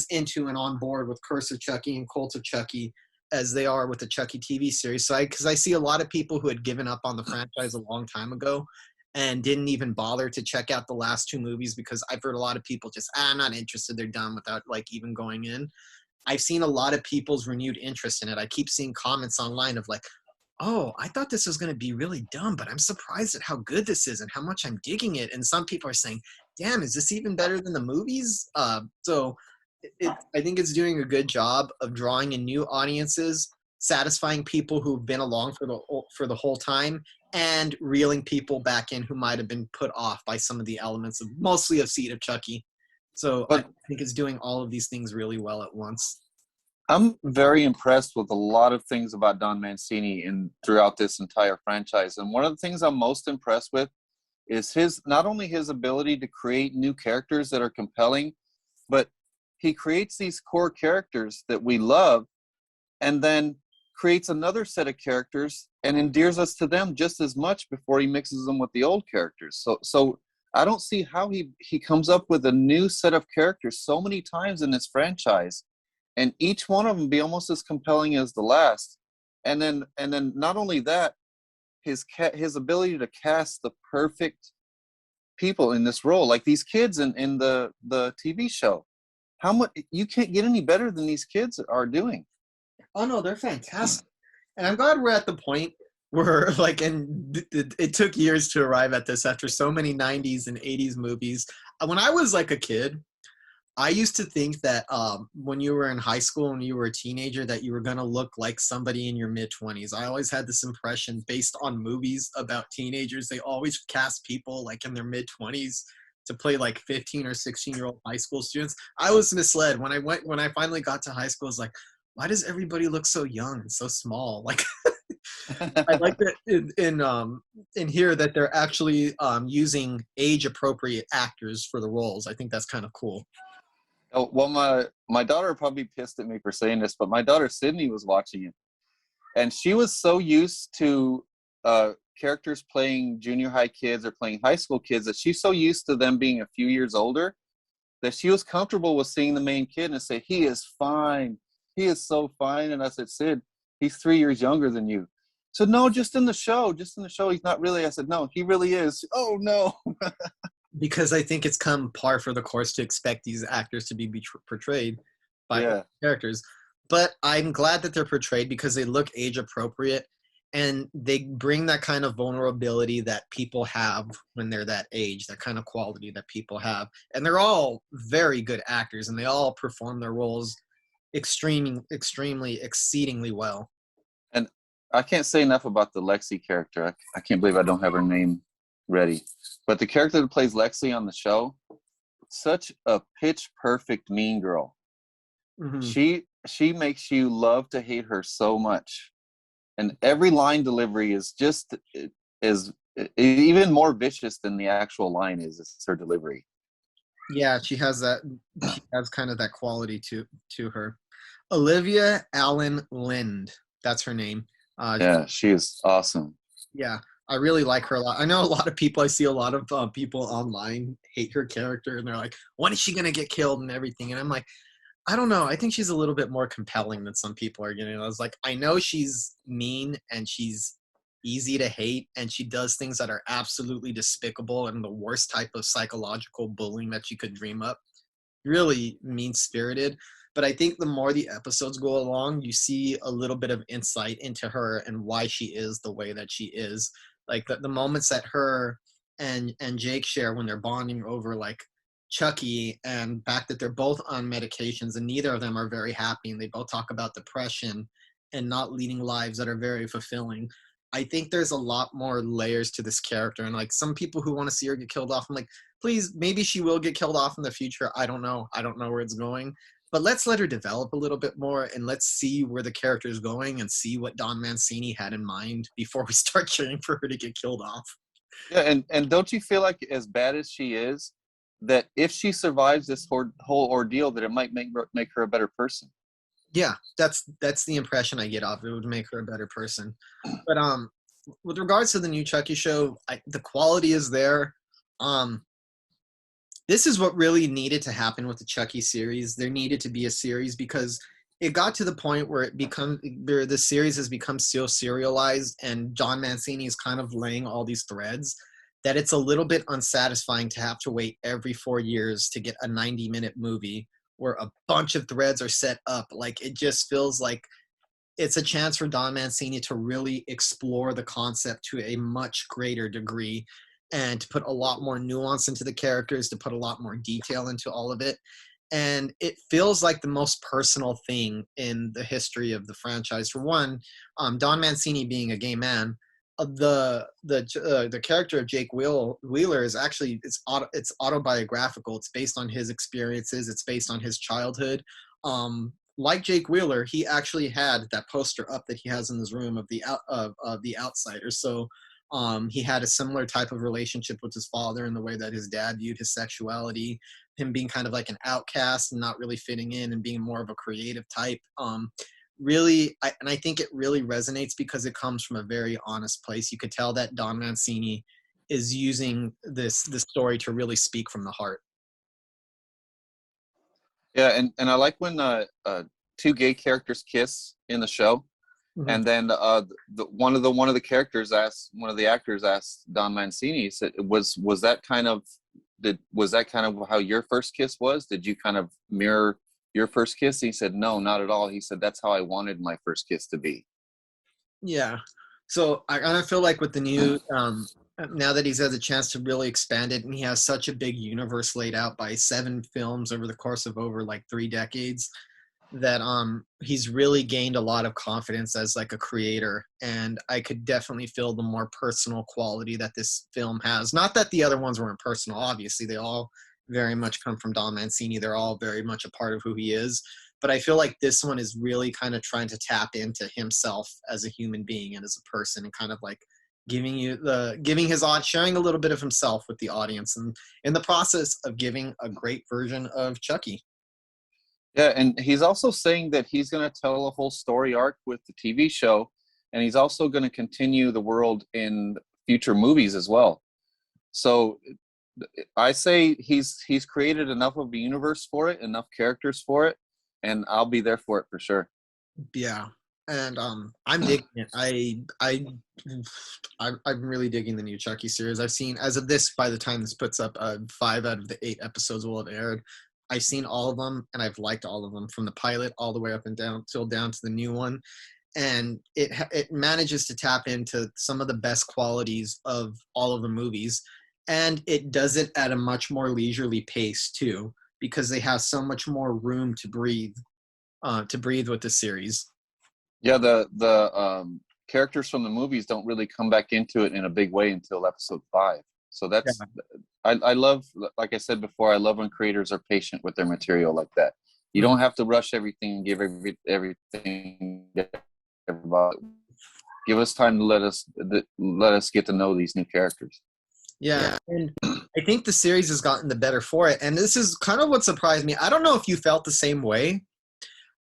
Speaker 2: into and on board with Curse of Chucky and Cult of Chucky as they are with the Chucky TV series. So because I see a lot of people who had given up on the franchise a long time ago and didn't even bother to check out the last 2 movies because I've heard a lot of people just, I'm not interested, they're done without even going in. I've seen a lot of people's renewed interest in it. I keep seeing comments online of like, oh, I thought this was going to be really dumb, but I'm surprised at how good this is and how much I'm digging it. And some people are saying, damn, is this even better than the movies? I think it's doing a good job of drawing in new audiences, satisfying people who've been along for the whole time, and reeling people back in who might have been put off by some of the elements of mostly of Seed of Chucky. So I think it's doing all of these things really well at once.
Speaker 3: I'm very impressed with a lot of things about Don Mancini throughout this entire franchise. And one of the things I'm most impressed with is not only his ability to create new characters that are compelling, but he creates these core characters that we love and then creates another set of characters and endears us to them just as much before he mixes them with the old characters. So I don't see how he comes up with a new set of characters so many times in this franchise, and each one of them be almost as compelling as the last. And then not only that, his ability to cast the perfect people in this role, like these kids in the TV show. How much you can't get any better than these kids are doing.
Speaker 2: Oh no, they're fantastic. And I'm glad we're at the point where like, and it took years to arrive at this after so many 90s and 80s movies. When I was like a kid, I used to think that when you were in high school and you were a teenager that you were going to look like somebody in your mid-20s. I always had this impression based on movies about teenagers. They always cast people like in their mid-20s to play like 15 or 16-year-old high school students. I was misled. When I finally got to high school, I was like, why does everybody look so young and so small? Like I like that in here that they're actually using age-appropriate actors for the roles. I think that's kind of cool.
Speaker 3: Oh, well, my daughter probably pissed at me for saying this, but my daughter Sydney was watching it, and she was so used to characters playing junior high kids or playing high school kids that she's so used to them being a few years older that she was comfortable with seeing the main kid and say, he is fine. He is so fine. And I said, Sid, he's 3 years younger than you. So no, just in the show, he's not really. I said, no, he really is. Oh no.
Speaker 2: Because I think it's come par for the course to expect these actors to be portrayed by characters. But I'm glad that they're portrayed because they look age appropriate and they bring that kind of vulnerability that people have when they're that age, that kind of quality that people have. And they're all very good actors and they all perform their roles extremely, exceedingly well.
Speaker 3: And I can't say enough about the Lexi character. I can't believe I don't have her name ready. But the character that plays Lexi on the show, such a pitch perfect mean girl. Mm-hmm. She makes you love to hate her so much. And every line delivery is even more vicious than the actual line is. It's her delivery.
Speaker 2: Yeah, she has kind of that quality to her. Olivia Allen Lind, that's her name.
Speaker 3: Yeah, she is awesome.
Speaker 2: Yeah, I really like her a lot. I know a lot of people, I see a lot of people online hate her character, and they're like, when is she going to get killed and everything? And I'm like, I don't know. I think she's a little bit more compelling than some people are getting. I was like, I know she's mean and she's easy to hate, and she does things that are absolutely despicable and the worst type of psychological bullying that you could dream up. Really mean-spirited. But I think the more the episodes go along, you see a little bit of insight into her and why she is the way that she is. Like the moments that her and Jake share when they're bonding over like Chucky and the fact that they're both on medications and neither of them are very happy and they both talk about depression and not leading lives that are very fulfilling. I think there's a lot more layers to this character, and like some people who want to see her get killed off, I'm like, please, maybe she will get killed off in the future. I don't know where it's going, but let's let her develop a little bit more and let's see where the character is going and see what Don Mancini had in mind before we start cheering for her to get killed off.
Speaker 3: Yeah, and don't you feel like as bad as she is, that if she survives this whole ordeal, that it might make her a better person?
Speaker 2: Yeah, that's the impression I get off. It would make her a better person. But with regards to the new Chucky show, the quality is there. This is what really needed to happen with the Chucky series. There needed to be a series because it got to the point where the series has become so serialized and John Mancini is kind of laying all these threads that it's a little bit unsatisfying to have to wait every 4 years to get a 90-minute movie where a bunch of threads are set up. Like, it just feels like it's a chance for Don Mancini to really explore the concept to a much greater degree and to put a lot more nuance into the characters, to put a lot more detail into all of it. And it feels like the most personal thing in the franchise. For one, Don Mancini being a gay man, the character of Jake Wheeler is actually it's autobiographical. It's based on his experiences. It's based on his childhood. Like Jake Wheeler, he actually had that poster up that he has in his room of the Outsiders. So he had a similar type of relationship with his father in the way that his dad viewed his sexuality, him being kind of like an outcast and not really fitting in and being more of a creative type. I think it really resonates because it comes from a very honest place. You could tell that Don Mancini is using this story to really speak from the heart.
Speaker 3: Yeah, and I like when two gay characters kiss in the show,
Speaker 2: Mm-hmm.
Speaker 3: and then one of the actors asked Don Mancini, said, was that kind of how your first kiss was? Did you kind of mirror your first kiss? He said, no, not at all. He said, that's how I wanted my first kiss to be.
Speaker 2: Yeah. So I kind of feel like with the new, now that he's had a chance to really expand it, and he has such a big universe laid out by 7 films over the course of over like 3 decades, that he's really gained a lot of confidence as like a creator. And I could definitely feel the more personal quality that this film has. Not that the other ones weren't personal, obviously they all very much come from Don Mancini. They're all very much a part of who he is. But I feel like this one is really kind of trying to tap into himself as a human being and as a person, and kind of like sharing a little bit of himself with the audience, and in the process of giving a great version of Chucky.
Speaker 3: Yeah, and he's also saying that he's going to tell a whole story arc with the TV show, and he's also going to continue the world in future movies as well. So I say he's created enough of a universe for it, enough characters for it, and I'll be there for it for sure.
Speaker 2: Yeah, and I'm digging it. I'm really digging the new Chucky series. I've seen, as of this, by the time this puts up, 5 out of the 8 episodes will have aired. I've seen all of them, and I've liked all of them, from the pilot all the way up and down to the new one. And it manages to tap into some of the best qualities of all of the movies, and it does it at a much more leisurely pace too, because they have so much more room to breathe with the series.
Speaker 3: Yeah, the characters from the movies don't really come back into it in a big way until episode 5. So that's, yeah. I love, like I said before, I love when creators are patient with their material like that. You don't have to rush everything and give everything. Give us time to let us get to know these new characters.
Speaker 2: Yeah, and I think the series has gotten the better for it. And this is kind of what surprised me. I don't know if you felt the same way.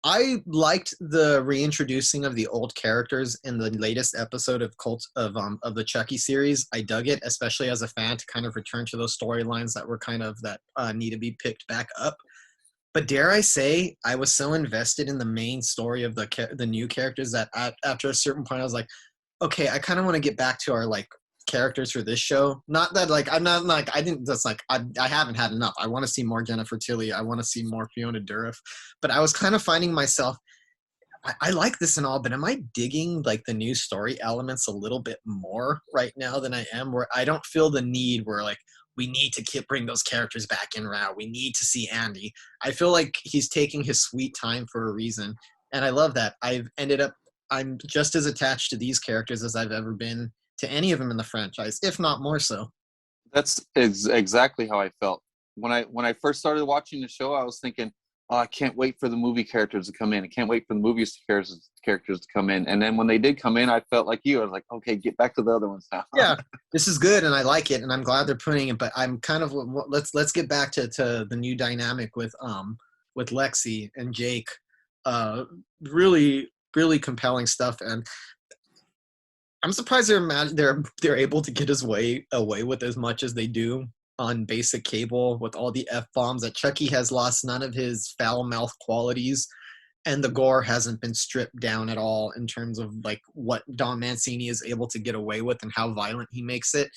Speaker 2: I liked the reintroducing of the old characters in the latest episode of Cult of the Chucky series. I dug it, especially as a fan, to kind of return to those storylines that were kind of that need to be picked back up. But dare I say, I was so invested in the main story of the new characters that after a certain point, I was like, okay, I kind of want to get back to our like characters for this show. Not that like I'm not like I didn't just like I haven't had enough. I want to see more Jennifer Tilly. I want to see more Fiona Dourif. But I was kind of finding myself, I like this and all, but am I digging like the new story elements a little bit more right now than I am, where I don't feel the need where like we need to bring those characters back in now. We need to see Andy. I feel like he's taking his sweet time for a reason. And I love that. I'm just as attached to these characters as I've ever been to any of them in the franchise, if not more so.
Speaker 3: That's exactly how I felt. When I first started watching the show, I was thinking, oh, I can't wait for the movie characters to come in. I can't wait for the movie characters to come in. And then when they did come in, I felt like you. I was like, okay, get back to the other ones now.
Speaker 2: Yeah, this is good, and I like it, and I'm glad they're putting it. But I'm kind of let's get back to the new dynamic with Lexi and Jake. Really, really compelling stuff, and I'm surprised they're able to get away with as much as they do on basic cable, with all the F-bombs. That Chucky has lost none of his foul mouth qualities, and the gore hasn't been stripped down at all in terms of like what Don Mancini is able to get away with and how violent he makes it.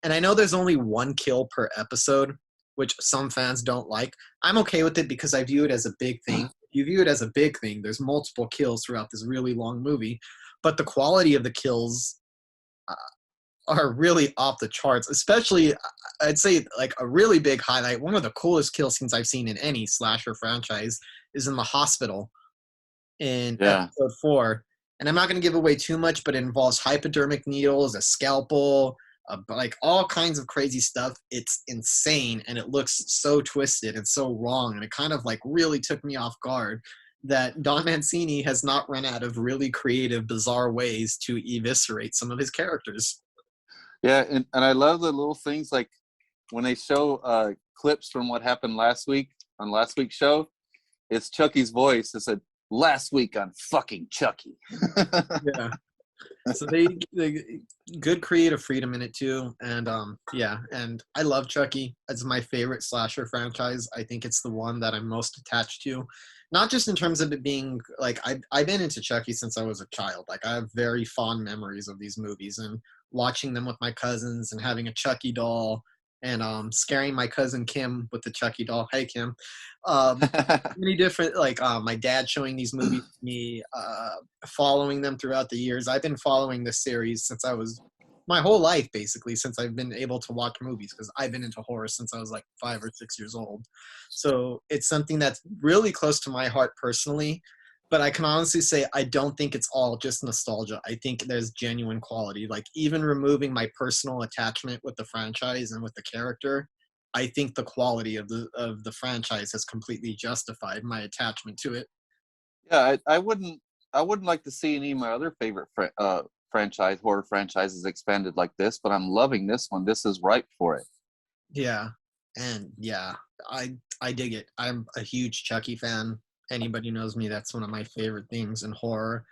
Speaker 2: And I know there's only 1 kill per episode, which some fans don't like. I'm okay with it because I view it as a big thing. If you view it as a big thing, there's multiple kills throughout this really long movie, but the quality of the kills are really off the charts. Especially, I'd say like a really big highlight. One of the coolest kill scenes I've seen in any slasher franchise is in the hospital in episode 4. And I'm not going to give away too much, but it involves hypodermic needles, a scalpel, like all kinds of crazy stuff. It's insane, and it looks so twisted and so wrong, and it kind of like really took me off guard that Don Mancini has not run out of really creative, bizarre ways to eviscerate some of his characters.
Speaker 3: Yeah, and I love the little things like when they show clips from what happened last week on last week's show. It's Chucky's voice. It said, "Last week on fucking Chucky."
Speaker 2: Yeah. So they good creative freedom in it too, and and I love Chucky. It's my favorite slasher franchise. I think it's the one that I'm most attached to, not just in terms of it being like I've been into Chucky since I was a child. Like I have very fond memories of these movies and watching them with my cousins and having a Chucky doll and scaring my cousin Kim with the Chucky doll. Hey Kim. Many different, like my dad showing these movies to me, following them throughout the years. I've been following this series since I was my whole life, basically, since I've been able to watch movies, because I've been into horror since I was like 5 or 6 years old. So it's something that's really close to my heart personally. But I can honestly say I don't think it's all just nostalgia. I think there's genuine quality. Like even removing my personal attachment with the franchise and with the character, I think the quality of the franchise has completely justified my attachment to it.
Speaker 3: Yeah, I wouldn't like to see any of my other favorite horror franchises expanded like this, but I'm loving this one. This is ripe for it.
Speaker 2: Yeah, and yeah, I dig it. I'm a huge Chucky fan. Anybody who knows me, that's one of my favorite things in horror.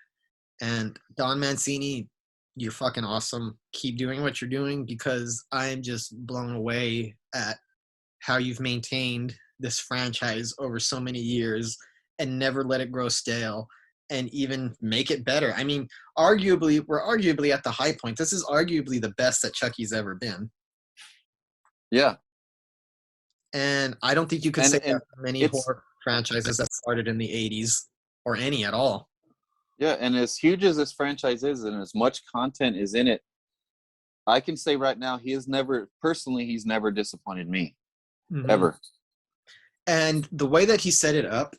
Speaker 2: And Don Mancini, you're fucking awesome. Keep doing what you're doing, because I'm just blown away at how you've maintained this franchise over so many years and never let it grow stale and even make it better. I mean, we're arguably at the high point. This is arguably the best that Chucky's ever been.
Speaker 3: Yeah.
Speaker 2: And I don't think you could say that for many horror franchises that started in the 80s or any at all.
Speaker 3: Yeah, and as huge as this franchise is and as much content is in it, I can say right now he's never disappointed me. Mm-hmm. Ever.
Speaker 2: And the way that he set it up,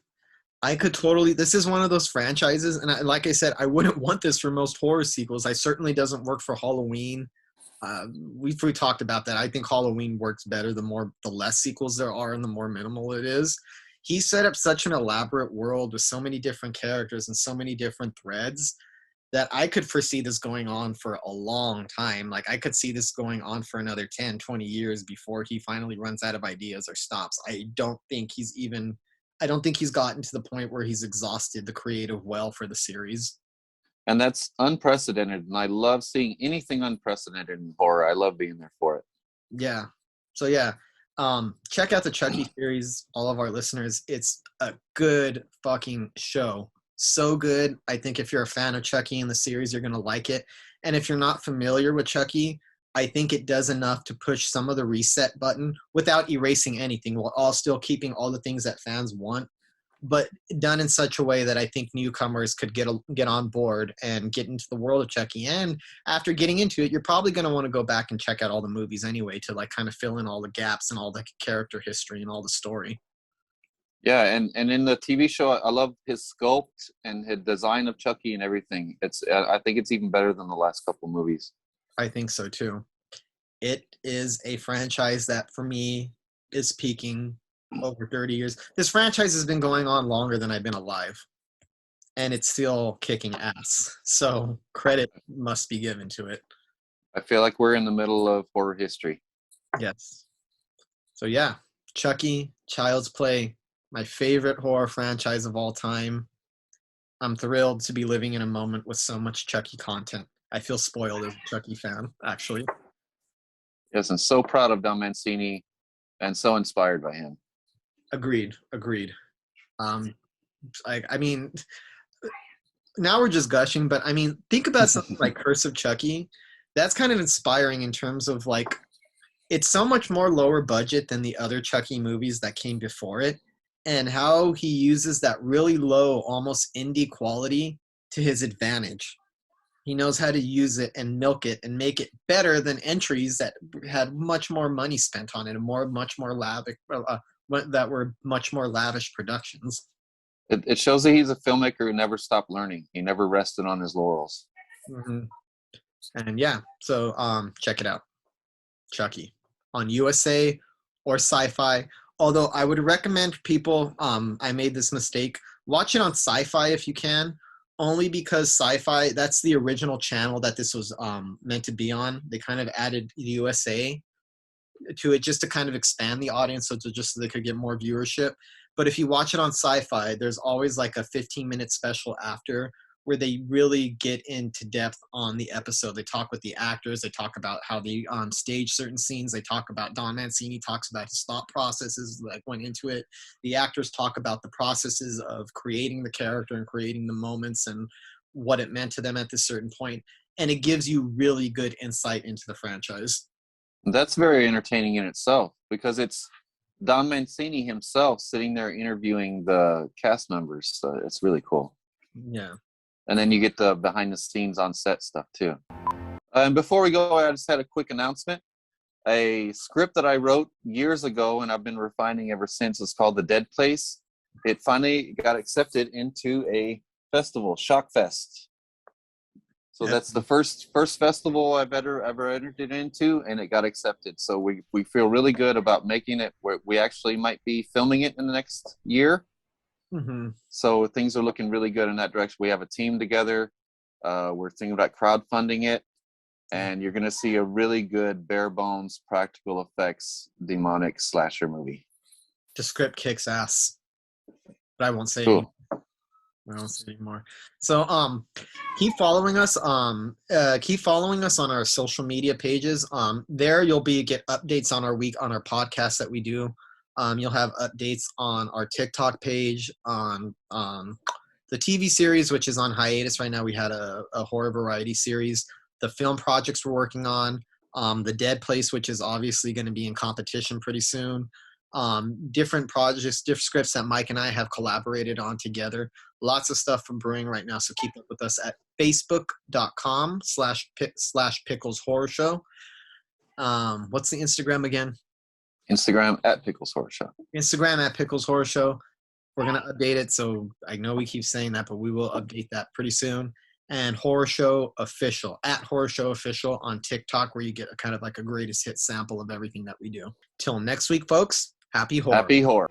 Speaker 2: this is one of those franchises, and like I said, I wouldn't want this for most horror sequels. I certainly doesn't work for Halloween. We talked about that. I think Halloween works better the less sequels there are and the more minimal it is. He set up such an elaborate world with so many different characters and so many different threads that I could foresee this going on for a long time. Like I could see this going on for another 10, 20 years before he finally runs out of ideas or stops. I don't think he's gotten to the point where he's exhausted the creative well for the series.
Speaker 3: And that's unprecedented. And I love seeing anything unprecedented in horror. I love being there for it.
Speaker 2: Yeah. So yeah. Check out the Chucky series, all of our listeners. It's a good fucking show. So good. I think if you're a fan of Chucky in the series, you're going to like it. And if you're not familiar with Chucky, I think it does enough to push some of the reset button without erasing anything, while all still keeping all the things that fans want, but done in such a way that I think newcomers could get on board and get into the world of Chucky. And after getting into it, you're probably going to want to go back and check out all the movies anyway to like kind of fill in all the gaps and all the character history and all the story.
Speaker 3: Yeah, and in the TV show, I love his sculpt and his design of Chucky and everything. I think it's even better than the last couple movies.
Speaker 2: I think so too. It is a franchise that for me is peaking over 30 years. This franchise has been going on longer than I've been alive, and it's still kicking ass. So credit must be given to it.
Speaker 3: I feel like we're in the middle of horror history.
Speaker 2: Yes. So yeah, Chucky, Child's Play, my favorite horror franchise of all time. I'm thrilled to be living in a moment with so much Chucky content. I feel spoiled as a Chucky fan, actually.
Speaker 3: Yes, and so proud of Don Mancini and so inspired by him.
Speaker 2: Agreed. I mean, now we're just gushing, but I mean, think about something like Curse of Chucky. That's kind of inspiring in terms of like, it's so much more lower budget than the other Chucky movies that came before it, and how he uses that really low, almost indie quality to his advantage. He knows how to use it and milk it and make it better than entries that had much more money spent on it and much more lavish, that were much more lavish productions.
Speaker 3: It shows that he's a filmmaker who never stopped learning. He never rested on his laurels.
Speaker 2: Mm-hmm. And yeah, so check it out, Chucky, on USA or SyFy. Although I would recommend people, I made this mistake, watch it on SyFy if you can. Only because SyFy, that's the original channel that this was meant to be on. They kind of added USA to it just to kind of expand the audience, so they could get more viewership. But if you watch it on SyFy, there's always like a 15-minute special after where they really get into depth on the episode. They talk with the actors. They talk about how they stage certain scenes. They talk about Don Mancini talks about his thought processes that went into it. The actors talk about the processes of creating the character and creating the moments and what it meant to them at this certain point. And it gives you really good insight into the franchise.
Speaker 3: That's very entertaining in itself, because it's Don Mancini himself sitting there interviewing the cast members. So it's really cool.
Speaker 2: Yeah.
Speaker 3: And then you get the behind the scenes on set stuff too. And before we go, I just had a quick announcement. A script that I wrote years ago and I've been refining ever since is called The Dead Place. It finally got accepted into a festival, Shock Fest. So that's the first festival I've ever entered it into, and it got accepted. So we feel really good about making it where we actually might be filming it in the next year.
Speaker 2: Mm-hmm.
Speaker 3: So things are looking really good in that direction. We have a team together. We're thinking about crowdfunding it, and you're going to see a really good bare bones practical effects demonic slasher movie.
Speaker 2: The script kicks ass, but I won't say
Speaker 3: Cool.
Speaker 2: anymore. So keep following us. Keep following us on our social media pages. There you'll get updates on our podcast that we do. You'll have updates on our TikTok page, on the TV series, which is on hiatus right now. We had a horror variety series, the film projects we're working on, the Dead Place, which is obviously going to be in competition pretty soon, different projects, different scripts that Mike and I have collaborated on together. Lots of stuff from brewing right now, so keep up with us at facebook.com/Pickles Horror Show. What's the Instagram again?
Speaker 3: Instagram at Pickles Horror Show.
Speaker 2: Instagram at Pickles Horror Show. We're going to update it, so I know we keep saying that, but we will update that pretty soon. And Horror Show Official, at Horror Show Official on TikTok, where you get kind of like a greatest hit sample of everything that we do. Till next week, folks, happy horror.
Speaker 3: Happy horror.